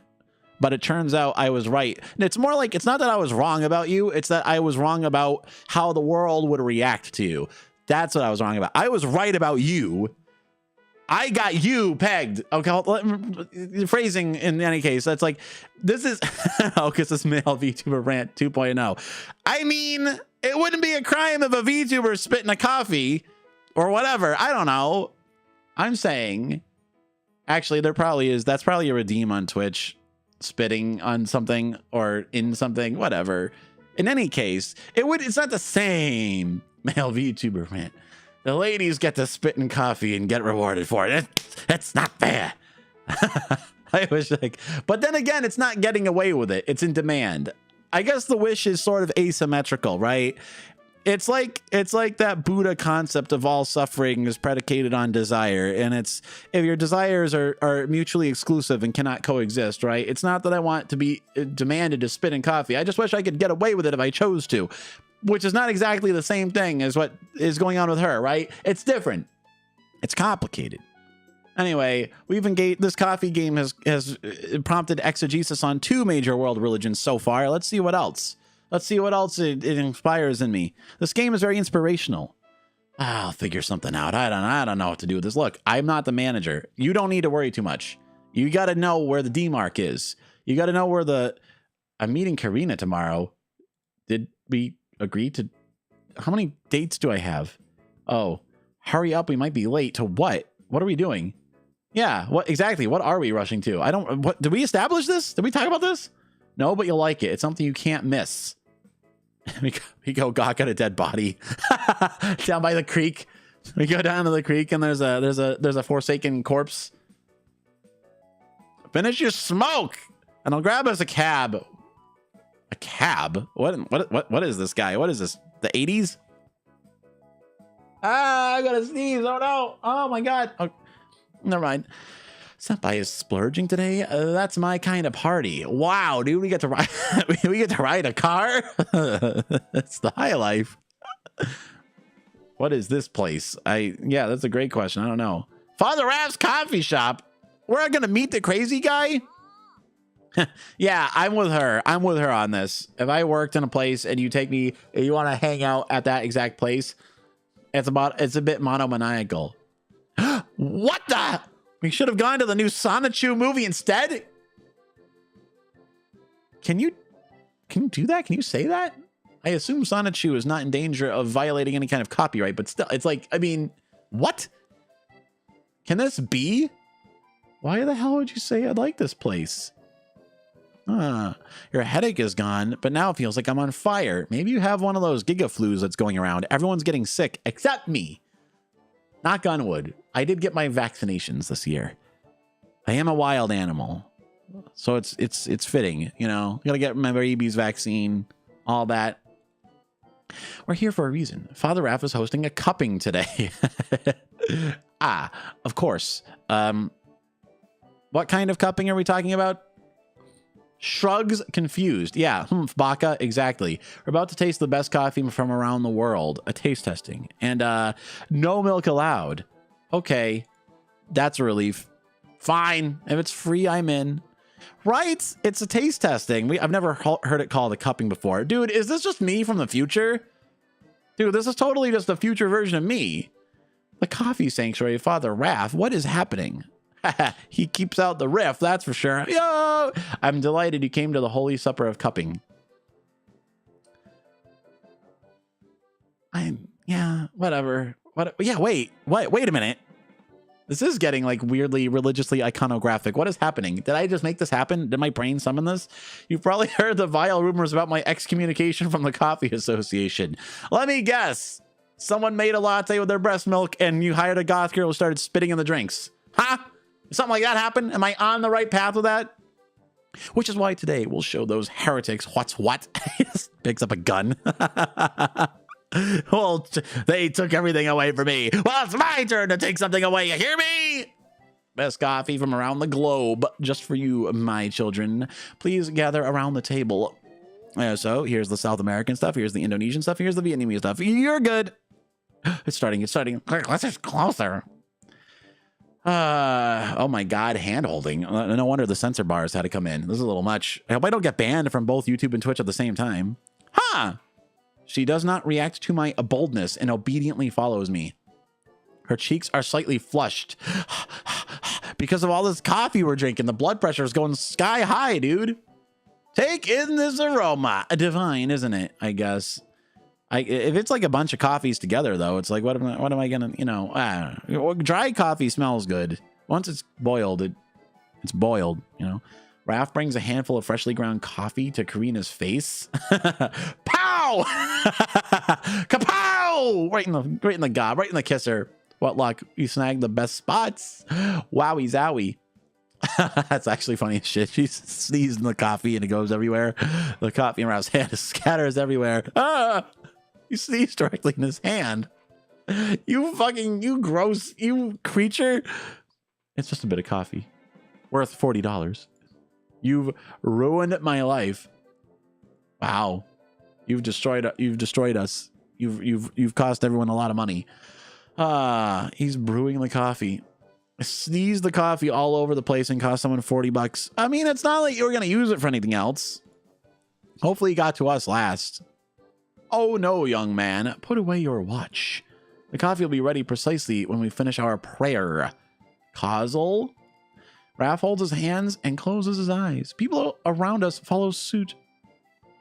but it turns out I was right. And it's more like, it's not that I was wrong about you. It's that I was wrong about how the world would react to you. That's what I was wrong about. I was right about you. I got you pegged. Okay. Phrasing in any case, that's like, this is, because this male VTuber rant 2.0. I mean, it wouldn't be a crime if a VTuber spit in a coffee or whatever. I don't know. I'm saying, actually, there probably is. That's probably a redeem on Twitch, spitting on something or in something, whatever. In any case, it's not the same male VTuber rant. The ladies get to spit in coffee and get rewarded for it. It's not fair. I was like, but then again, it's not getting away with it. It's in demand. I guess the wish is sort of asymmetrical, right? It's like that Buddha concept of all suffering is predicated on desire. And it's, if your desires are mutually exclusive and cannot coexist, right? It's not that I want to be demanded to spit in coffee. I just wish I could get away with it if I chose to, which is not exactly the same thing as what is going on with her, right? It's different. It's complicated. Anyway, this coffee game has prompted exegesis on 2 major world religions so far. Let's see what else. Let's see what else it inspires in me. This game is very inspirational. I'll figure something out. I don't know what to do with this. Look, I'm not the manager. You don't need to worry too much. You got to know where the D mark is. You got to know where I'm meeting Karina tomorrow. Did we agree to, how many dates do I have? Oh, hurry up. We might be late to what? What are we doing? Yeah, what exactly? What are we rushing to? Did we establish this? Did we talk about this? No, but you'll like it. It's something you can't miss. We go gawk at a dead body down by the creek. We go down to the creek and there's a forsaken corpse. Finish your smoke and I'll grab us a cab. A cab? What is this guy? What is this? The 80s? I gotta sneeze. Oh no. Oh my God. Oh, never mind. Senpai is splurging today. That's my kind of party. Wow, dude, we get to ride. We get to ride a car. It's the high life. What is this place? Yeah, that's a great question. I don't know. Father Raph's coffee shop. We're gonna meet the crazy guy. Yeah, I'm with her. I'm with her on this. If I worked in a place and you take me, and you want to hang out at that exact place, it's a bit monomaniacal. What the? We should have gone to the new Sonichu movie instead. Can you do that? Can you say that? I assume Sonichu is not in danger of violating any kind of copyright, but still, it's like, I mean, what? Can this be? Why the hell would you say I'd like this place? Your headache is gone, but now it feels like I'm on fire. Maybe you have one of those gigaflus that's going around. Everyone's getting sick except me. Knock on wood. I did get my vaccinations this year. I am a wild animal, so it's fitting, you know. Gotta get my rabies vaccine, all that. We're here for a reason. Father Raph is hosting a cupping today. Of course. What kind of cupping are we talking about? Shrugs confused. Yeah, baka, exactly. We're about to taste the best coffee from around the world. A taste testing. And no milk allowed. Okay, that's a relief. Fine. If it's free, I'm in. Right? It's a taste testing. I've never heard it called a cupping before. Dude, is this just me from the future? Dude, this is totally just the future version of me. The coffee sanctuary, Father Raph. What is happening? He keeps out the riff, that's for sure. Yo! I'm delighted you came to the holy supper of cupping. Yeah, whatever. Yeah, wait a minute. This is getting like weirdly religiously iconographic. What is happening? Did I just make this happen? Did my brain summon this? You've probably heard the vile rumors about my excommunication from the Coffee Association. Let me guess. Someone made a latte with their breast milk and you hired a goth girl who started spitting in the drinks. Huh? Something like that happened? Am I on the right path with that? Which is why today we'll show those heretics what's what. Picks up a gun. Well, they took everything away from me. Well, it's my turn to take something away. You hear me? Best coffee from around the globe. Just for you, my children. Please gather around the table. So here's the South American stuff. Here's the Indonesian stuff. Here's the Vietnamese stuff. You're good. It's starting. Quick, let's just closer. Oh my God, hand holding. No wonder the censor bars had to come in. This is a little much. I hope I don't get banned from both YouTube and Twitch at the same time. Huh? She does not react to my boldness and obediently follows me. Her cheeks are slightly flushed. Because of all this coffee we're drinking, the blood pressure is going sky high, dude. Take in this aroma. Divine, isn't it? I guess. If it's like a bunch of coffees together, though, it's like, what am I gonna, you know, dry coffee smells good. Once it's boiled, it's boiled, you know. Raph brings a handful of freshly ground coffee to Karina's face. Pow! Kapow! Right in the gob, right in the kisser. What luck? You snagged the best spots. Wowie zowie. That's actually funny as shit. She sneezed in the coffee and it goes everywhere. The coffee in Raph's hand scatters everywhere. Ah! You sneezed directly in his hand. You gross, you creature. It's just a bit of coffee. Worth $40. You've ruined my life. Wow. You've destroyed us. You've cost everyone a lot of money. He's brewing the coffee. Sneeze the coffee all over the place and cost someone $40. I mean, it's not like you were going to use it for anything else. Hopefully it got to us last. Oh no, young man, put away your watch. The coffee will be ready precisely when we finish our prayer. Causal? Raph holds his hands and closes his eyes. People around us follow suit.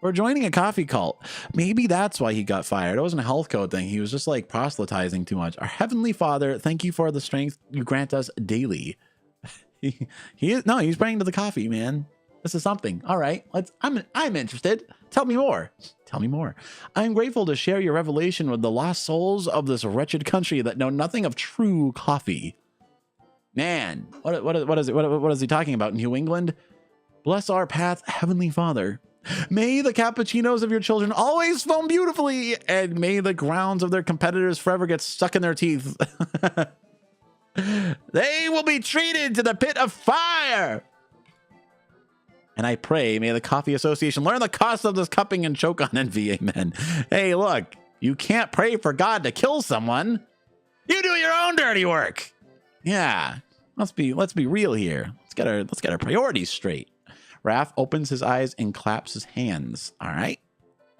We're joining a coffee cult. Maybe that's why he got fired. It wasn't a health code thing. He was just like proselytizing too much. Our Heavenly Father, thank you for the strength you grant us daily. He's praying to the coffee, man. This is something. All right, I'm interested. Tell me more. Tell me more. I'm grateful to share your revelation with the lost souls of this wretched country that know nothing of true coffee. Man, what is he talking about? New England? Bless our path, Heavenly Father. May the cappuccinos of your children always foam beautifully, and may the grounds of their competitors forever get stuck in their teeth. They will be treated to the pit of fire. And I pray, may the Coffee Association learn the cost of this cupping and choke on envy. Amen. Hey, look, you can't pray for God to kill someone. You do your own dirty work. Yeah, let's be real here. Let's get our priorities straight. Raph opens his eyes and claps his hands. All right,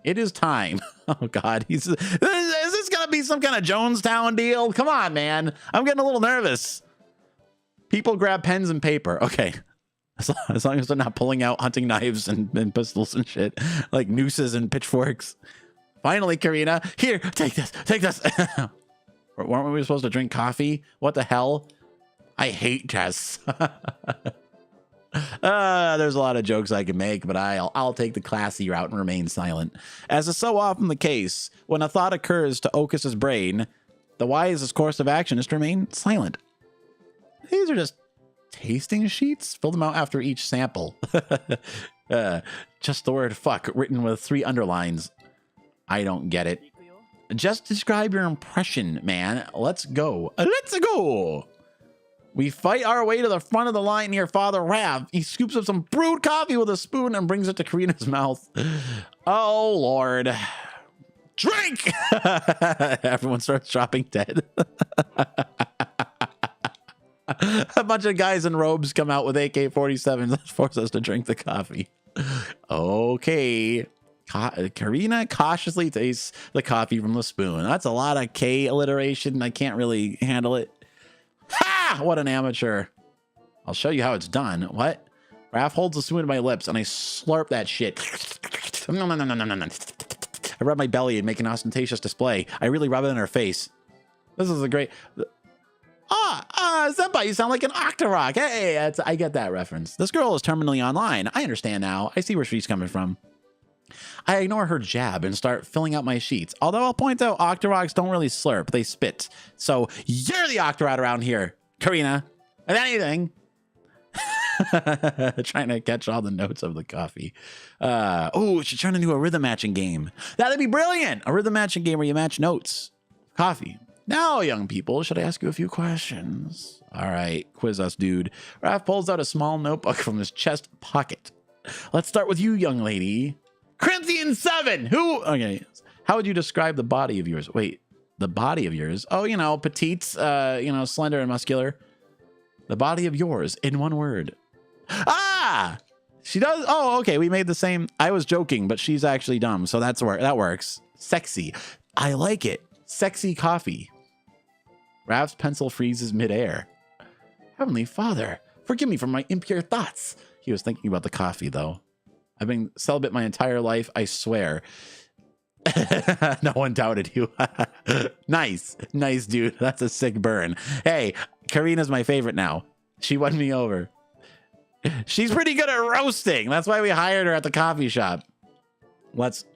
it is time. Oh God, is this gonna be some kind of Jonestown deal? Come on, man. I'm getting a little nervous. People grab pens and paper. Okay, as long as they're not pulling out hunting knives and pistols and shit, like nooses and pitchforks. Finally, Karina, here, take this. Weren't we supposed to drink coffee? What the hell? I hate Tess. There's a lot of jokes I can make, but I'll take the classy route and remain silent. As is so often the case, when a thought occurs to OkAs' brain, the wisest course of action is to remain silent. These are just tasting sheets. Fill them out after each sample. Just the word fuck written with 3 underlines. I don't get it. Just describe your impression, man. Let's go. Let's go. We fight our way to the front of the line near Father Rav. He scoops up some brewed coffee with a spoon and brings it to Karina's mouth. Oh, Lord. Drink! Everyone starts dropping dead. A bunch of guys in robes come out with AK-47s that force us to drink the coffee. Okay. Karina cautiously tastes the coffee from the spoon. That's a lot of K alliteration. I can't really handle it. Ha! What an amateur. I'll show you how it's done. What? Raph holds the spoon to my lips, and I slurp that shit. I rub my belly and make an ostentatious display. I really rub it in her face. This is a great... Senpai, you sound like an Octorok. Hey, I get that reference. This girl is terminally online. I understand now. I see where she's coming from. I ignore her jab and start filling out my sheets. Although I'll point out Octoroks don't really slurp. They spit. So you're the Octorok around here, Karina. If anything... Trying to catch all the notes of the coffee. Oh, she's trying to do a rhythm matching game. That'd be brilliant. A rhythm matching game where you match notes. Coffee. Now, young people, should I ask you a few questions? All right, quiz us, dude. Raph pulls out a small notebook from his chest pocket. Let's start with you, young lady. Corinthian 7. Who? Okay. How would you describe the body of yours? Wait, the body of yours? Oh, you know, petite, slender and muscular. The body of yours in one word. Ah! She does. Oh, okay. We made the same. I was joking, but she's actually dumb. So that works. Sexy. I like it. Sexy coffee. Raph's pencil freezes midair. Heavenly Father, forgive me for my impure thoughts. He was thinking about the coffee, though. I've been celibate my entire life, I swear. No one doubted you. Nice. Nice, dude. That's a sick burn. Hey, Karina's my favorite now. She won me over. She's pretty good at roasting. That's why we hired her at the coffee shop.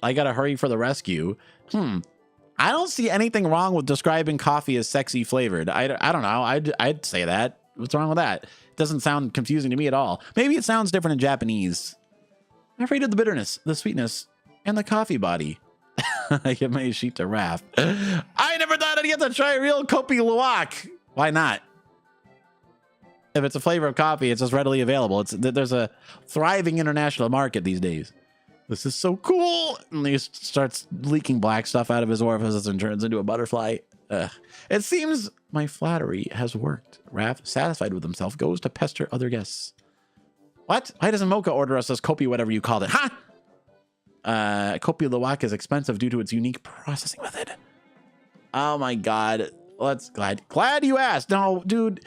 I gotta hurry for the rescue. I don't see anything wrong with describing coffee as sexy flavored. I don't know. I'd say that. What's wrong with that? It doesn't sound confusing to me at all. Maybe it sounds different in Japanese. I've rated the bitterness, the sweetness, and the coffee body. I give my sheet to Raph. I never thought I'd get to try real Kopi Luwak. Why not? If it's a flavor of coffee, it's just readily available. There's a thriving international market these days. This is so cool. And he starts leaking black stuff out of his orifices and turns into a butterfly. It seems my flattery has worked. Raph, satisfied with himself, goes to pester other guests. What? Why doesn't Mocha order us this Kopi, whatever you called it? Huh? Kopi Luwak is expensive due to its unique processing method. Oh my God. Glad you asked. No, dude.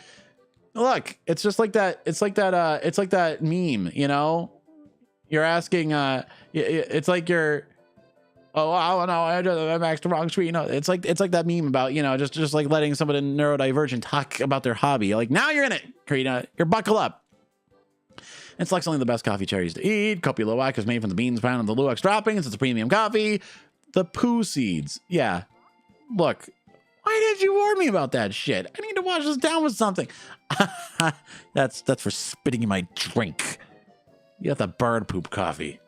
Look, it's just like that. It's like that meme, you know? You're asking, it's like you're, oh, I don't know, I'm asked the wrong screen. No, it's like that meme about, you know, just like letting somebody neurodivergent talk about their hobby. Like, now you're in it, Karina. You're buckle up. It's like only the best coffee cherries to eat. Kopi Luwak is made from the beans found in the Luwak's droppings. It's a premium coffee. The poo seeds. Yeah. Look, why did you warn me about that shit? I need to wash this down with something. That's for spitting in my drink. You got the bird poop coffee.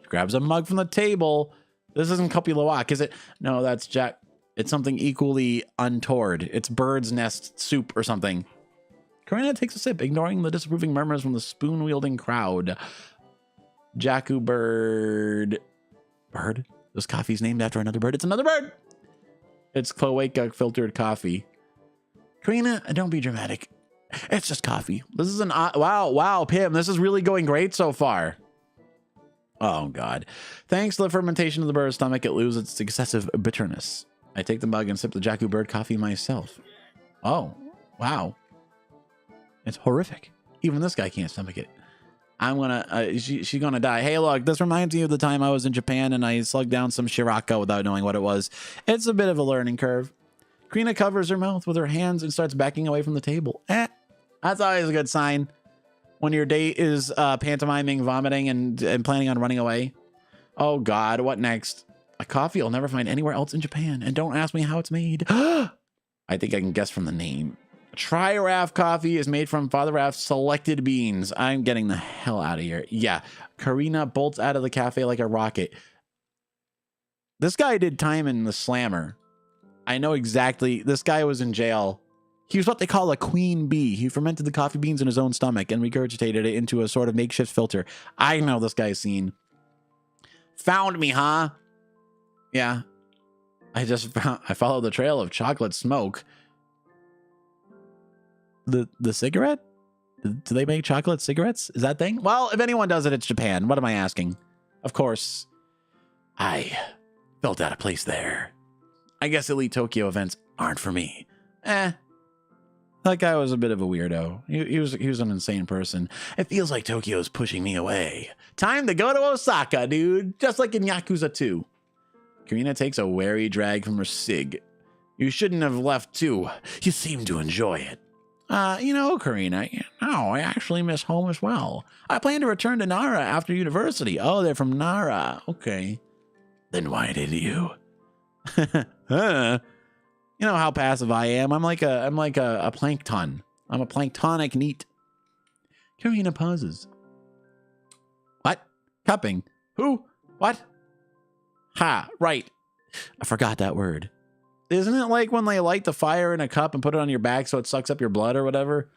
Grabs a mug from the table. This isn't Kopi Luwak, is it? No, that's Jack. It's something equally untoward. It's bird's nest soup or something. Karina takes a sip, ignoring the disapproving murmurs from the spoon-wielding crowd. Jaku bird. Bird? This coffee's named after another bird. It's another bird! It's cloaca filtered coffee. Karina, don't be dramatic. It's just coffee. This is an... Wow, Pim. This is really going great so far. Oh, God. Thanks to the fermentation of the bird's stomach, it loses its excessive bitterness. I take the mug and sip the Jaku bird coffee myself. Oh, wow. It's horrific. Even this guy can't stomach it. I'm gonna... she's gonna die. Hey, look, this reminds me of the time I was in Japan and I slugged down some Shiraka without knowing what it was. It's a bit of a learning curve. Karina covers her mouth with her hands and starts backing away from the table. That's always a good sign when your date is pantomiming, vomiting, and planning on running away. Oh, God, what next? A coffee I'll never find anywhere else in Japan. And don't ask me how it's made. I think I can guess from the name. Try Raph coffee is made from Father Raph's selected beans. I'm getting the hell out of here. Yeah, Karina bolts out of the cafe like a rocket. This guy did time in the slammer. I know exactly. This guy was in jail. He was what they call a queen bee. He fermented the coffee beans in his own stomach and regurgitated it into a sort of makeshift filter. I know this guy's scene. Found me, huh? Yeah. I followed the trail of chocolate smoke. The cigarette? Do they make chocolate cigarettes? Is that a thing? Well, if anyone does it, it's Japan. What am I asking? Of course, I felt out of place there. I guess Elite Tokyo events aren't for me. That guy was a bit of a weirdo. He was an insane person. It feels like Tokyo's pushing me away. Time to go to Osaka, dude. Just like in Yakuza 2. Karina takes a wary drag from her cig. You shouldn't have left too. You seem to enjoy it. You know, Karina, I actually miss home as well. I plan to return to Nara after university. Oh, they're from Nara. Okay. Then why did you? Huh? You know how passive I am. I'm like a plankton. I'm a planktonic neat. Karina pauses. What? Cupping? Who? What? Ha, right. I forgot that word. Isn't it like when they light the fire in a cup and put it on your back so it sucks up your blood or whatever?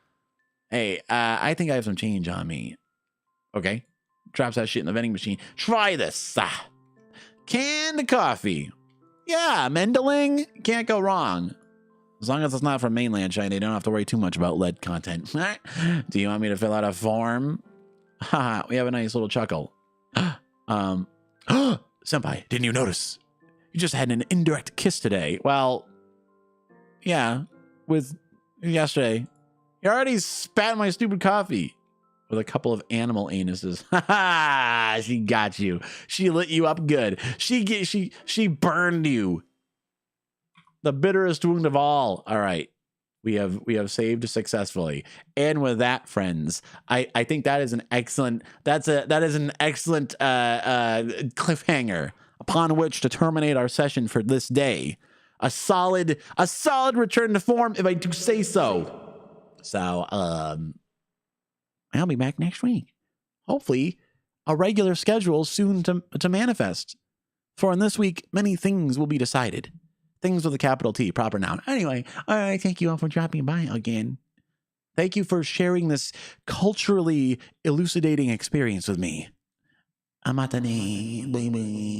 Hey, I think I have some change on me. Okay. Drops that shit in the vending machine. Try this. Canned coffee. Yeah, Mendeling. Can't go wrong. As long as it's not from mainland China, you don't have to worry too much about lead content. Do you want me to fill out a form? Haha, we have a nice little chuckle. Senpai, didn't you notice? You just had an indirect kiss today. Well, yeah, with yesterday. You already spat in my stupid coffee with a couple of animal anuses. Ha ha! She got you. She lit you up good. She burned you. The bitterest wound of all. All right. We have saved successfully. And with that, friends, I think that is an excellent cliffhanger upon which to terminate our session for this day. A solid return to form, if I do say so. So I'll be back next week. Hopefully a regular schedule soon to manifest. For in this week, many things will be decided. Things with a capital T, proper noun. Anyway, I thank you all for dropping by again. Thank you for sharing this culturally elucidating experience with me. Amatane, baby.